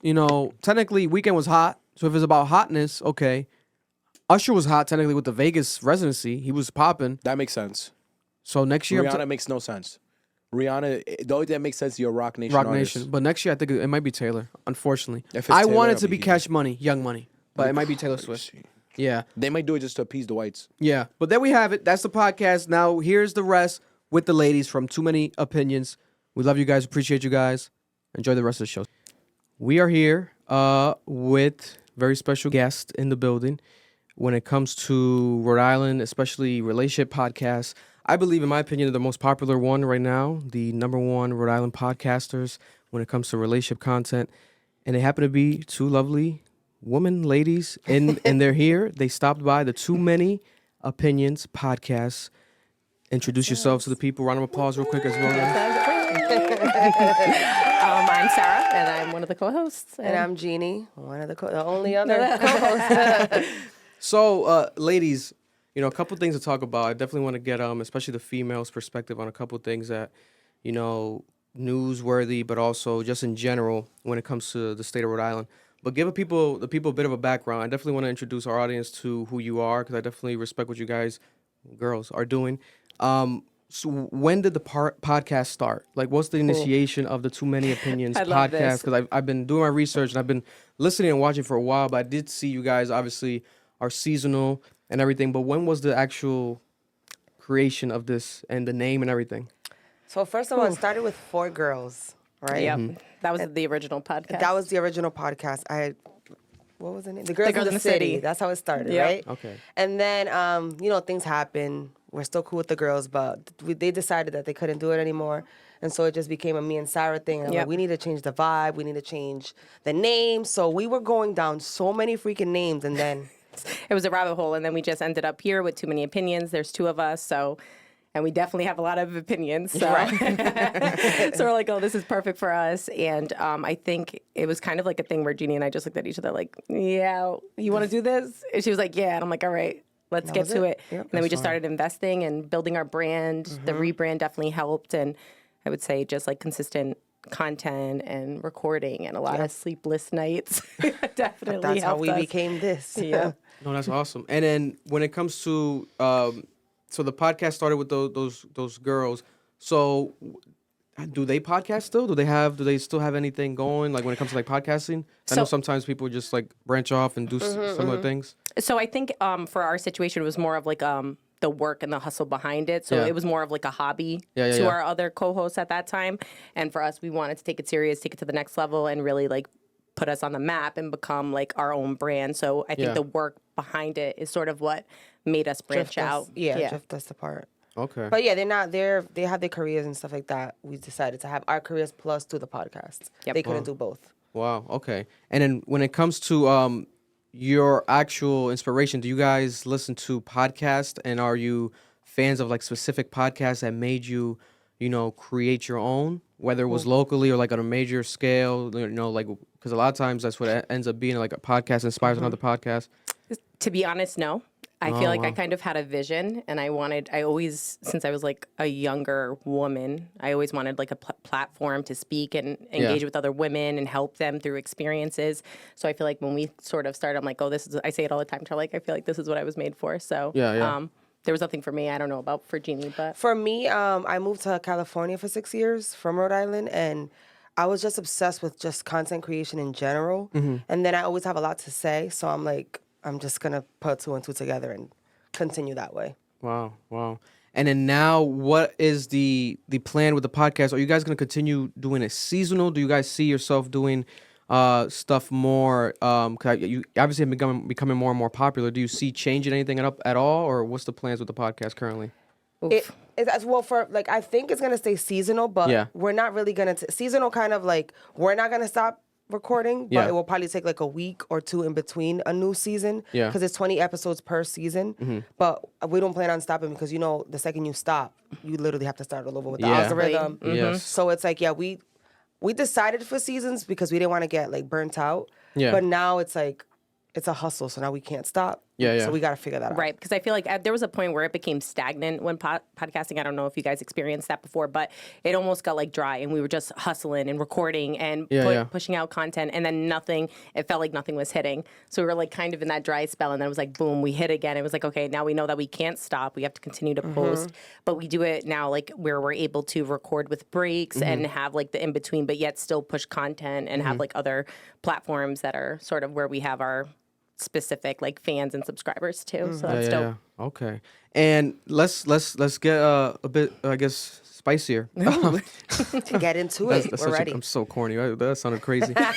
You know, technically, weekend was hot. So if it's about hotness, okay. Usher was hot technically with the Vegas residency. He was popping. That makes sense. So next year, Rihanna makes no sense. Rihanna, the only thing that makes sense is you're a Rock Nation Rock artist. Nation. But next year, I think it might be Taylor. Unfortunately, If it's I Taylor, want it I'll to be be here. Cash Money, Young Money, but it might be Taylor Swift. Yeah, They might do it just to appease the whites. yeah. But there we have it. That's the podcast. Now here's the rest with the ladies from Too Many Opinions. We love you guys. Appreciate you guys. Enjoy the rest of the show. We are here with very special guest in the building. When it comes to Rhode Island, especially relationship podcasts, I believe, in my opinion, the most popular one right now, the #1 Rhode Island podcasters when it comes to relationship content. And they happen to be two lovely women, ladies, and they're here. They stopped by the Too Many Opinions podcast. Introduce yourselves to the people. Round of applause real quick as well. I'm Sarah, and I'm one of the co-hosts. And I'm Jeannie, one of the only other co-hosts. So, ladies, you know, a couple things to talk about. I definitely want to get, especially the females' perspective on a couple things that, you know, newsworthy, but also just in general when it comes to the state of Rhode Island. But give the people a bit of a background. I definitely want to introduce our audience to who you are, because I definitely respect what you guys, girls, are doing. So when did the podcast start? Like, what's the initiation of the Too Many Opinions I love this. podcast? Because I've been doing my research and I've been listening and watching for a while, but I did see you guys obviously are seasonal and everything. But when was the actual creation of this and the name and everything? So first of all, it started with 4 girls, right? Yep, that was the original podcast. That was the original podcast. What was the name? The Girls in the City. That's how it started, Yep. right? Okay. And then, you know, things happen. We're still cool with the girls, but they decided that they couldn't do it anymore. And so it just became a me and Sarah thing. And I'm Yep. like, we need to change the vibe. We need to change the name. So we were going down so many freaking names. And then It was a rabbit hole, and then we just ended up here with Too Many Opinions. There's 2 of us, and we definitely have a lot of opinions. So, so we're like, oh, this is perfect for us. And I think it was kind of like a thing where Jeannie and I just looked at each other like, yeah, you want to do this? And she was like, yeah. And I'm like, all right, let's get to it. Yep. And then we just started investing and building our brand. The rebrand definitely helped. And I would say just like consistent content and recording and a lot of sleepless nights definitely that's how helped we us. became this. Yeah. No, that's awesome. And then when it comes to, so the podcast started with those girls. So do they podcast still? Do they still have anything going? Like when it comes to like podcasting? I know sometimes people just like branch off and do similar things. So I think for our situation, it was more of like the work and the hustle behind it. So Yeah. it was more of like a hobby Yeah, to yeah. our other co-hosts at that time. And for us, we wanted to take it serious, take it to the next level, and really like put us on the map and become like our own brand. So I think Yeah. the work behind it is sort of what made us branch out. Drift us apart. Okay. But yeah, they have their careers and stuff like that. We decided to have our careers plus do the podcast. Yep. They couldn't do both. Wow. Okay. And then when it comes to your actual inspiration, do you guys listen to podcasts, and are you fans of like specific podcasts that made you, you know, create your own, whether it was locally or like on a major scale, you know, like, because a lot of times that's what ends up being, like a podcast inspires another podcast. To be honest, no. I feel like I kind of had a vision, and I always, since I was like a younger woman, I always wanted like a platform to speak and engage with other women and help them through experiences. So I feel like when we sort of started, I'm like, oh, I say it all the time, Charlie, I feel like this is what I was made for. So there was nothing for me. I don't know about for Jeannie, but. For me, I moved to California for 6 years from Rhode Island, and I was just obsessed with just content creation in general. And then I always have a lot to say, so I'm like, I'm just going to put 2 and 2 together and continue that way. Wow. And then now, what is the plan with the podcast? Are you guys going to continue doing it seasonal? Do you guys see yourself doing stuff more? You obviously have becoming more and more popular. Do you see changing anything up at all? Or what's the plans with the podcast currently? It's as well for, like, I think it's going to stay seasonal, but we're not really going to, seasonal kind of like, we're not going to stop recording, but it will probably take like a week or 2 in between a new season because it's 20 episodes per season. But we don't plan on stopping because, you know, the second you stop, you literally have to start all over with the algorithm. So it's like, we decided for seasons because we didn't want to get like burnt out. But now it's like, it's a hustle, so now we can't stop. So we got to figure that out. Right, because I feel like there was a point where it became stagnant when podcasting. I don't know if you guys experienced that before, but it almost got like dry, and we were just hustling and recording and pushing out content, and then it felt like nothing was hitting. So we were like kind of in that dry spell, and then it was like, boom, we hit again. It was like, okay, now we know that we can't stop. We have to continue to post, but we do it now like where we're able to record with breaks and have like the in-between, but yet still push content and have like other platforms that are sort of where we have our specific like fans and subscribers too. So that's dope. Okay. And let's get a bit, I guess, spicier. To get into it, we're ready. I'm so corny. That sounded crazy. But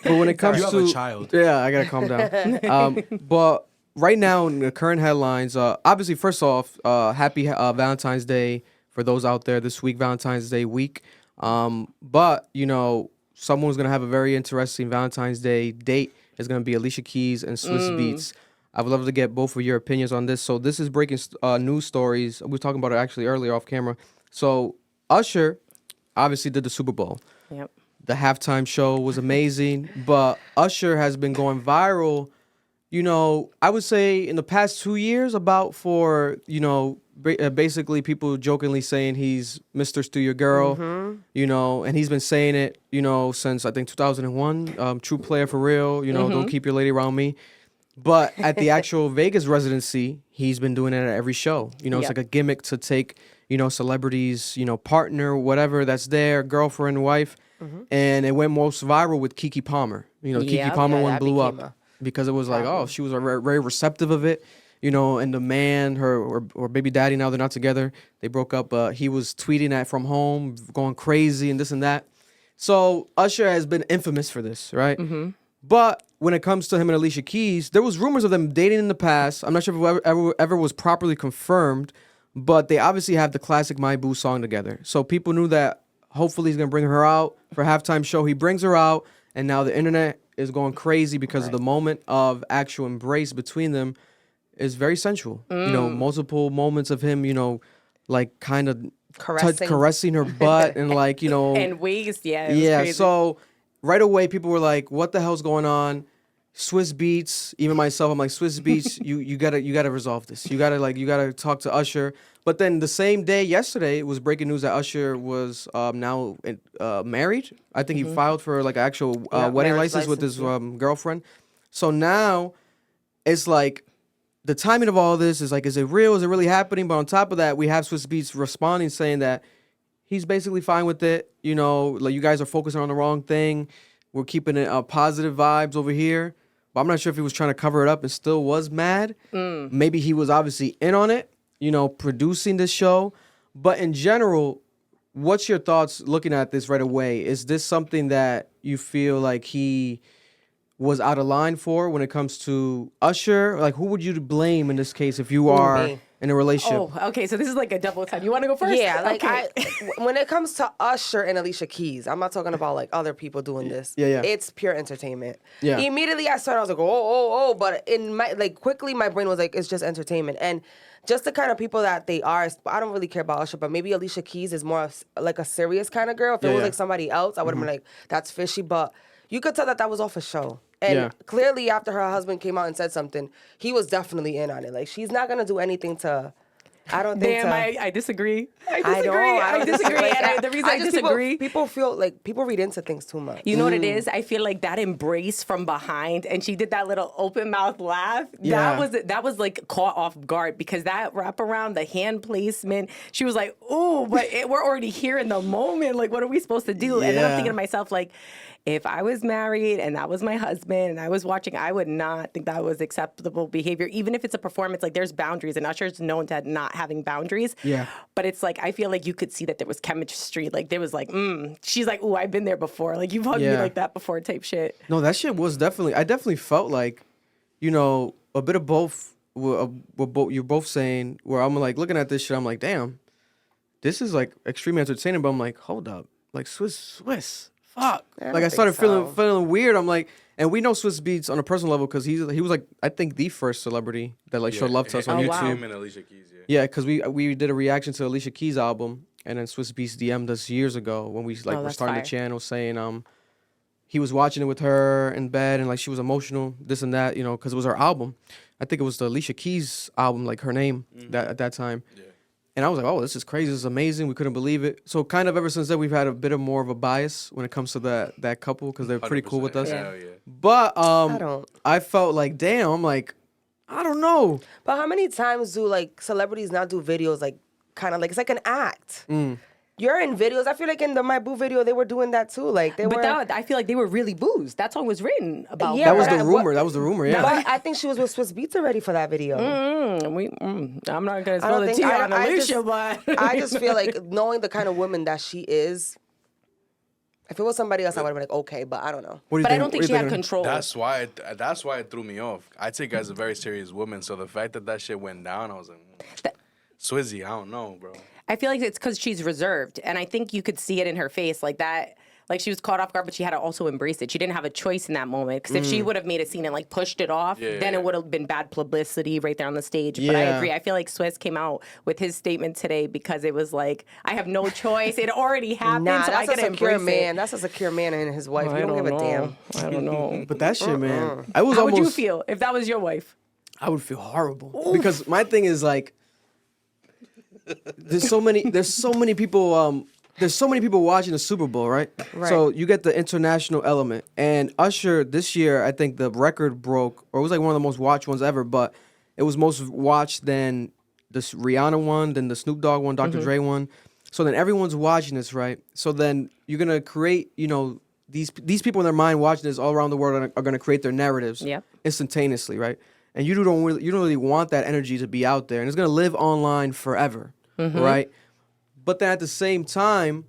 when it comes to you have a child. Yeah, I gotta calm down. But right now in the current headlines, obviously, first off, happy Valentine's Day for those out there this week, Valentine's Day week. But you know, someone's gonna have a very interesting Valentine's Day date. It's going to be Alicia Keys and Swiss Beats. I would love to get both of your opinions on this. So this is breaking news stories. We were talking about it actually earlier off camera. So Usher obviously did the Super Bowl. Yep. The halftime show was amazing. But Usher has been going viral, you know, I would say in the past 2 years for, you know, basically people jokingly saying he's Mr. Steal Your Girl, you know, and he's been saying it, you know, since I think 2001, true player for real, you know, don't keep your lady around me. But at the actual Vegas residency, he's been doing it at every show. You know, it's like a gimmick to take, you know, celebrities, you know, partner, whatever that's there, girlfriend, wife. And it went most viral with Keke Palmer. You know, Keke Palmer one blew up because it was like, oh, she was very receptive of it. You know, and the man, her baby daddy, now they're not together. They broke up. He was tweeting at from home, going crazy and this and that. So Usher has been infamous for this, right? But when it comes to him and Alicia Keys, there was rumors of them dating in the past. I'm not sure if it ever was properly confirmed, but they obviously have the classic My Boo song together. So people knew that hopefully he's going to bring her out for halftime show. He brings her out, and now the internet is going crazy because of the moment of actual embrace between them. Is very sensual. You know, multiple moments of him, you know, like kind of caressing her butt and like, you know. And waist, crazy. So right away people were like, what the hell's going on? Swiss Beats, even myself, I'm like, Swiss Beats, you gotta resolve this. You gotta talk to Usher. But then the same day, yesterday, it was breaking news that Usher was now married. I think he filed for like an actual wedding license with his girlfriend. So now it's like, the timing of all this is like, is it real? Is it really happening? But on top of that, we have Swiss Beats responding saying that he's basically fine with it. You know, like you guys are focusing on the wrong thing. We're keeping it positive vibes over here. But I'm not sure if he was trying to cover it up and still was mad. Maybe he was obviously in on it, you know, producing this show. But in general, what's your thoughts looking at this right away? Is this something that you feel like he was out of line for when it comes to Usher? Like, who would you blame in this case if you are in a relationship? Oh, okay. So this is like a double time. You want to go first? Yeah, like okay. When it comes to Usher and Alicia Keys, I'm not talking about like other people doing this. Yeah. It's pure entertainment. Yeah. Immediately I started, I was like, oh, but in my quickly my brain was like, it's just entertainment. And just the kind of people that they are, I don't really care about Usher, but maybe Alicia Keys is more like a serious kind of girl. If it was like somebody else, I would have been like, that's fishy. But you could tell that was off a show. And clearly, after her husband came out and said something, he was definitely in on it. Like, she's not gonna do anything to. I don't think. Damn, I disagree. I disagree. And the reason I disagree, people feel like people read into things too much. You know what it is? I feel like that embrace from behind, and she did that little open mouth laugh. Yeah. That was like caught off guard because that wraparound, the hand placement, she was like, "Ooh," but we're already here in the moment. Like, what are we supposed to do? And then I'm thinking to myself, like, if I was married and that was my husband and I was watching, I would not think that was acceptable behavior, even if it's a performance. Like, there's boundaries, and Usher's known to not having boundaries. Yeah. But it's like, I feel like you could see that there was chemistry. Like, there was like, she's like, ooh, I've been there before. Like, you've hugged me like that before type shit. No, that shit was definitely, I definitely felt like, you know, a bit of both, what you're both saying, where I'm like looking at this shit, I'm like, damn, this is like extremely entertaining, but I'm like, hold up, like Swiss. Fuck. Like, I started feeling weird. I'm like, and we know Swiss Beats on a personal level because he was like, I think the first celebrity that like showed love to us on YouTube. Him and Alicia Keys, Yeah, because we did a reaction to Alicia Keys' album, and then Swiss Beats DM'd us years ago when we were starting the channel, saying he was watching it with her in bed and like she was emotional, this and that, you know, because it was her album. I think it was the Alicia Keys album, like her name at that time. Yeah. And I was like, oh, this is crazy. This is amazing. We couldn't believe it. So kind of ever since then, we've had a bit of more of a bias when it comes to that couple because they're pretty cool with us. Yeah. But I felt like, damn, I'm like, I don't know. But how many times do like celebrities now do videos like kind of like it's like an act? You're in videos. I feel like in the My Boo video, they were doing that too. Like they were. I feel like they were really boozed. That song was written about. Yeah, that was the rumor. That was the rumor. Yeah. But I think she was with Swiss Beats already for that video. I'm not gonna spill the tea on Alicia, but I just feel like knowing the kind of woman that she is. If it was somebody else, I would have been like, okay, but I don't know. But I don't think she had control. That's why it threw me off. I take her as a very serious woman, so the fact that shit went down, I was like, Swizzy, I don't know, bro. I feel like it's because she's reserved, and I think you could see it in her face, like that. Like, she was caught off guard, but she had to also embrace it. She didn't have a choice in that moment, because if she would have made a scene and like pushed it off, then it would have been bad publicity right there on the stage. But I agree. I feel like Swiss came out with his statement today because it was like, I have no choice. It already happened, so I gotta embrace it. That's a secure man and his wife. You don't give a damn. I don't know. But that shit, man. How would you feel if that was your wife? I would feel horrible because my thing is like, there's so many people watching the Super Bowl, right? So you get the international element. And Usher this year, I think the record broke, or it was like one of the most watched ones ever, but it was most watched than the Rihanna one, then the Snoop Dogg one, Dr. Dre one. So then everyone's watching this, right? So then you're gonna create, you know, these people in their mind watching this all around the world are gonna create their narratives instantaneously, right? And you don't really want that energy to be out there, and it's gonna live online forever, right? But then at the same time,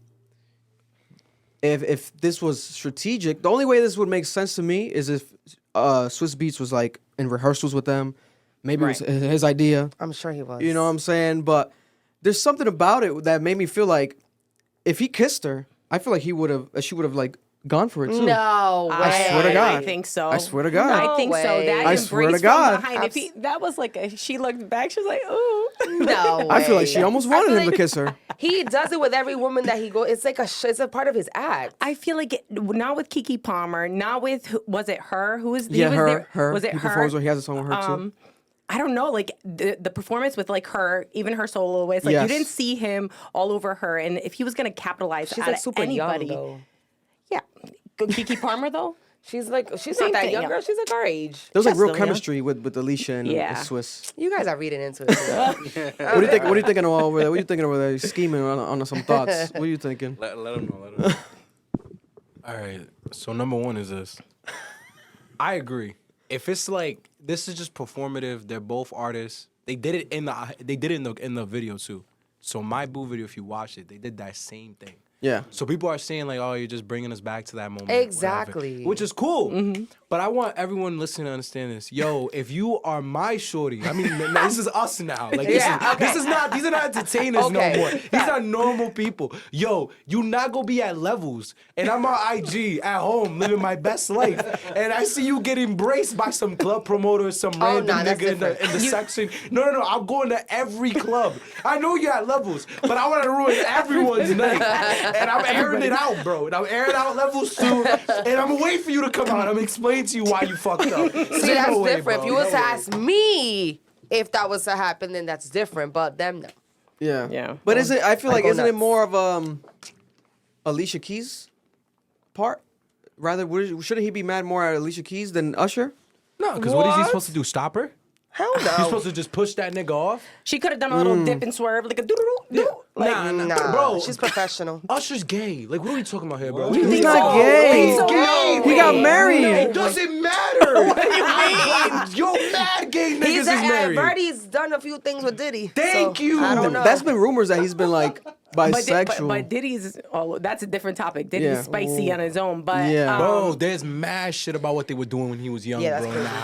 if this was strategic, the only way this would make sense to me is if Swiss Beats was like in rehearsals with them, maybe it was his idea. I'm sure he was. You know what I'm saying? But there's something about it that made me feel like if he kissed her, I feel like she would have like gone for it too. No way. I swear to God. I think so. I swear to God. I think so. That I swear to God. Behind, that was like she looked back. She was like, ooh. No way. I feel like she almost wanted him to kiss her. He does it with every woman that he goes. It's like it's a part of his act. I feel like not with Keke Palmer, not with was it her? Who was her? Was it he her? Performs, he has a song with her too. I don't know, like the performance with like her, even her solo ways. Like you didn't see him all over her, and if he was gonna capitalize, she's like super anybody, young though. Yeah, Keke Palmer though. She's not that young girl. She's like our age. There was like real chemistry with Alicia and Swiss. You guys are reading into it. What do you think? What are you thinking over there? What are you thinking over there? You're scheming on some thoughts. What are you thinking? Let them know. All right. So number one is this. I agree. If it's like this is just performative, they're both artists. They did it in the video too. So My Boo video, if you watch it, they did that same thing. Yeah. So people are saying like, oh, you're just bringing us back to that moment. Exactly. Whatever, which is cool. But I want everyone listening to understand this. Yo, if you are my shorty, I mean, this is us now. Like these are not entertainers no more. These are normal people. Yo, you not gonna be at levels. And I'm on IG at home living my best life. And I see you get embraced by some club promoter, some random nigga in the section. No, I'm going to every club. I know you're at levels, but I want to ruin everyone's night. And I'm airing it out, bro. And I'm airing out levels 2. And I'm gonna wait for you to come out. I'm gonna explain to you why you fucked up. See, that's different. If you was to ask me if that was to happen, then that's different. But them, no. Yeah. But is it? I feel like isn't it more of Alicia Keys part? Rather, shouldn't he be mad more at Alicia Keys than Usher? No, because what is he supposed to do? Stop her? Hell no. He's supposed to just push that nigga off? She could have done a little dip and swerve, like a doo-doo-doo. Nah, bro. She's professional. Usher's gay. Like, what are we talking about here, bro? He's not gay. He's gay. He got married. It doesn't matter. What do you mean? Yo, mad gay niggas is married. Birdie's done a few things with Diddy. Thank you. I don't know. That's been rumors that he's been like bisexual. But Diddy's, that's a different topic. Diddy's spicy on his own. But bro, there's mad shit about what they were doing when he was young, bro.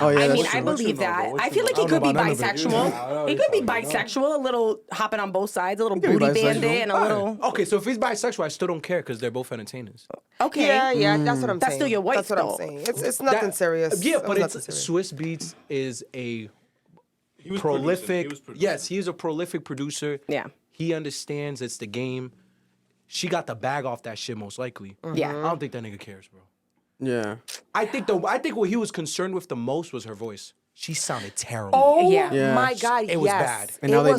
I mean, I believe that. I feel like he could be bisexual. He could be bisexual, a little hopping on both sides, a little booty bandit, and a little. Okay, so if he's bisexual, I still don't care because they're both entertainers. Okay. Yeah, that's what I'm saying. That's still your wife. That's what I'm saying. It's nothing serious. Yeah, but Swiss Beats is a prolific. Yes, he is a prolific producer. Yeah. He understands it's the game. She got the bag off that shit most likely. Yeah. I don't think that nigga cares, bro. Yeah. I think what he was concerned with the most was her voice. She sounded terrible. Oh Yeah. my God, It was bad. And now they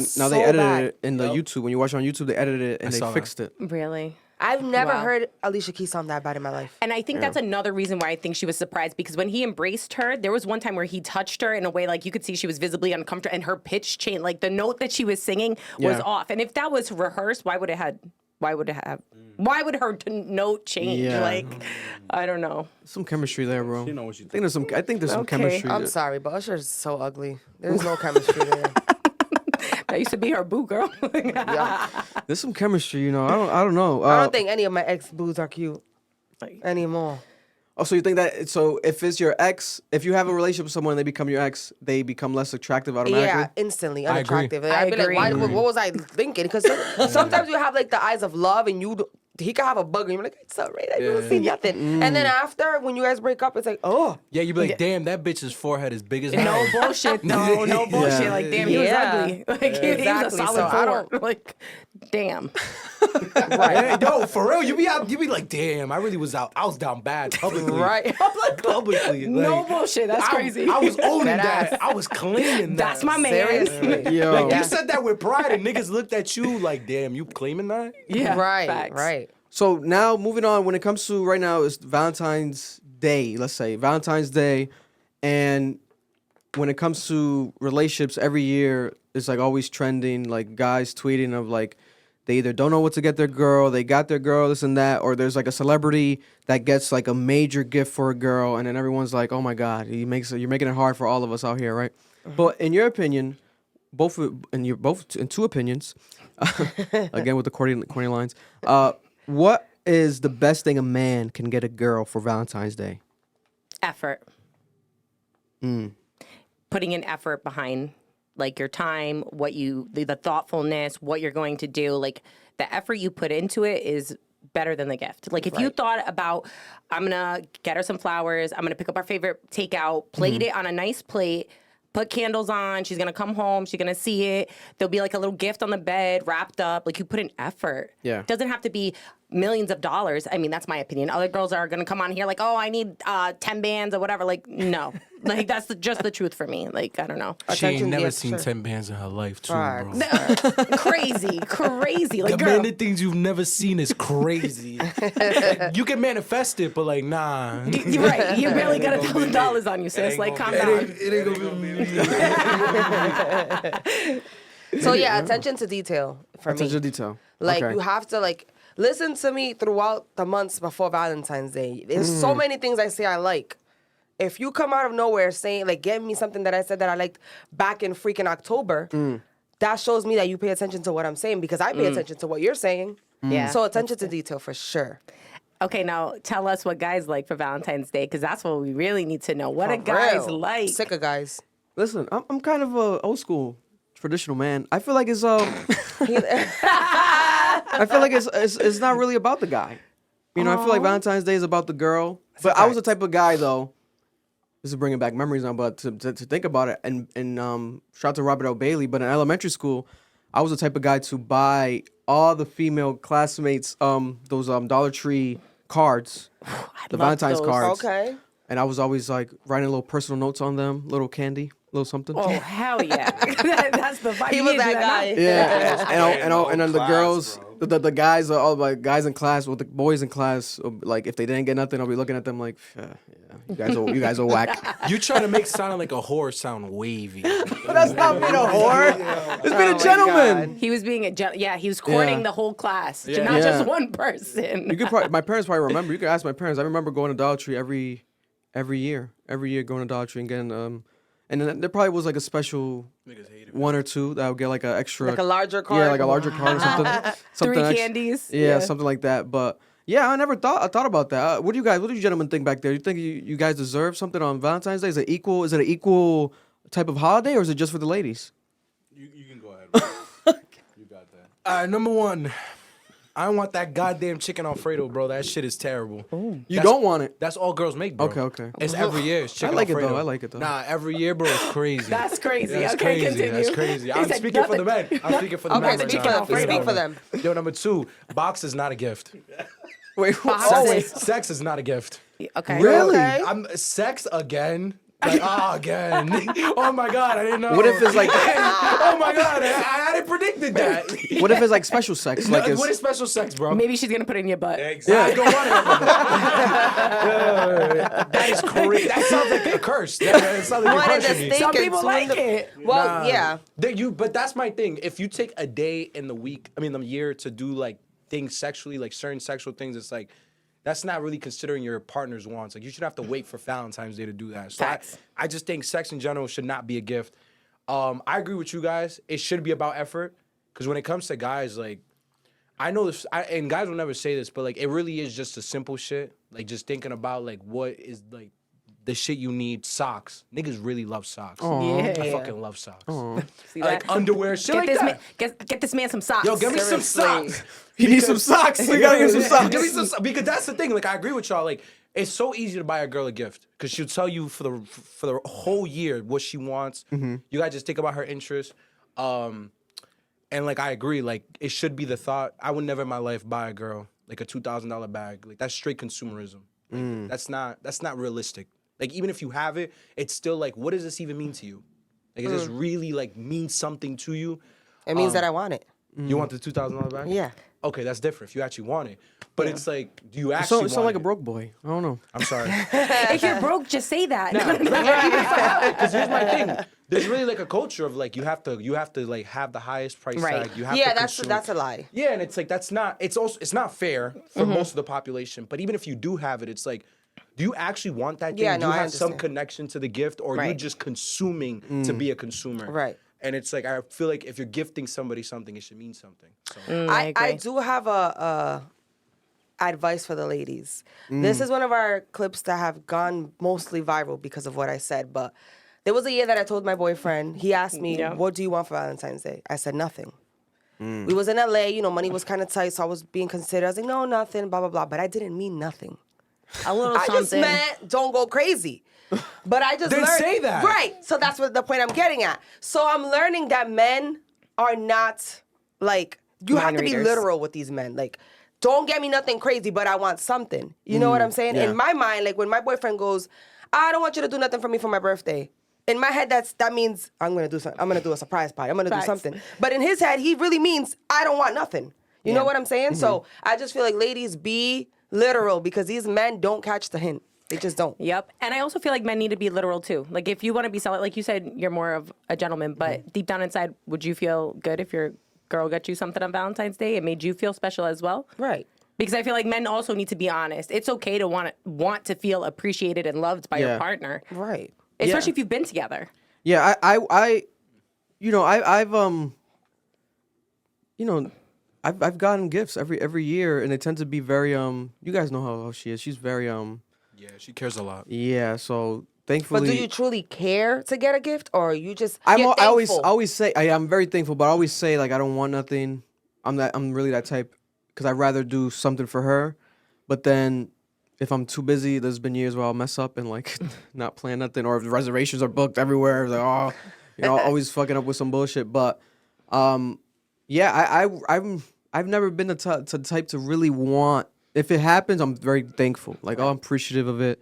edited bad. it in the YouTube. When you watch it on YouTube, they edited it and they fixed it. Really? I've never heard Alicia Keys sound that bad in my life. And I think that's another reason why I think she was surprised, because when he embraced her, there was one time where he touched her in a way like you could see she was visibly uncomfortable, and her pitch changed, like the note that she was singing was off. And if that was rehearsed, why would her note change? Yeah. Like, I don't know. Some chemistry there, bro. You know what you I think there's some chemistry. I'm sorry, but Usher's so ugly. There's no chemistry there. That used to be her boo girl. There's some chemistry, you know. I don't know. I don't think any of my ex-boos are cute anymore. Oh, so you think that? So if it's your ex, if you have a relationship with someone and they become your ex, they become less attractive automatically? Yeah, instantly I agree. unattractive. I I'd be agree. like, what was I thinking? Because sometimes you have like the eyes of love, and he could have a bug, and you're like, it's all right, I don't see nothing. And then after, when you guys break up, it's like, oh. Yeah, you be like, damn, that bitch's forehead is big as hell. No bullshit, though. No bullshit. Like, damn, he was ugly. Like, he was a solid 4. Like, damn. Right. No, for real. You be like, damn, I really was out. I was down bad publicly. Right. Publicly. No bullshit. That's crazy. I was owning that. I was claiming that. That's my man. Seriously. Yo. Like, you said that with pride, and niggas looked at you like, damn, you claiming that? Yeah. Right, Facts. right. So now moving on, when it comes to right now, it's Valentine's Day. Let's say Valentine's Day, and when it comes to relationships, every year it's like always trending, like guys tweeting of like they either don't know what to get their girl, they got their girl, this and that, or there's like a celebrity that gets like a major gift for a girl, and then everyone's like, oh my God, you're making it hard for all of us out here, right? But in your opinion, in two opinions, again with the corny lines, what is the best thing a man can get a girl for Valentine's Day? Effort. Putting in effort behind like your time, the thoughtfulness, what you're going to do, like the effort you put into it is better than the gift. Like if you thought about, I'm gonna get her some flowers, I'm gonna pick up our favorite takeout, plate it on a nice plate, put candles on, she's gonna come home, she's gonna see it, there'll be like a little gift on the bed wrapped up, like you put in effort. Yeah. It doesn't have to be millions of dollars. I mean, that's my opinion. Other girls are gonna come on here like, oh, I need 10 bands or whatever. Like, no. Like, that's just the truth for me. Like, I don't know. She ain't never seen 10 bands in her life, too, bro. Crazy. Like, the many things you've never seen is crazy. You can manifest it, but like, nah. You're right. You barely got $1,000 on you, sis. Like, calm down. It ain't gonna be. So yeah, attention to detail for me. Attention to detail. Like Okay. you have to like listen to me throughout the months before Valentine's Day. There's so many things I say I like. If you come out of nowhere saying like, get me something that I said that I liked back in freaking October, that shows me that you pay attention to what I'm saying because I pay attention to what you're saying. Yeah. So attention to detail for sure. Okay, now tell us what guys like for Valentine's Day, because that's what we really need to know. What do guys like? Sick of guys. Listen, I'm kind of a old school traditional man. I feel like it's I feel like it's not really about the guy. You know, I feel like Valentine's Day is about the girl. But I was the type of guy though. This is bringing back memories now, but to think about it, and shout out to Robert L. Bailey. But in elementary school, I was the type of guy to buy all the female classmates those Dollar Tree cards, the Valentine's those. cards. Okay. And I was always like writing little personal notes on them, little candy, little something. Oh hell yeah! That's the vibe. He was that guy. Yeah, and then the girls, the guys are all like guys in class, with the boys in class. Like if they didn't get nothing, I'll be looking at them like, yeah, you guys are whack. You trying to make sounding like a whore sound wavy. But that's not being a whore. It's being a gentleman. He was being he was courting the whole class, not just one person. You could my parents probably remember. You could ask my parents. I remember going to Dollar Tree every year going to Dollar Tree and getting and then there probably was like a special one or two that would get like an extra, like a larger card. Yeah, like a larger card or something. Three candies. Yeah, something like that. But yeah, I thought about that. What do you gentlemen think back there? You think you guys deserve something on Valentine's Day? Is it an equal type of holiday, or is it just for the ladies? You can go ahead, bro. You got that. Number one, I don't want that goddamn chicken Alfredo, bro. That shit is terrible. You don't want it? That's all girls make, bro. Okay. It's every year. It's chicken Alfredo. I like it though. Nah, every year, bro, it's crazy. That's crazy. That's Okay, crazy. continue. That's crazy. I'm speaking for the men. I'm speaking for the men. Okay, speak for them. Yo, number two, box is not a gift. Wait, Sex is not a gift. Okay. Really? Okay. Sex again? Like, again. Oh my God, I didn't know. What if it's like? Oh my God, I hadn't predicted that. What if it's like special sex? Like What is special sex, bro? Maybe she's gonna put it in your butt. Exactly. I don't want it. That is crazy. That sounds like they're cursed. That sounds like you're cursing me. Some people like it. Well, yeah. But that's my thing. If you take a day in the year to do like things sexually, like certain sexual things, it's like, that's not really considering your partner's wants. Like, you should have to wait for Valentine's Day to do that. So I just think sex in general should not be a gift. I agree with you guys. It should be about effort. Because when it comes to guys, like, I know this, and guys will never say this, but, like, it really is just a simple shit. Like, just thinking about, like, what is, like, the shit you need. Socks. Niggas really love socks. Yeah. I fucking love socks. See Like, that? underwear, shit like that. Get this man some socks. Yo, give me some socks. He needs some socks. We gotta get some socks. Give me some socks. Because that's the thing. Like, I agree with y'all. Like, it's so easy to buy a girl a gift because she'll tell you for the whole year what she wants. You gotta just think about her interests. And like, I agree. Like, it should be the thought. I would never in my life buy a girl like a $2,000 bag. Like, that's straight consumerism. Like, that's not realistic. Like, even if you have it, it's still like, what does this even mean to you? Like, does this really like mean something to you? It means that I want it. You want the $2,000 bag? Yeah. Okay, that's different if you actually want it. But it's like, do you actually It sounds like a broke boy. I don't know. I'm sorry. If you're broke, just say that. Because here's my thing. There's really like a culture of like you have to like have the highest price tag. You have to that's a lie. Yeah, and it's like it's not fair for most of the population. But even if you do have it, it's like, do you actually want that thing? Yeah, do no, you I have some understand. connection to the gift, or are you just consuming to be a consumer? Right. And it's like, I feel like if you're gifting somebody something, it should mean something. So. I do have a advice for the ladies. This is one of our clips that have gone mostly viral because of what I said. But there was a year that I told my boyfriend, he asked me, what do you want for Valentine's Day? I said, nothing. We was in LA, money was kind of tight, so I was being considered. I was like, no, nothing, blah, blah, blah. But I didn't mean nothing. A little I just meant don't go crazy. But I just Then learned. say that. Right. So that's what the point I'm getting at. So I'm learning that men are not like, you have to be literal with these men. Like, don't get me nothing crazy, but I want something. You know what I'm saying? Yeah. In my mind, like when my boyfriend goes, I don't want you to do nothing for me for my birthday. In my head, that means I'm gonna do something. I'm gonna do a surprise party. I'm gonna do something. But in his head, he really means I don't want nothing. You know what I'm saying? So I just feel like ladies, be literal, because these men don't catch the hint. They just don't. Yep. And I also feel like men need to be literal too. Like if you want to be solid, like you said, you're more of a gentleman, but deep down inside, would you feel good if your girl got you something on Valentine's Day? It made you feel special as well? Right. Because I feel like men also need to be honest. It's okay to want to feel appreciated and loved by your partner. Right. Especially if you've been together. Yeah, I've gotten gifts every year, and they tend to be very you guys know how she is. She's very Yeah, she cares a lot. Yeah, so thankfully. But do you truly care to get a gift, or you just? I always say I'm very thankful, but I always say like I don't want nothing. I'm really that type because I'd rather do something for her. But then if I'm too busy, there's been years where I'll mess up and like not plan nothing, or if the reservations are booked everywhere, like always fucking up with some bullshit. But yeah, I've never been the type to really want. If it happens, I'm very thankful. Like, I'm appreciative of it,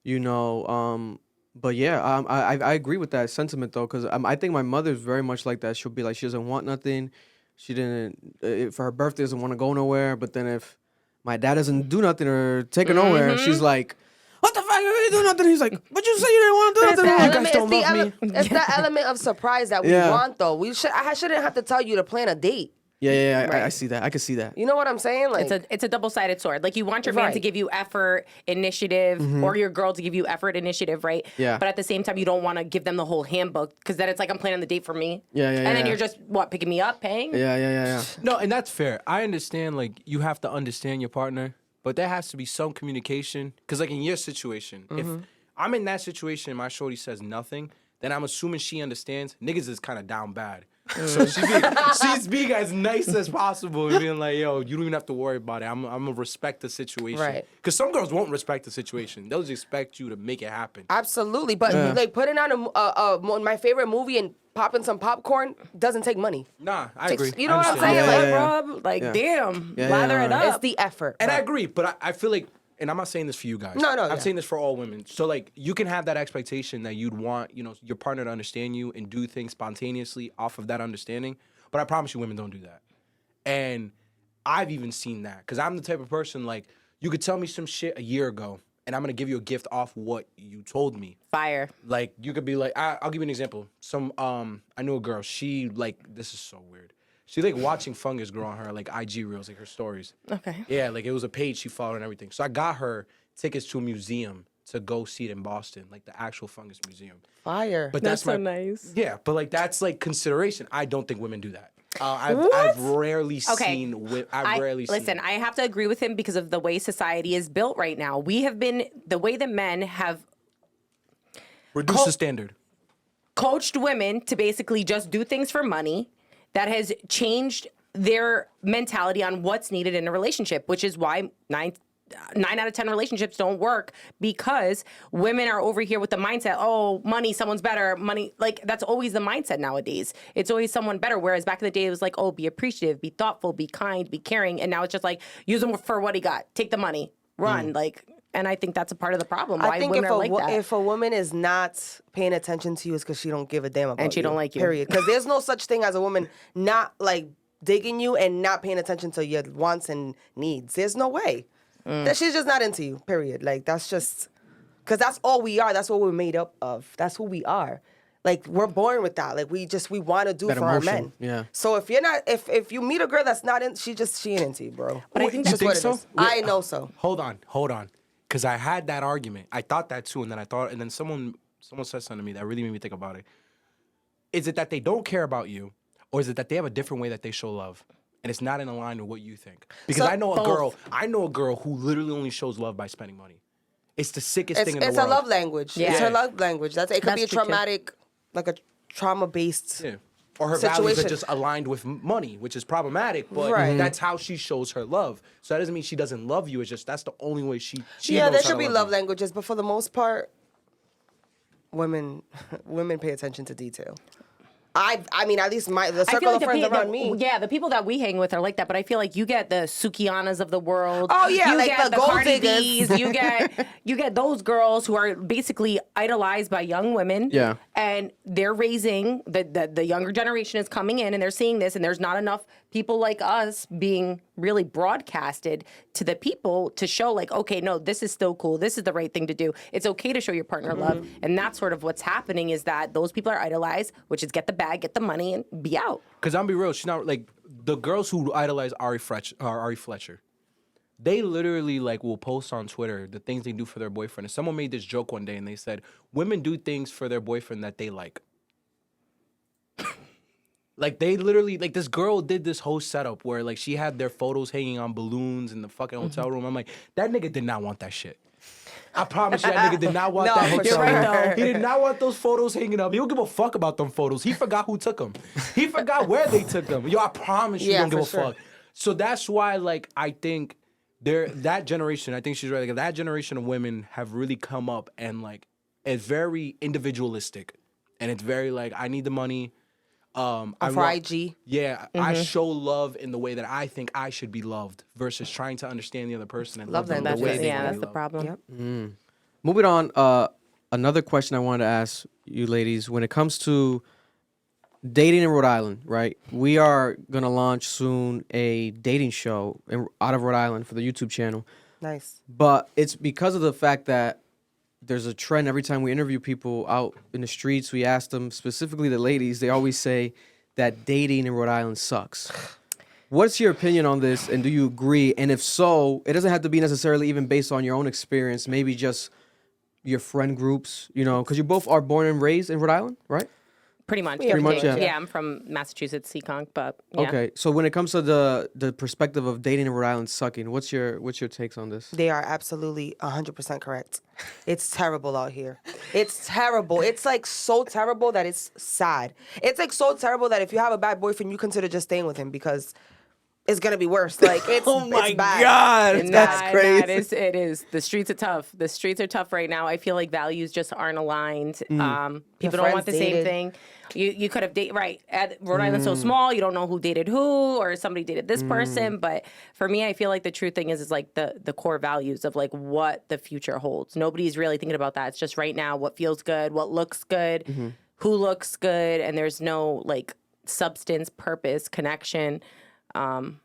you know. But yeah, I agree with that sentiment though, because I think my mother's very much like that. She'll be like, she doesn't want nothing. She didn't for her birthday doesn't want to go nowhere. But then if my dad doesn't do nothing or take her nowhere, she's like, what the fuck, you really do nothing? He's like, but you say you didn't want to do nothing. You guys don't love me. It's the element of surprise that we want, though. I shouldn't have to tell you to plan a date. Yeah, right. I see that. I can see that. You know what I'm saying? Like, it's a double-sided sword. Like, you want your man to give you effort, initiative, or your girl to give you effort, initiative, right? Yeah. But at the same time, you don't want to give them the whole handbook, because then it's like, I'm planning the date for me. Yeah. And then you're just, picking me up, paying? Yeah. No, and that's fair. I understand, like, you have to understand your partner, but there has to be some communication. Because, like, in your situation, if I'm in that situation and my shorty says nothing, then I'm assuming she understands. Niggas is kind of down bad. So she's being as nice as possible and being like, yo, you don't even have to worry about it. I'm going to respect the situation. Right. Because some girls won't respect the situation. They'll just expect you to make it happen. Absolutely. But, like, putting on my favorite movie and popping some popcorn doesn't take money. Nah, I agree. You know what I'm saying? Damn, lather it up. It's the effort. And I agree, but I feel like, and I'm not saying this for you guys. No. I'm saying this for all women. So, like, you can have that expectation that you'd want, you know, your partner to understand you and do things spontaneously off of that understanding. But I promise you, women don't do that. And I've even seen that. Because I'm the type of person, like, you could tell me some shit a year ago, and I'm going to give you a gift off what you told me. Fire. Like, you could be like, I'll give you an example. I knew a girl. She, like, this is so weird. She like watching fungus grow on her like IG reels, like her stories. Okay. Yeah, like it was a page she followed and everything. So I got her tickets to a museum to go see it in Boston, like the actual fungus museum. Fire. But that's so nice. Yeah, but like that's like consideration. I don't think women do that. I've rarely seen. I've rarely seen. Listen, I have to agree with him because of the way society is built right now. We have been the way the men have reduced the standard, coached women to basically just do things for money. That has changed their mentality on what's needed in a relationship, which is why 9 out of 10 relationships don't work, because women are over here with the mindset, oh, money, someone's better, money. Like, that's always the mindset nowadays. It's always someone better. Whereas back in the day, it was like, oh, be appreciative, be thoughtful, be kind, be caring. And now it's just like, use him for what he got. Take the money, run. Like, and I think that's a part of the problem. Why women are like that. If a woman is not paying attention to you, it's because she don't give a damn about you. And she don't like you. Period. Because there's no such thing as a woman not like digging you and not paying attention to your wants and needs. There's no way. That she's just not into you. Period. Like that's just because that's all we are. That's what we're made up of. That's who we are. Like we're born with that. Like we want to do that for emotion. our men. Yeah. So if you're not, if you meet a girl that's not in, she ain't into you, bro. But I think that's what it is. I know so. Hold on. Because I had that argument. I thought that too, and then someone said something to me that really made me think about it. Is it that they don't care about you, or is it that they have a different way that they show love, and it's not in line with what you think? Because I know a girl who literally only shows love by spending money. It's the sickest thing in the world. It's a love language. Yeah. It's her love language. It could be a traumatic, like a trauma-based. Yeah. Or her values are just aligned with money, which is problematic, but that's how she shows her love. So that doesn't mean she doesn't love you. It's just that's the only way she yeah, knows there how should to be love love you. languages, but for the most part, women pay attention to detail. I mean, at least the circle of friends around me. Yeah, the people that we hang with are like that. But I feel like you get the Sukianas of the world. Oh yeah, you like get the gold Cardi diggers. Bs. You get those girls who are basically idolized by young women. Yeah, and they're raising the younger generation is coming in, and they're seeing this, and there's not enough people like us being really broadcasted to the people to show like, okay, no, this is still cool. This is the right thing to do. It's okay to show your partner love, and that's sort of what's happening is that those people are idolized, which is get the bag, get the money, and be out. Because I'm be real, she's not like the girls who idolize Ari Fletcher. They literally like will post on Twitter the things they do for their boyfriend. And someone made this joke one day, and they said women do things for their boyfriend that they like. Like they literally, like this girl did this whole setup where like she had their photos hanging on balloons in the fucking hotel room. I'm like, that nigga did not want that shit. I promise you, that nigga did not want that hotel room. He did not want those photos hanging up. He don't give a fuck about them photos. He forgot who took them. He forgot where they took them. Yo, I promise you, don't give a fuck. So that's why, like, I think that generation, I think she's right. Like, that generation of women have really come up and like, it's very individualistic, and it's very like, I need the money. For IG. Yeah, I show love in the way that I think I should be loved versus trying to understand the other person and love them the way they that's want to the be problem. Yep. Moving on, another question I wanted to ask you ladies. When it comes to dating in Rhode Island, right? We are going to launch soon a dating show out of Rhode Island for the YouTube channel. Nice. But it's because of the fact that there's a trend every time we interview people out in the streets. We ask them, specifically the ladies, they always say that dating in Rhode Island sucks. What's your opinion on this, and do you agree? And if so, it doesn't have to be necessarily even based on your own experience, maybe just your friend groups, you know, because you both are born and raised in Rhode Island, right? Pretty much. Pretty much, yeah. Yeah, I'm from Massachusetts, Seekonk, but yeah. Okay, so when it comes to the perspective of dating in Rhode Island sucking, what's your takes on this? They are absolutely 100% correct. It's terrible out here. It's terrible. It's like so terrible that it's sad. It's like so terrible that if you have a bad boyfriend, you consider just staying with him because it's gonna be worse. Like it's oh my it's bad. God, that's crazy. It is. The streets are tough. The streets are tough right now. I feel like values just aren't aligned. People don't want the same thing. You could have dated right. Rhode Island's so small, you don't know who dated who, or somebody dated this person. But for me, I feel like the true thing is like the core values of like what the future holds. Nobody's really thinking about that. It's just right now what feels good, what looks good, who looks good, and there's no like substance, purpose, connection. And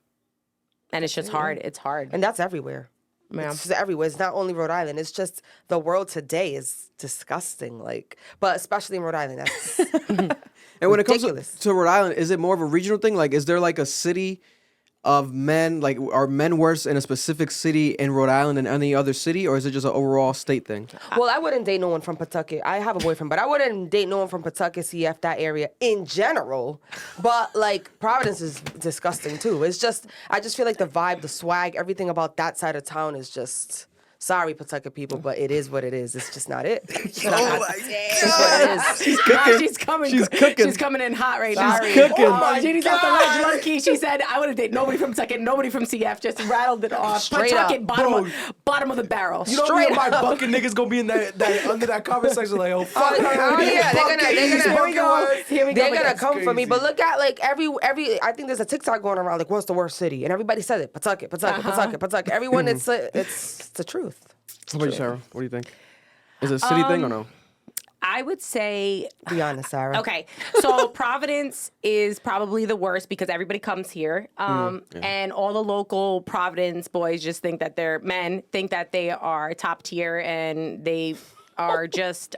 it's just hard. It's hard. And that's everywhere. Yeah. It's everywhere. It's not only Rhode Island. It's just the world today is disgusting. Like, but especially in Rhode Island, that's and when ridiculous. it comes to Rhode Island, is it more of a regional thing? Like, is there like a city of men? Like, are men worse in a specific city in Rhode Island than any other city, or is it just an overall state thing? Well, I wouldn't date no one from Pawtucket. I have a boyfriend, but I wouldn't date no one from Pawtucket, CF, that area in general. But like Providence is disgusting too. It's just, I just feel like the vibe, the swag, everything about that side of town is just. Sorry, Pawtucket people, but it is what it is. It's just not it. It's oh not my God. It is. She's cooking. She's coming. She's cooking. She's coming in hot right now. She's cooking. Oh my Jeannie's off the ledge. Low key. She said, "I would have dated nobody from Pawtucket, nobody from CF." Just rattled it off. Straight Pawtucket, up. bottom of the barrel. You know me and my bucket niggas gonna be in that under that comment section like, oh fuck. Oh yeah, they're gonna come for me. But look at like every. I think there's a TikTok going around like, what's the worst city? And everybody says it. Pawtucket. Everyone, it's the truth. How about you, Sarah? What do you think? Is it a city thing or no? I would say. Be honest, Sarah. Okay, so Providence is probably the worst because everybody comes here, and all the local Providence boys just think that they're men, think that they are top tier, and they are just.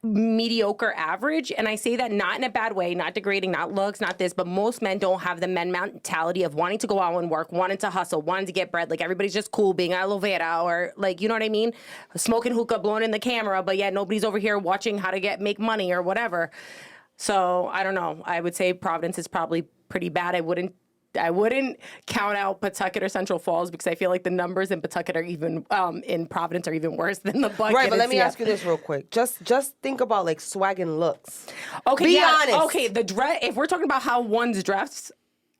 Mediocre average, and I say that not in a bad way, not degrading, not looks, not this, but most men don't have the men mentality of wanting to go out and work, wanting to hustle, wanting to get bread. Like everybody's just cool being aloe vera or like, you know what I mean? Smoking hookah, blowing in the camera, but yet nobody's over here watching how to make money or whatever. So I don't know. I would say Providence is probably pretty bad. I wouldn't count out Pawtucket or Central Falls because I feel like the numbers in Pawtucket are even in Providence are even worse than the bucket. Right, but let me ask you this real quick. Just think about like swag and looks. Okay, be honest. Okay, the dress. If we're talking about how one's dressed,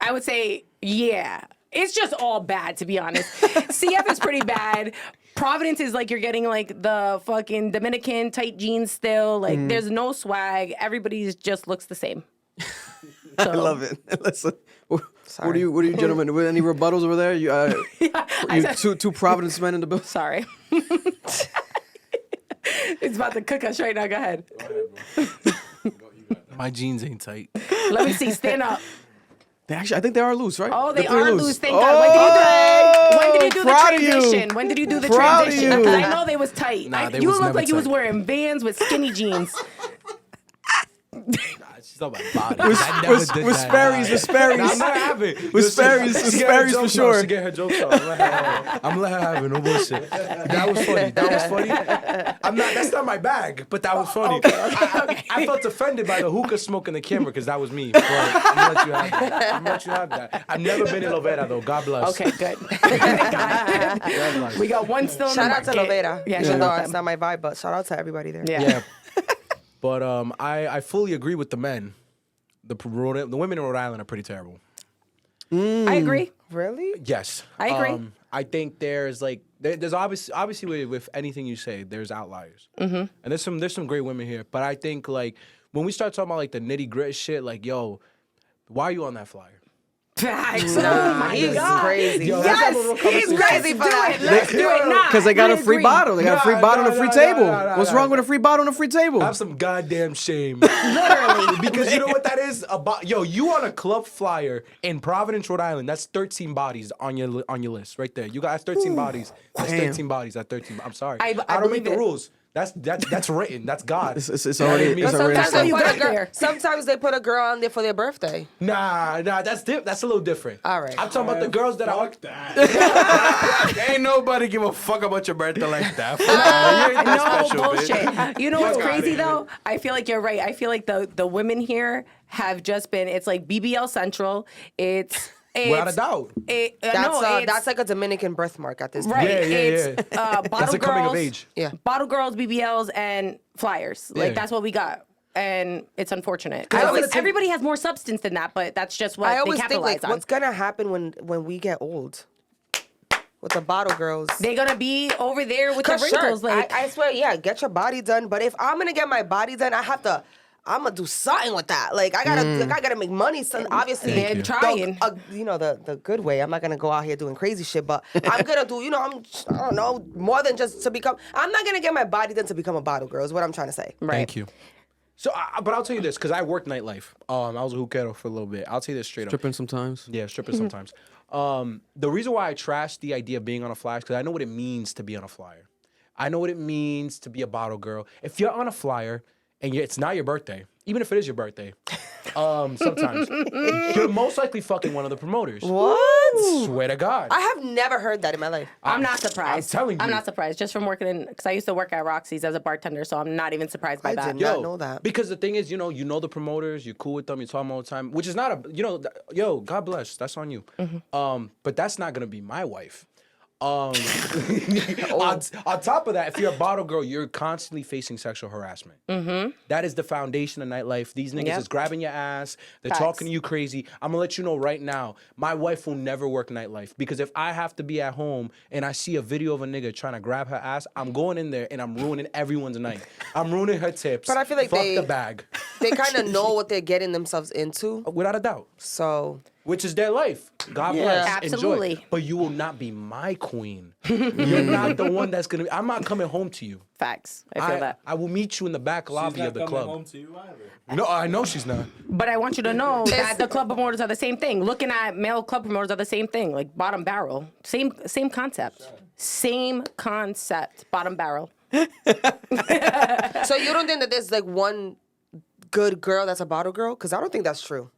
I would say yeah. It's just all bad, to be honest. CF is pretty bad. Providence is like you're getting like the fucking Dominican tight jeans still. Like there's no swag. Everybody just looks the same. So. I love it. Listen, what are you gentlemen? With any rebuttals over there? Two Providence men in the building. Sorry. It's about to cook us right now. Go ahead. My jeans ain't tight. Let me see. Stand up. I think they are loose, right? Oh, they are loose. Thank God. When did you do the transition? When did you do the transition? Because I know they was tight. You look like you was wearing Vans with skinny jeans. She's not my body. With Sperry's. I'm not having it. With Sperry's for sure. She get her jokes off. I'm let her have it. No bullshit. That was funny. That's not my bag, but that was funny. Okay. I felt offended by the hookah smoke in the camera because that was me. But I'm gonna let you have that. I've never been in Lovera though. God bless. Okay, good. We got one still in the market. Shout out to Lovera. Yeah, it's not my vibe, but shout out to everybody there. Yeah. But I fully agree with the men. The women in Rhode Island are pretty terrible. I agree. Really? Yes. I agree. I think there's obviously with anything you say, there's outliers. And there's some great women here. But I think like when we start talking about like the nitty gritty shit, like, yo, why are you on that flyer? Facts. He's crazy. Yo, Yes, he's crazy for that. Let's do it now. Because they got a free bottle. They got a free bottle and a free table. What's wrong with a free bottle and a free table? Have some goddamn shame. Literally. Because you know what that is? Yo, you on a club flyer in Providence, Rhode Island. That's 13 bodies on your list right there. You got 13 bodies. That's 13 bodies at 13. I'm sorry. I don't make the rules. That's written. That's God. It's already. Sometimes they put a girl on there for their birthday. Nah, that's a little different. All right. I'm talking about the girls that Fuck that. Ain't nobody give a fuck about your birthday like that. You ain't that special, bullshit. bitch. You know what's Fuck crazy outta though? I feel like you're right. I feel like the women here have just been. It's like BBL Central. It's without a doubt. That's like a Dominican birthmark at this point. Right. Yeah. Bottle That's a girls, coming of age. Yeah. Bottle girls, BBLs, and flyers. Like that's what we got. And it's unfortunate. Everybody has more substance than that, but that's just what I they always think, capitalize like, on. what's gonna happen when we get old? With the bottle girls. They're gonna be over there with the wrinkles. Sure. Like I swear, yeah, get your body done. But if I'm gonna get my body done, I'm gonna do something with that. Like I gotta make money. So obviously, they're trying. The good way. I'm not gonna go out here doing crazy shit, but I'm gonna do. I don't know, more than just to become. I'm not gonna get my body done to become a bottle girl. Is what I'm trying to say. Right. Thank you. So, but I'll tell you this, because I worked nightlife. I was a hookero for a little bit. I'll tell you this straight up. Stripping sometimes. Yeah, stripping sometimes. The reason why I trash the idea of being on a flyer is because I know what it means to be on a flyer. I know what it means to be a bottle girl. If you're on a flyer and it's not your birthday, even if it is your birthday, sometimes you're most likely fucking one of the promoters. What? Swear to God. I have never heard that in my life. I'm not surprised. I'm telling you. I'm not surprised. Just from working because I used to work at Roxy's as a bartender, so I'm not even surprised by that. I did not know that. Because the thing is, you know the promoters, you're cool with them, you talk them all the time, which is not God bless, that's on you. Mm-hmm. But that's not gonna be my wife. On top of that, if you're a bottle girl, you're constantly facing sexual harassment. Mm-hmm. That is the foundation of nightlife. These niggas is grabbing your ass. They're talking to you crazy. I'm gonna let you know right now, my wife will never work nightlife because if I have to be at home and I see a video of a nigga trying to grab her ass, I'm going in there and I'm ruining everyone's night. I'm ruining her tips. But I feel like Fuck the bag. They kind of know what they're getting themselves into. Without a doubt. So. Which is their life. God bless. Absolutely. Enjoy. But you will not be my queen. You're not the one that's going to be. I'm not coming home to you. Facts. I feel that. I will meet you in the back lobby of the club. She's not coming home to you either. No, I know she's not. But I want you to know that the club promoters are the same thing. Looking at male club promoters are the same thing. Like bottom barrel. Same concept. Same concept. Bottom barrel. So you don't think that there's like one good girl that's a bottle girl? Because I don't think that's true.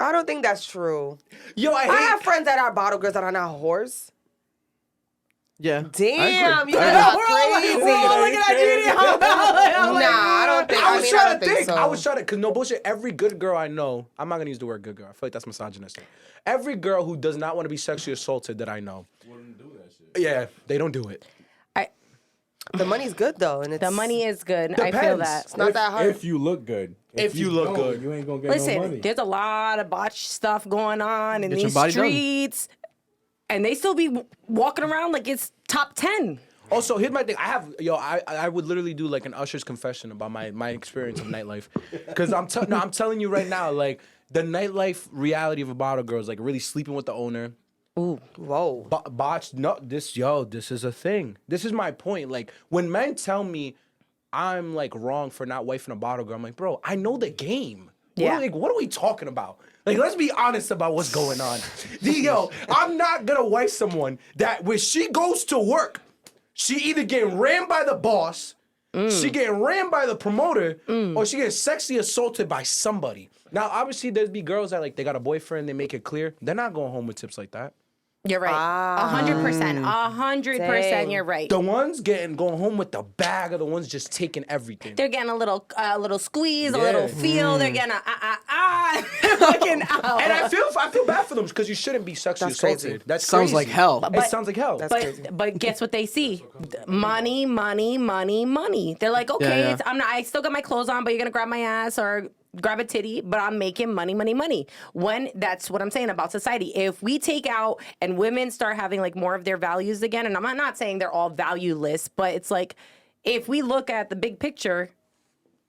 I don't think that's true. Yo, I have friends that are bottle girls that are not whores. Yeah. Damn, you guys are crazy. We're all looking at you. Nah, I don't think. I was trying to think think. so. I was trying to, because no bullshit, every good girl I know, I'm not going to use the word good girl. I feel like that's misogynistic. Every girl who does not want to be sexually assaulted that I know. Wouldn't do that shit. Yeah, they don't do it. The money's good though, and The money is good. Depends. I feel that. It's not that hard. If you look good. If you look good. You ain't gonna get Listen, no money. there's a lot of botch stuff going on in Get your these body done. streets, and they still be walking around like it's top 10. Also, here's my thing. I would literally do like an Usher's confession about my experience of nightlife. Because I'm telling you right now, like, the nightlife reality of a bottle girl is like really sleeping with the owner. Ooh. Whoa. Botched. No, this is a thing. This is my point. Like, when men tell me I'm like wrong for not wifing a bottle girl, I'm like, bro, I know the game. Yeah. What are we talking about? Like, let's be honest about what's going on. I'm not gonna wife someone that when she goes to work, she either getting ran by the boss, she getting ran by the promoter, or she getting sexually assaulted by somebody. Now, obviously, there'd be girls that like they got a boyfriend, they make it clear they're not going home with tips like that. You're right. 100%. 100% you're right. The ones going home with the bag are the ones just taking everything. They're getting a little squeeze, a little feel. They're getting fucking out. And I feel bad for them because you shouldn't be sexually assaulted. That sounds like hell. It sounds like hell. But guess what they see? Money, money, money, money. They're like, okay, I still got my clothes on, but you're gonna grab my ass or grab a titty, but I'm making money, money, money. That's what I'm saying about society. If we take out and women start having like more of their values again, and I'm not saying they're all valueless, but it's like if we look at the big picture,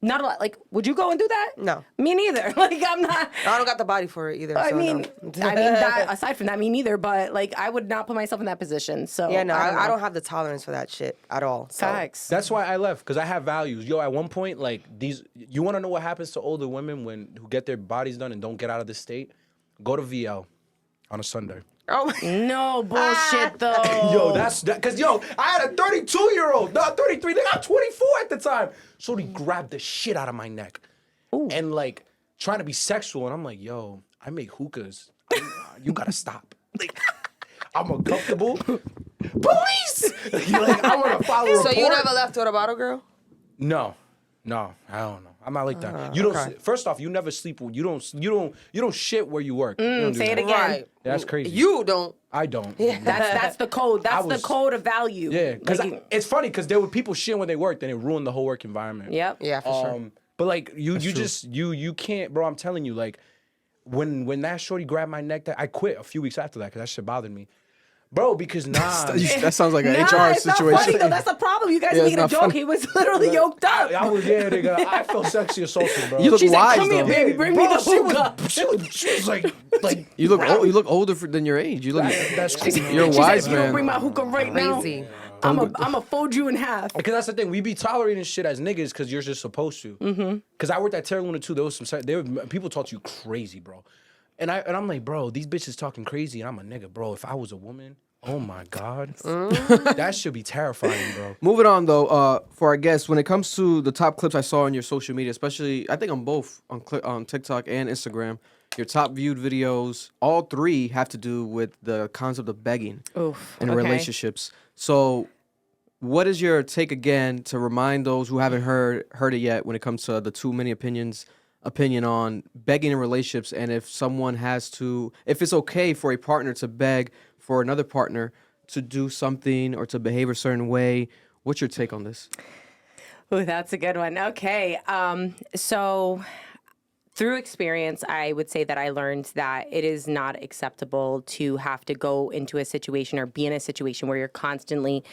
Not a lot. Like, would you go and do that? No. Me neither. Like, I'm not. I don't got the body for it either. I so mean, no. that, aside from that, me neither. But like, I would not put myself in that position. So yeah, no, I don't have the tolerance for that shit at all. So. Facts. That's why I left, because I have values. Yo, at one point, like you want to know what happens to older women who get their bodies done and don't get out of the state? Go to VL on a Sunday. Oh no bullshit though. Yo, that's that. Cause yo, I had a 32-year-old, no 33. Nigga, I'm 24 at the time. So he grabbed the shit out of my neck, and like trying to be sexual, and I'm like, yo, I make hookahs. You gotta stop. Like, I'm uncomfortable. Police. Like, I want to follow. So you never left with a bottle girl? No, I don't know. I'm not like that. You don't. Okay. First off, you never sleep. You don't shit where you work. You don't do Say it that. again. Right. That's crazy. You don't. I don't. That's the code. That's the code of value. Yeah, because Like, it's funny because there were people shitting when they worked and it ruined the whole work environment. Yep. Yeah, for sure. But like you can't, bro. I'm telling you, like when that shorty grabbed my neck, I quit a few weeks after that because that shit bothered me. Bro, because that sounds like an HR it's situation. Not funny, though. That's the problem. You guys making a joke. funny. He was literally yoked up. I was nigga. I felt sexually assaulted, bro. You look She's wise like, come though. here, baby. Bring me the hookah. She was like You look older than your age. You look. that's cool. You're a She wise said, if you don't bring man. my hookah right Crazy. now, I'm a fold you in half. Because that's the thing, we be tolerating shit as niggas because you're just supposed to. Because I worked at Terra Luna too. There was people talk to you crazy, bro. And I'm like, bro, these bitches talking crazy, and I'm a nigga, bro. If I was a woman, oh my god, that should be terrifying, bro. Moving on though, for our guests, when it comes to the top clips I saw on your social media, especially I think on both on TikTok and Instagram, your top viewed videos, all three have to do with the concept of begging in relationships. So, what is your take again to remind those who haven't heard it yet when it comes to the Too Many Opinions opinion on begging in relationships, and if it's okay for a partner to beg for another partner to do something or to behave a certain way? What's your take on this? Oh, that's a good one. Okay. So through experience, I would say that I learned that it is not acceptable to have to go into a situation or be in a situation where you're constantly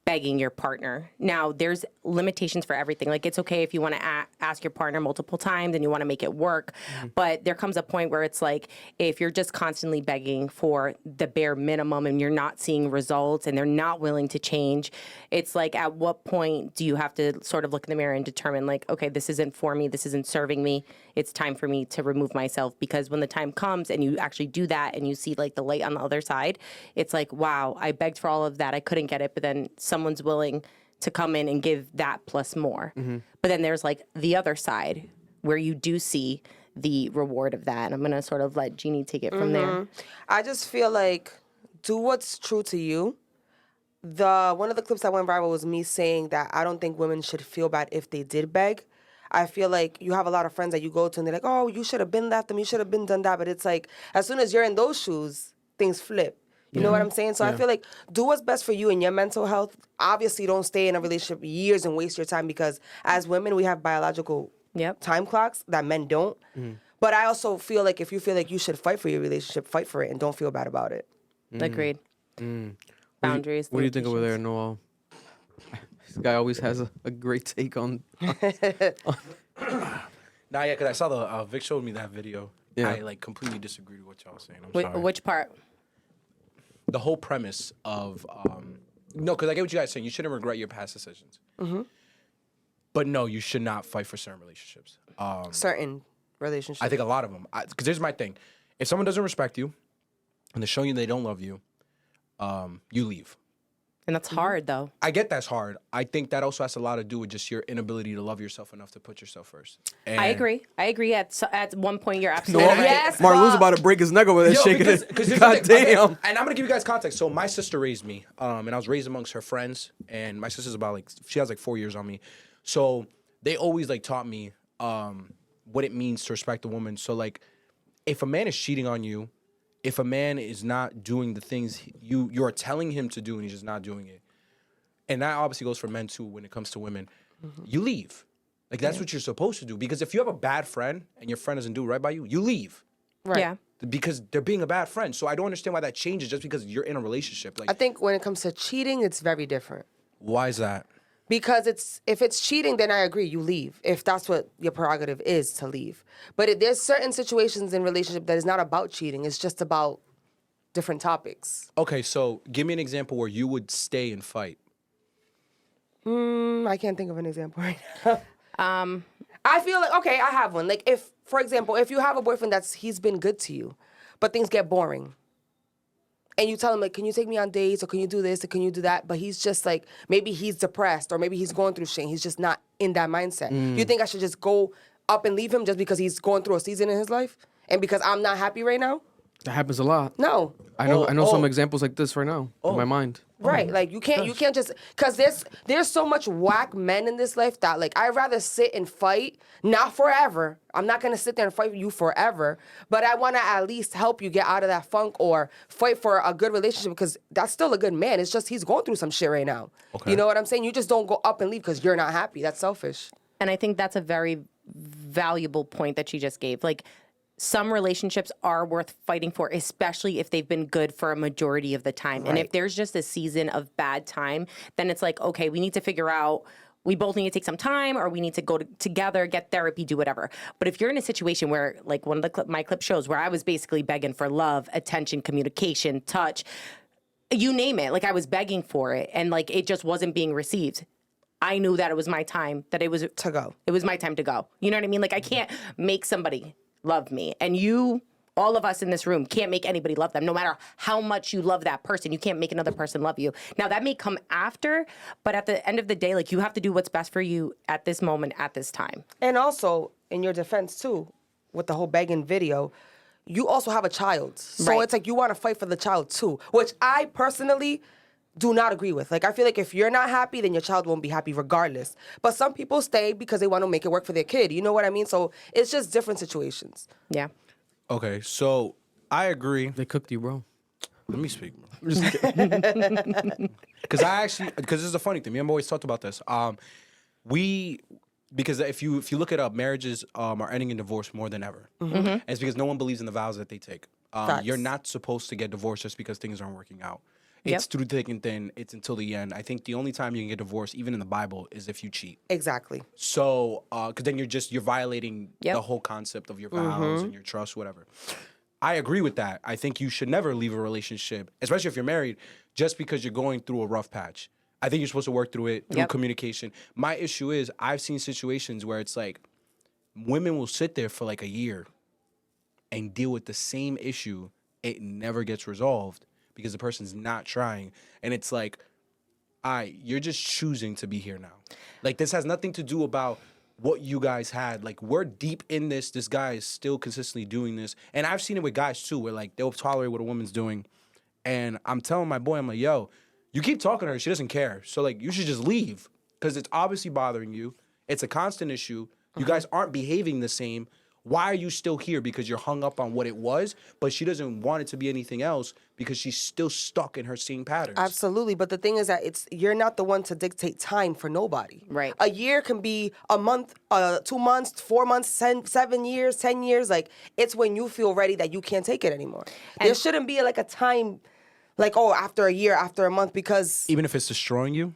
begging your partner. Now, there's limitations for everything. Like, it's okay if you want to ask your partner multiple times and you want to make it work, but there comes a point where it's like, if you're just constantly begging for the bare minimum and you're not seeing results and they're not willing to change, it's like, at what point do you have to sort of look in the mirror and determine, like, okay, this isn't for me, this isn't serving me, it's time for me to remove myself? Because when the time comes and you actually do that and you see, like, the light on the other side, it's like, wow, I begged for all of that, I couldn't get it, but then someone's willing to come in and give that plus more. But then there's like the other side where you do see the reward of that. And I'm going to sort of let Jeannie take it from there. I just feel like do what's true to you. One of the clips that went viral was me saying that I don't think women should feel bad if they did beg. I feel like you have a lot of friends that you go to and they're like, oh, you should have been left them, you should have been done that. But it's like, as soon as you're in those shoes, things flip. You know what I'm saying? So I feel like do what's best for you and your mental health. Obviously, don't stay in a relationship years and waste your time, because as women, we have biological time clocks that men don't. But I also feel like if you feel like you should fight for your relationship, fight for it and don't feel bad about it. Agreed. Boundaries. What do you think over there, Noel? This guy always has a great take on. Nah, yeah, because I saw the Vic showed me that video. Yeah. I like completely disagreed with what y'all saying. I'm sorry. Which part? The whole premise of no, because I get what you guys are saying. You shouldn't regret your past decisions. But no, you should not fight for certain relationships. Certain relationships. I think a lot of them. Because here's my thing: if someone doesn't respect you and they're showing you they don't love you, you leave. And that's hard, though. I get that's hard. I think that also has a lot to do with just your inability to love yourself enough to put yourself first. And I agree. At one point, you're absolutely right. Yes, Marlo's about to break his neck over there, shaking it. God damn. And I'm gonna give you guys context. So my sister raised me, and I was raised amongst her friends. And my sister's she has like 4 years on me. So they always like taught me what it means to respect a woman. So like, if a man is cheating on you, if a man is not doing the things you're telling him to do and he's just not doing it, and that obviously goes for men too when it comes to women, you leave. Like, that's what you're supposed to do. Because if you have a bad friend and your friend doesn't do right by you, you leave. Right. Yeah. Because they're being a bad friend. So I don't understand why that changes just because you're in a relationship. Like, I think when it comes to cheating, it's very different. why is that? Because if it's cheating, then I agree, you leave. If that's what your prerogative is, to leave. But there's certain situations in relationship that is not about cheating. It's just about different topics. Okay, so give me an example where you would stay and fight. I can't think of an example right now. I feel like, okay, I have one. Like if, for example, if you have a boyfriend he's been good to you, but things get boring. And you tell him, like, can you take me on dates, or can you do this, or can you do that? But he's just like, maybe he's depressed, or maybe he's going through shit. He's just not in that mindset. You think I should just go up and leave him just because he's going through a season in his life? And because I'm not happy right now? That happens a lot. No. I know some examples like this right now in my mind. Right, like you can't just, because there's so much whack men in this life that, like, I'd rather sit and fight, not forever. I'm not gonna sit there and fight you forever, but I wanna at least help you get out of that funk or fight for a good relationship, because that's still a good man. It's just he's going through some shit right now. Okay. You know what I'm saying? You just don't go up and leave because you're not happy. That's selfish. And I think that's a very valuable point that she just gave. Like, some relationships are worth fighting for, especially if they've been good for a majority of the time. Right. And if there's just a season of bad time, then it's like, okay, we need to figure out, we both need to take some time, or we need to go together, get therapy, do whatever. But if you're in a situation where, like one of my clip shows, where I was basically begging for love, attention, communication, touch, you name it, like I was begging for it, and like it just wasn't being received. I knew that it was my time, that it was to go. It was my time to go. You know what I mean? Like, I can't make somebody love me. And you, all of us in this room, can't make anybody love them. No matter how much you love that person, you can't make another person love you. Now, that may come after, but at the end of the day, like, you have to do what's best for you at this moment, at this time. And also, in your defense, too, with the whole begging video, you also have a child. So it's like you want to fight for the child, too, which I personally do not agree with. Like, I feel like if you're not happy, then your child won't be happy regardless. But some people stay because they want to make it work for their kid. You know what I mean? So it's just different situations. Yeah. Okay, so I agree. They cooked you, bro. Let me speak, bro. Because this is a funny thing. Me and my boys talked about this. Because if you look it up, marriages are ending in divorce more than ever. And it's because no one believes in the vows that they take. You're not supposed to get divorced just because things aren't working out. It's through thick and thin. It's until the end. I think the only time you can get divorced, even in the Bible, is if you cheat. Exactly. So, because then you're violating the whole concept of your vows and your trust, whatever. I agree with that. I think you should never leave a relationship, especially if you're married, just because you're going through a rough patch. I think you're supposed to work through it through communication. My issue is I've seen situations where it's like women will sit there for like a year and deal with the same issue. It never gets resolved because the person's not trying. And it's like, you're just choosing to be here now. Like, this has nothing to do about what you guys had. Like, we're deep in this. This guy is still consistently doing this. And I've seen it with guys, too, where, like, they'll tolerate what a woman's doing. And I'm telling my boy, I'm like, yo, you keep talking to her. She doesn't care. So, like, you should just leave because it's obviously bothering you. It's a constant issue. You guys aren't behaving the same. Why are you still here? Because you're hung up on what it was, but she doesn't want it to be anything else because she's still stuck in her same patterns. Absolutely. But the thing is that you're not the one to dictate time for nobody. Right. A year can be a month, 2 months, 4 months, 7 years, 10 years. Like, it's when you feel ready that you can't take it anymore. And there shouldn't be like a time, like, after a year, after a month, because... Even if it's destroying you?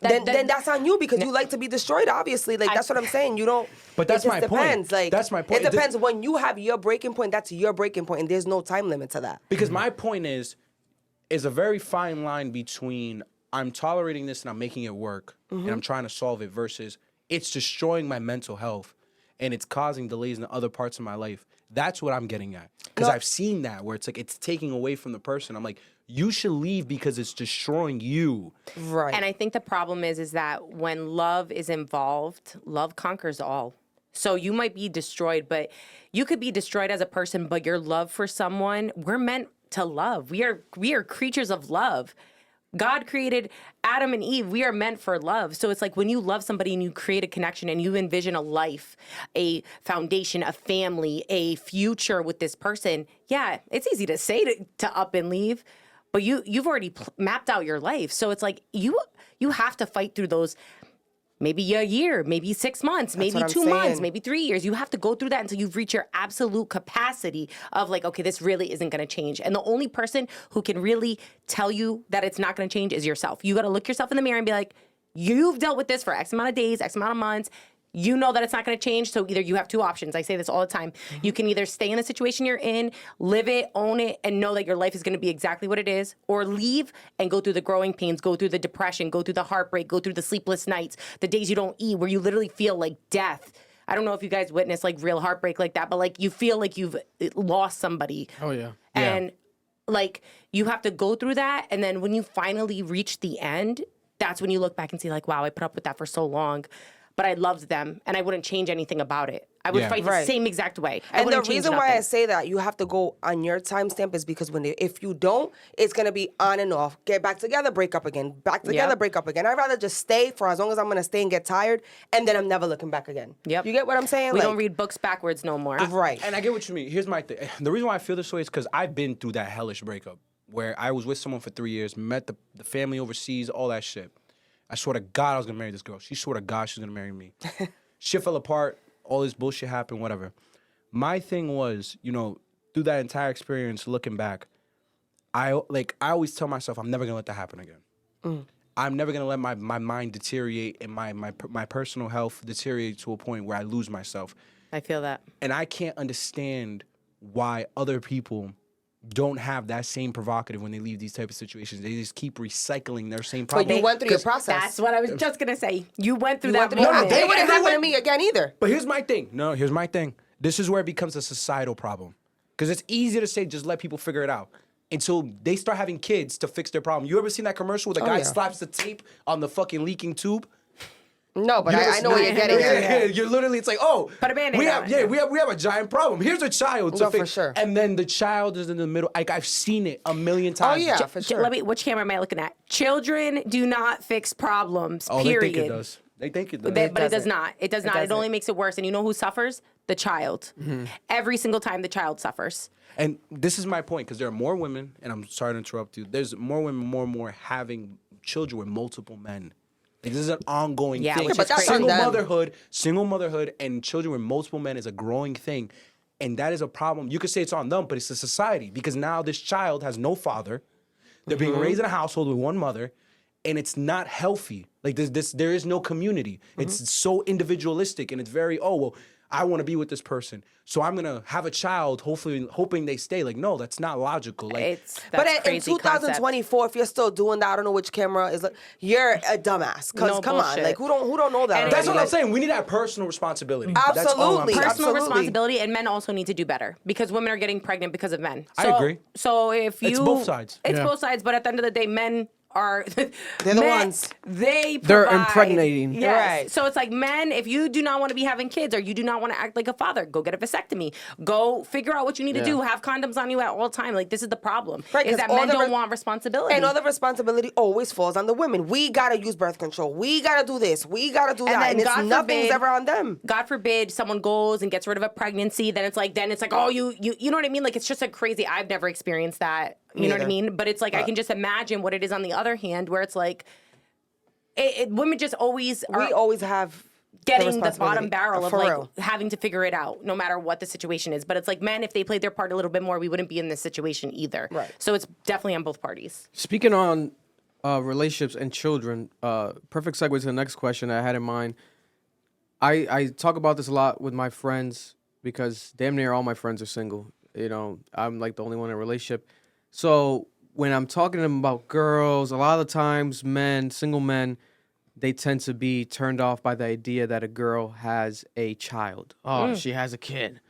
Then that's on you because you like to be destroyed, obviously. Like, that's what I'm saying. You don't... But that's my point. Depends. Like, that's my point. It depends. When you have your breaking point, that's your breaking point, and there's no time limit to that. Because my point is a very fine line between I'm tolerating this and I'm making it work and I'm trying to solve it versus it's destroying my mental health and it's causing delays in other parts of my life. That's what I'm getting at. Because I've seen that where it's like it's taking away from the person. I'm like, you should leave because it's destroying you. Right. And I think the problem is that when love is involved, love conquers all. So you might be destroyed, but you could be destroyed as a person, but your love for someone, we're meant to love. We are creatures of love. God created Adam and Eve. We are meant for love. So it's like when you love somebody and you create a connection and you envision a life, a foundation, a family, a future with this person, yeah, it's easy to say to up and leave, but you've already mapped out your life. So it's like you have to fight through those. Maybe a year, maybe 6 months, maybe 2 months, maybe 3 years. You have to go through that until you've reached your absolute capacity of like, okay, this really isn't going to change. And the only person who can really tell you that it's not going to change is yourself. You got to look yourself in the mirror and be like, you've dealt with this for X amount of days, X amount of months. You know that it's not going to change, so either you have two options. I say this all the time. You can either stay in the situation you're in, live it, own it, and know that your life is going to be exactly what it is, or leave and go through the growing pains, go through the depression, go through the heartbreak, go through the sleepless nights, the days you don't eat, where you literally feel like death. I don't know if you guys witness like real heartbreak like that, but like you feel like you've lost somebody. Oh, yeah. And like you have to go through that, and then when you finally reach the end, that's when you look back and see like, wow, I put up with that for so long. But I loved them, and I wouldn't change anything about it. I would fight the same exact way. And the reason why I say that you have to go on your timestamp is because if you don't, it's gonna be on and off. Get back together, break up again. Back together, break up again. I'd rather just stay for as long as I'm gonna stay and get tired, and then I'm never looking back again. Yep. You get what I'm saying? We don't read books backwards no more. Right. And I get what you mean. Here's my thing. The reason why I feel this way is because I've been through that hellish breakup where I was with someone for 3 years, met the family overseas, all that shit. I swear to God I was gonna marry this girl. She swore to God she was gonna marry me. Shit fell apart. All this bullshit happened, whatever. My thing was, through that entire experience, looking back, I always tell myself, I'm never gonna let that happen again. I'm never gonna let my mind deteriorate and my personal health deteriorate to a point where I lose myself. I feel that. And I can't understand why other people don't have that same provocative when they leave these type of situations. They just keep recycling their same problem. But you went through your process. That's what I was just going to say. You went through that. They wouldn't happen to me again either. But here's my thing. No, here's my thing. This is where it becomes a societal problem. Because it's easy to say, just let people figure it out. Until they start having kids to fix their problem. You ever seen that commercial where the guy slaps the tape on the fucking leaking tube? No, but I know what you're getting at. You're literally, it's like, oh, put a Band-Aid on. we have a giant problem. Here's a child to fix. For sure. And then the child is in the middle. Like, I've seen it a million times. Oh, yeah, for sure. Which camera am I looking at? Children do not fix problems, period. period. They think it does. They think it does. But it does not. It does not. It only makes it worse. And you know who suffers? The child. Every single time the child suffers. And this is my point, because there are more women, and I'm sorry to interrupt you, there's more women, more and more having children with multiple men. Like, this is an ongoing thing. But that's Single motherhood and children with multiple men is a growing thing. And that is a problem. You could say it's on them, but it's the society. Because now this child has no father. They're being raised in a household with one mother. And it's not healthy. Like, there is no community. It's so individualistic. And it's very, I want to be with this person, so I'm gonna have a child, hopefully hoping they stay. Like, no, that's not logical. Like, but in 2024, if you're still doing that, I don't know which camera is. Like, you're a dumbass. Cause come on, like who don't know that? And that's what I'm saying. We need that personal responsibility. Absolutely, personal responsibility, and men also need to do better because women are getting pregnant because of men. I agree. So if you, it's both sides. It's both sides, but at the end of the day, men are they're the ones. They're impregnating. Yes. Right. So it's like, men, if you do not want to be having kids or you do not want to act like a father, go get a vasectomy. Go figure out what you need to do. Have condoms on you at all time. Like, this is the problem. Right, is that men don't want responsibility. And all the responsibility always falls on the women. We gotta use birth control. We gotta do this. We gotta do that. And nothing's ever on them. God forbid someone goes and gets rid of a pregnancy, then it's like, oh, you know what I mean? Like, it's just a crazy, I've never experienced that. You know what I mean? But it's like, I can just imagine what it is on the other hand, where it's like, women just always we always have getting the bottom barrel of like having to figure it out, no matter what the situation is. But it's like, men, if they played their part a little bit more, we wouldn't be in this situation either. Right. So it's definitely on both parties. Speaking on relationships and children, perfect segue to the next question I had in mind. I talk about this a lot with my friends because damn near all my friends are single. You know, I'm like the only one in a relationship. So when I'm talking to them about girls, a lot of the times single men, they tend to be turned off by the idea that a girl has a child. Oh, she has a kid.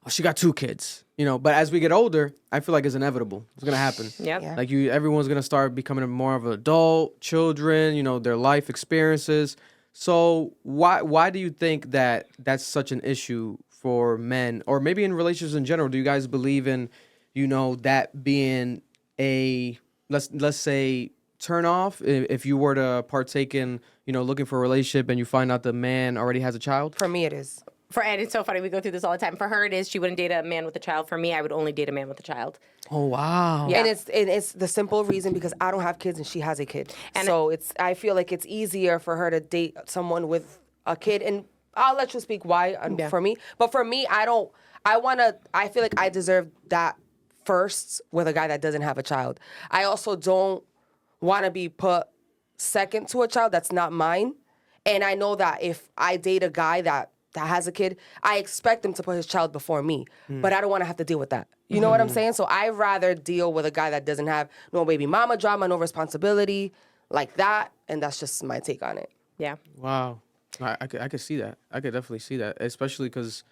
Oh, she got 2 kids. You know, but as we get older, I feel like it's inevitable. It's gonna happen. Yep. Like everyone's gonna start becoming more of an adult, children, you know, their life experiences. So why do you think that that's such an issue for men, or maybe in relationships in general? Do you guys believe in, you know, that being a let's say turn off if you were to partake in, you know, looking for a relationship and you find out the man already has a child? For me, it is. And it's so funny, we go through this all the time. For her, it is she wouldn't date a man with a child. For me, I would only date a man with a child. Oh wow! Yeah. And it's the simple reason because I don't have kids and she has a kid, and so I feel like it's easier for her to date someone with a kid. And I'll let you speak why for me, but for me, I feel like I deserve that first with a guy that doesn't have a child. I also don't want to be put second to a child that's not mine. And I know that if I date a guy that has a kid, I expect him to put his child before me. But I don't want to have to deal with that. You know what I'm saying? So I'd rather deal with a guy that doesn't have no baby mama drama, no responsibility like that. And that's just my take on it. Yeah. Wow. I could see that. I could definitely see that, especially because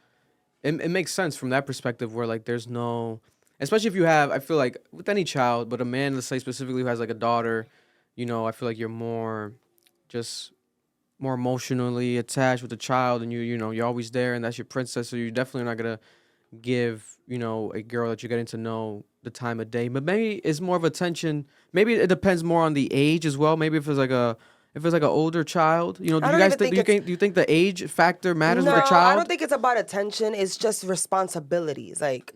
it makes sense from that perspective where, like, there's no, especially if you have, I feel like with any child, but a man, let's say specifically who has like a daughter, you know, I feel like you're more emotionally attached with the child, and you know, you're always there, and that's your princess, so you're definitely not going to give, you know, a girl that you're getting to know the time of day. But maybe it's more of attention. Maybe it depends more on the age as well. Maybe if it's like an older child, you know, do you think the age factor matters with a child? I don't think it's about attention. It's just responsibilities. Like,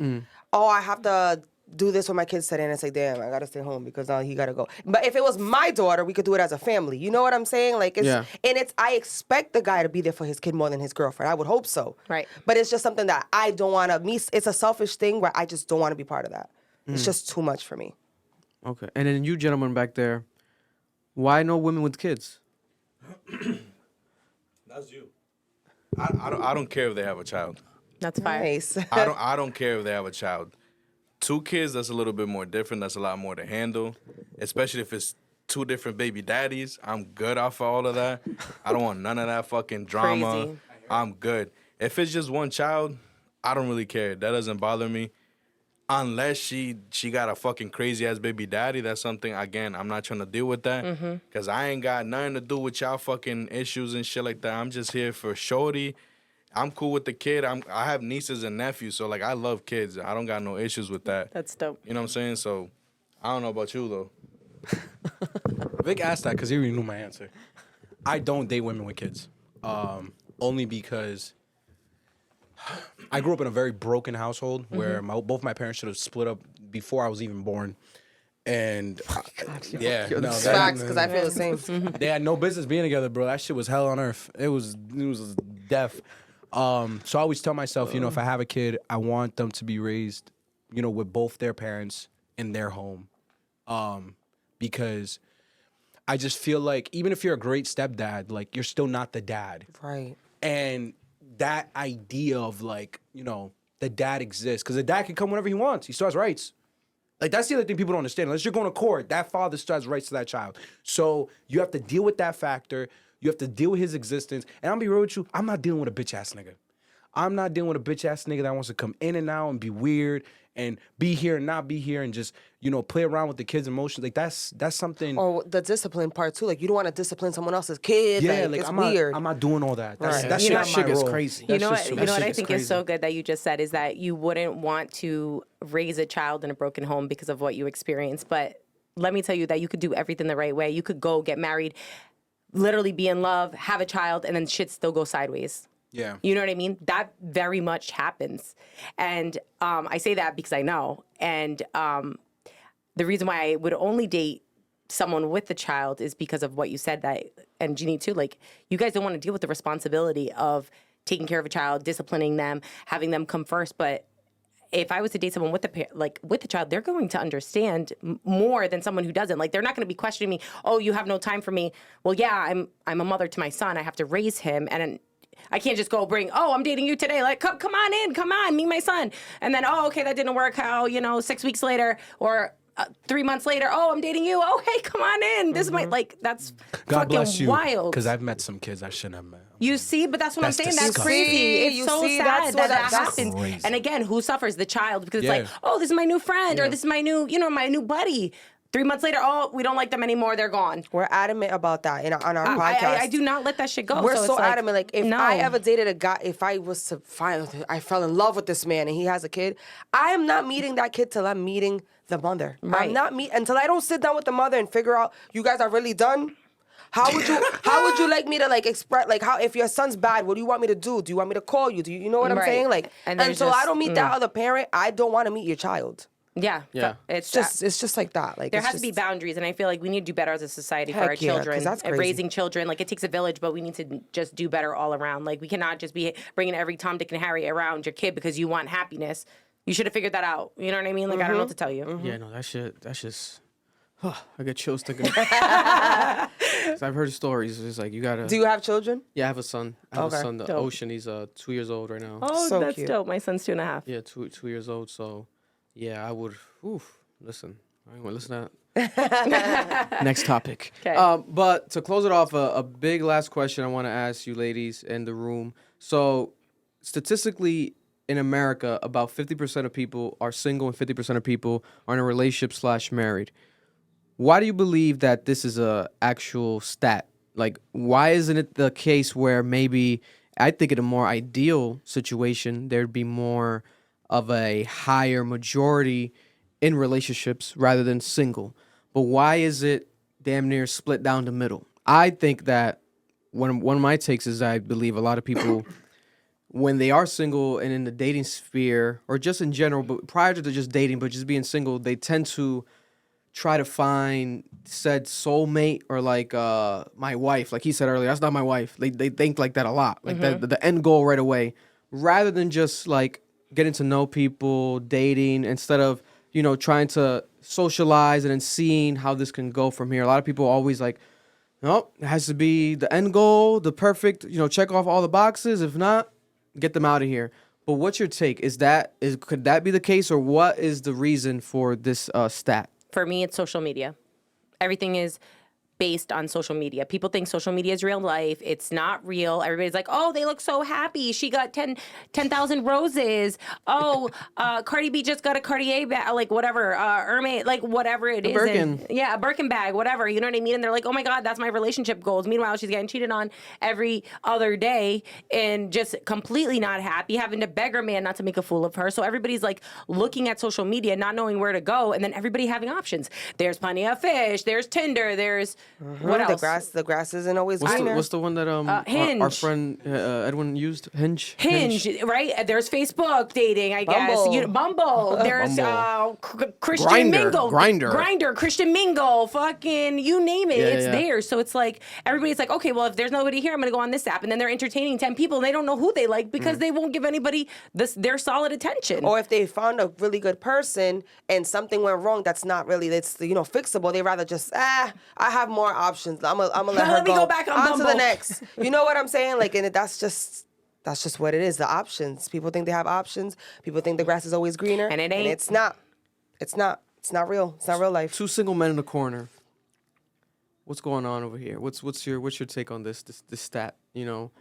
oh, I have to do this with my kids today, and it's like, damn, I gotta stay home because now he gotta go. But if it was my daughter, we could do it as a family. You know what I'm saying? Like, I expect the guy to be there for his kid more than his girlfriend. I would hope so. Right. But it's just something that I don't want to. It's a selfish thing where I just don't want to be part of that. It's just too much for me. Okay, and then you gentlemen back there, why no women with kids? That's you. I don't care if they have a child. That's fine. Nice. I don't care if they have a child. 2 kids, that's a little bit more different. That's a lot more to handle, especially if it's 2 different baby daddies. I'm good off of all of that. I don't want none of that fucking drama. Crazy. I'm good. If it's just one child, I don't really care. That doesn't bother me. Unless she got a fucking crazy ass baby daddy, that's something, again, I'm not trying to deal with that. Because I ain't got nothing to do with y'all fucking issues and shit like that. I'm just here for shorty. I'm cool with the kid. I have nieces and nephews, so, like, I love kids. I don't got no issues with that. That's dope. You know what I'm saying? So, I don't know about you, though. Vic asked that because he already knew my answer. I don't date women with kids. Only because I grew up in a very broken household where both my parents should have split up before I was even born. And Facts, because I feel the same. They had no business being together, bro. That shit was hell on earth. It was death. So I always tell myself, you know, if I have a kid, I want them to be raised, you know, with both their parents in their home. Because I just feel like even if you're a great stepdad, like, you're still not the dad. Right. And that idea of, like, you know, the dad exists. Because the dad can come whenever he wants. He still has rights. Like, that's the other thing people don't understand. Unless you're going to court, that father still has rights to that child. So you have to deal with that factor. You have to deal with his existence. And I'll be real with you, I'm not dealing with a bitch-ass nigga. I'm not dealing with a bitch-ass nigga that wants to come in and out and be weird and be here and not be here and just, you know, play around with the kids' emotions. Like, that's something. Or the discipline part, too. Like, you don't want to discipline someone else's kid. Yeah, like I'm weird. I'm not doing all that. That's, Right. that shit is crazy. You know what I think is so good that you just said is that you wouldn't want to raise a child in a broken home because of what you experienced. But let me tell you that you could do everything the right way. You could go get married, literally be in love, have a child, and then shit still go sideways. Yeah. You know what I mean? That very much happens. And I say that because I know. And the reason why I would only date someone with a child is because of what you said, that, and Jeannie too, like, you guys don't want to deal with the responsibility of taking care of a child, disciplining them, having them come first. But if I was to date someone with a child, they're going to understand more than someone who doesn't. Like, they're not going to be questioning me. Oh, you have no time for me. Well, yeah, I'm a mother to my son. I have to raise him, and I can't just go I'm dating you today. Like, come on in, come on, meet my son. And then, oh, okay, that didn't work. How, 6 weeks later or 3 months later, oh, I'm dating you. Oh, hey, come on in. This might, like, that's God fucking bless you, wild. because I've met some kids I shouldn't have met. You see, but that's what I'm saying. Disgusting. That's crazy. It's so sad that happens. Crazy. And again, who suffers? The child, because it's like, oh, this is my new friend, or this is my new, my new buddy. 3 months later, oh, we don't like them anymore. They're gone. We're adamant about that on our podcast. I do not let that shit go. We're so it's adamant. Like, if I ever dated a guy, if I was to I fell in love with this man and he has a kid, I am not meeting that kid till I'm meeting the mother. Right. I'm not until I don't sit down with the mother and figure out, you guys are really done? How would you like me to, like, express, like, how, if your son's bad, what do you want me to do? Do you want me to call you? Do you know what I'm saying? Like, until I don't meet that other parent, I don't want to meet your child. Yeah. It's just like that. Like, there has to be boundaries, and I feel like we need to do better as a society for our children. 'cause that's and crazy. raising children. Like, it takes a village, but we need to just do better all around. Like, we cannot just be bringing every Tom, Dick, and Harry around your kid because you want happiness. You should have figured that out. You know what I mean? Like, I don't know what to tell you. Yeah, no, that's just I get chills thinking. 'Cause I've heard stories. It's like you gotta. Do you have children? Yeah, I have a son. I have a son, the Dope. Ocean. He's 2 years old right now. Oh, So that's cute. dope. My son's 2.5. Yeah, 2 years old. So, yeah, I would. Listen, I ain't gonna listen to that. Next topic. Okay. But to close it off, a big last question I want to ask you, ladies in the room. So, statistically, in America, about 50% of people are single and 50% of people are in a relationship / married. Why do you believe that this is a actual stat? Like, why isn't it the case where maybe, I think in a more ideal situation, there'd be more of a higher majority in relationships rather than single? But why is it damn near split down the middle? I think that one of my takes is I believe a lot of people, when they are single and in the dating sphere, or just in general, but prior to just dating, but just being single, they tend to try to find said soulmate or like my wife. Like he said earlier, that's not my wife. They think like that a lot. Like the end goal right away, rather than just like getting to know people, dating, instead of, you know, trying to socialize and then seeing how this can go from here. A lot of people always like, nope, it has to be the end goal, the perfect, you know, check off all the boxes. If not, get them out of here. But what's your take? Could that be the case, or what is the reason for this stat? For me, it's social media. Everything is based on social media. People think social media is real life. It's not real. Everybody's like, oh, they look so happy. She got 10,000 roses. Oh, Cardi B just got a Cartier bag, like whatever, Hermes, like whatever it is. Birkin. Yeah, a Birkin bag, whatever. You know what I mean? And they're like, oh my God, that's my relationship goals. Meanwhile, she's getting cheated on every other day and just completely not happy, having to beg her man not to make a fool of her. So everybody's like looking at social media, not knowing where to go, and then everybody having options. There's Plenty of Fish. There's Tinder. There's what else? The grass isn't always What's greener. the one that Hinge. our friend Edwin used? Hinge, right? There's Facebook dating, I guess. Bumble. Bumble. There's Christian Grindr. Mingle. Grindr, Christian Mingle, fucking you name it. It's there. So it's like, everybody's like, okay, well, if there's nobody here, I'm going to go on this app. And then they're entertaining 10 people and they don't know who they like because they won't give anybody their solid attention. Or if they found a really good person and something went wrong that's not really, that's, you know, fixable, they rather just, I have more options. I'm gonna let her Let me go back on to the Bumble. next. You know what I'm saying? Like, and that's just what it is. The options. People think they have options. People think the grass is always greener, And it ain't. it's not. It's not. It's not real. It's not real life. Two single men in the corner. What's going on over here? What's your take on this stat? You know.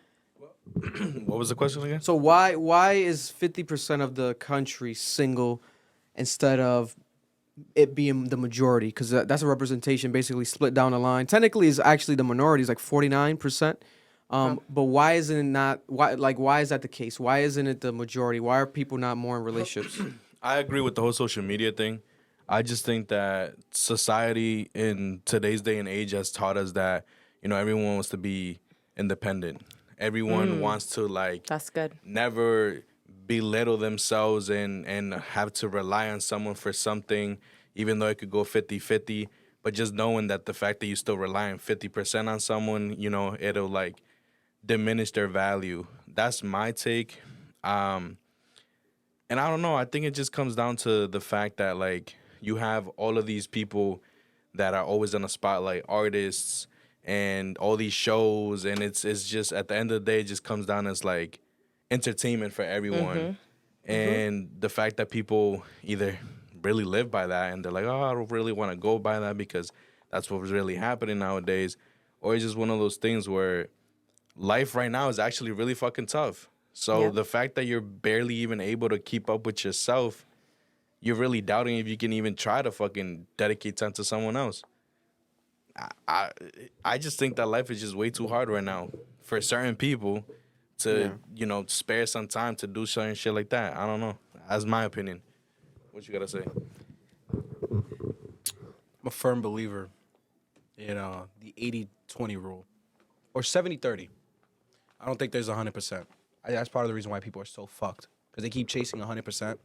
What was the question again? So why is 50% of the country single instead of it being the majority? Because that's a representation, basically split down the line. Technically, is actually the minority is like 49%. But why isn't it not? Why is that the case? Why isn't it the majority? Why are people not more in relationships? I agree with the whole social media thing. I just think that society in today's day and age has taught us that, you know, everyone wants to be independent. Everyone wants to, like, That's good. never belittle themselves and have to rely on someone for something, even though it could go 50-50. But just knowing that the fact that you still rely on 50% on someone, you know, it'll, like, diminish their value. That's my take. And I don't know. I think it just comes down to the fact that, like, you have all of these people that are always on the spotlight, artists and all these shows. And it's just, at the end of the day, it just comes down as, like, entertainment for everyone. And the fact that people either really live by that and they're like, oh, I don't really want to go by that because that's what's really happening nowadays. Or it's just one of those things where life right now is actually really fucking tough. So the fact that you're barely even able to keep up with yourself, you're really doubting if you can even try to fucking dedicate time to someone else. I just think that life is just way too hard right now for certain people to, you know, spare some time to do certain shit like that. I don't know. That's my opinion. What you gotta say? I'm a firm believer in the 80-20 rule or 70-30. I don't think there's 100%. That's part of the reason why people are so fucked, because they keep chasing 100%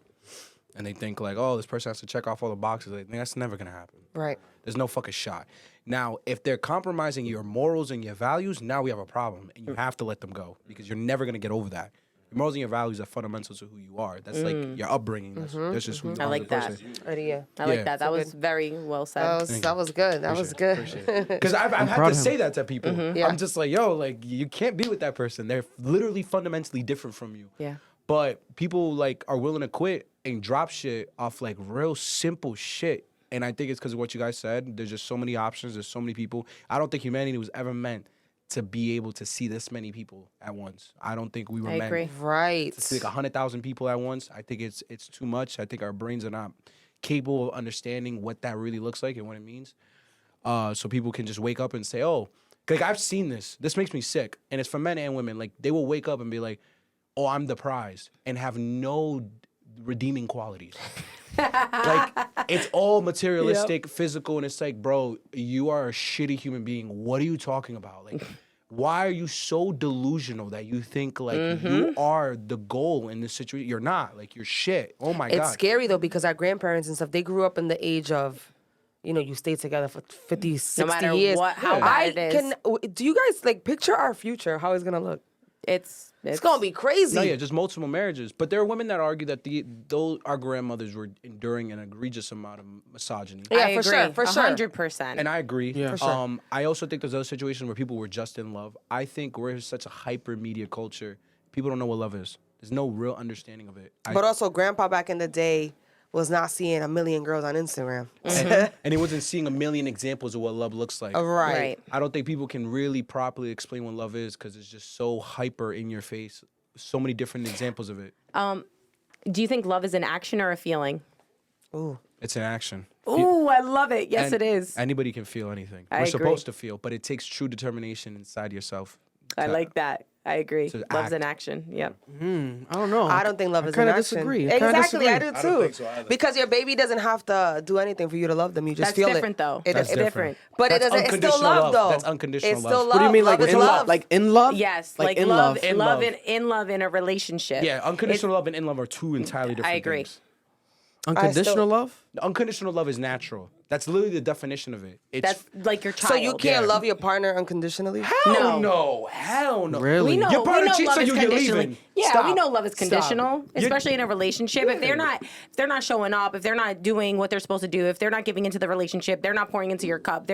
and they think like, oh, this person has to check off all the boxes. Like, man, that's never gonna happen. Right. There's no fucking shot. Now, if they're compromising your morals and your values, now we have a problem, and you have to let them go because you're never gonna get over that. Your morals and your values are fundamental to who you are. That's like your upbringing. That's just who you are. I like that. I like that. That was very well said. That was good. That was good. Because I've had to say that to people. Yeah. I'm just like, yo, like you can't be with that person. They're literally fundamentally different from you. Yeah. But people like are willing to quit and drop shit off like real simple shit. And I think it's because of what you guys said. There's just so many options. There's so many people. I don't think humanity was ever meant to be able to see this many people at once. I don't think we were meant to see like 100,000 people at once. I think it's too much. I think our brains are not capable of understanding what that really looks like and what it means. So people can just wake up and say, oh, like I've seen this. This makes me sick. And it's for men and women. Like they will wake up and be like, oh, I'm the prize and have no redeeming qualities. Like it's all materialistic, physical, and it's like, bro, you are a shitty human being. What are you talking about? Like, why are you so delusional that you think like you are the goal in this situation? You're not. Like you're shit. Oh my God. It's scary though because our grandparents and stuff, they grew up in the age of, you know, you stay together for 50, 60 no matter years. how bad it is. Do you guys like picture our future? How it's gonna look? It's gonna be crazy. No, yeah, just multiple marriages. But there are women that argue that those our grandmothers were enduring an egregious amount of misogyny. Yeah, I for agree. sure, for sure. 100%. And I agree. Yeah. For sure. I also think there's other situations where people were just in love. I think we're such a hyper media culture. People don't know what love is. There's no real understanding of it. But also, grandpa back in the day was not seeing a million girls on Instagram. And he wasn't seeing a million examples of what love looks like. Right. I don't think people can really properly explain what love is because it's just so hyper in your face. So many different examples of it. Do you think love is an action or a feeling? Ooh. It's an action. Ooh, I love it. Yes, And it is. Anybody can feel anything. I We're agree. supposed to feel, but it takes true determination inside yourself. I like that. I agree. To Love's act. an action. Yep. I don't know. I don't think love is an kinda action. disagree. I kinda Exactly, I do disagree. too. I don't think so either. Because your baby doesn't have to do anything for you to love them. You just That's feel different, it. though. That's It's different. But it That's doesn't. It's still unconditional love, love. though. That's unconditional It's love. still love. What do you mean, like love is in love? love? Like in love? Yes, Like like in love, love. In love, love. in love in a relationship. Yeah, unconditional love and in love are two entirely different agree. things. Unconditional love? Unconditional love is natural. That's literally the definition of it. It's That's like your child. So you can't Yeah. love your partner unconditionally? hell no, hell no. Really? We know, Your partner we know cheats love on is you, you're conditional. leaving. Yeah, Stop. we know love is Stop. conditional, You're- especially in a relationship. If they're not showing up, if they're not doing what they're supposed to do, if they're not giving into the relationship, they're not pouring into your cup,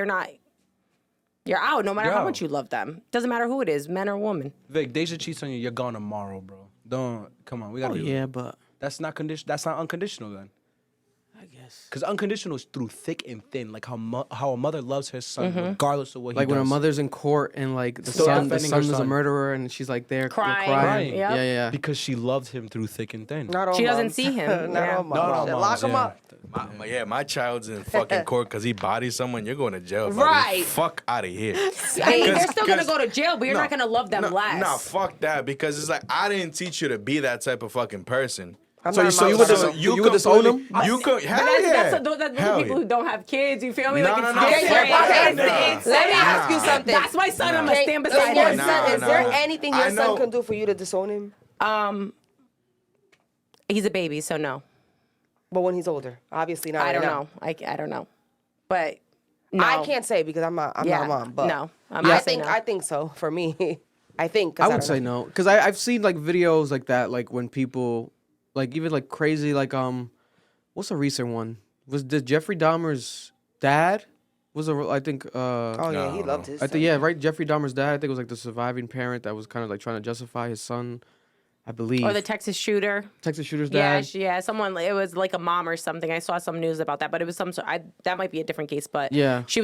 you're out no matter how Yo. much you love them. Doesn't matter who it is, man or woman. Vic, Deja cheats on you, you're gone tomorrow, bro. Don't come on, we gotta Oh, be yeah, but That's not unconditional then. I guess. Because unconditional is through thick and thin, like how a mother loves her son, regardless of what Like he when a does. mother's in court and like the Still son defending her is a son. murderer and she's like there Crying. Crying. Yep. Yeah. Because she loved him through thick and thin. Not all She doesn't moms. see him. Not Yeah. all moms. Not all Shit, moms, Lock them yeah. up. My child's in fucking court because he bodied someone. You're going to jail, buddy. Right. Fuck out of here. I mean, they're still gonna go to jail, but you're not gonna love them less. Nah, fuck that. Because it's like I didn't teach you to be that type of fucking person. So you would disown him? You could. Hell But yeah. that's the Hell people yeah. who don't have kids. You feel me? No, Like no, it's no. different. Fuck that. It's- Let me ask you Nah. something. That's my son. I'm gonna Can- stand is beside your him. son- Is there anything your I know. son can do for you to disown him? He's a baby, so no. But when he's older, obviously not. I right don't now. know. I don't know. But no. I can't say because I'm not a mom. But no. I think so. For me, I think. 'cause I don't would say know. no, because I've seen like videos like that, like when people, like even like crazy, like what's a recent one? Did Jeffrey Dahmer's dad I think Oh yeah, he loved his. I think right, Jeffrey Dahmer's dad, I think it was like the surviving parent that was kind of like trying to justify his son, I believe. Or the Texas shooter. Texas shooter's Yeah, dad. yeah. Someone. It was like a mom or something. I saw some news about that, but it was that might be a different case. But Yeah. she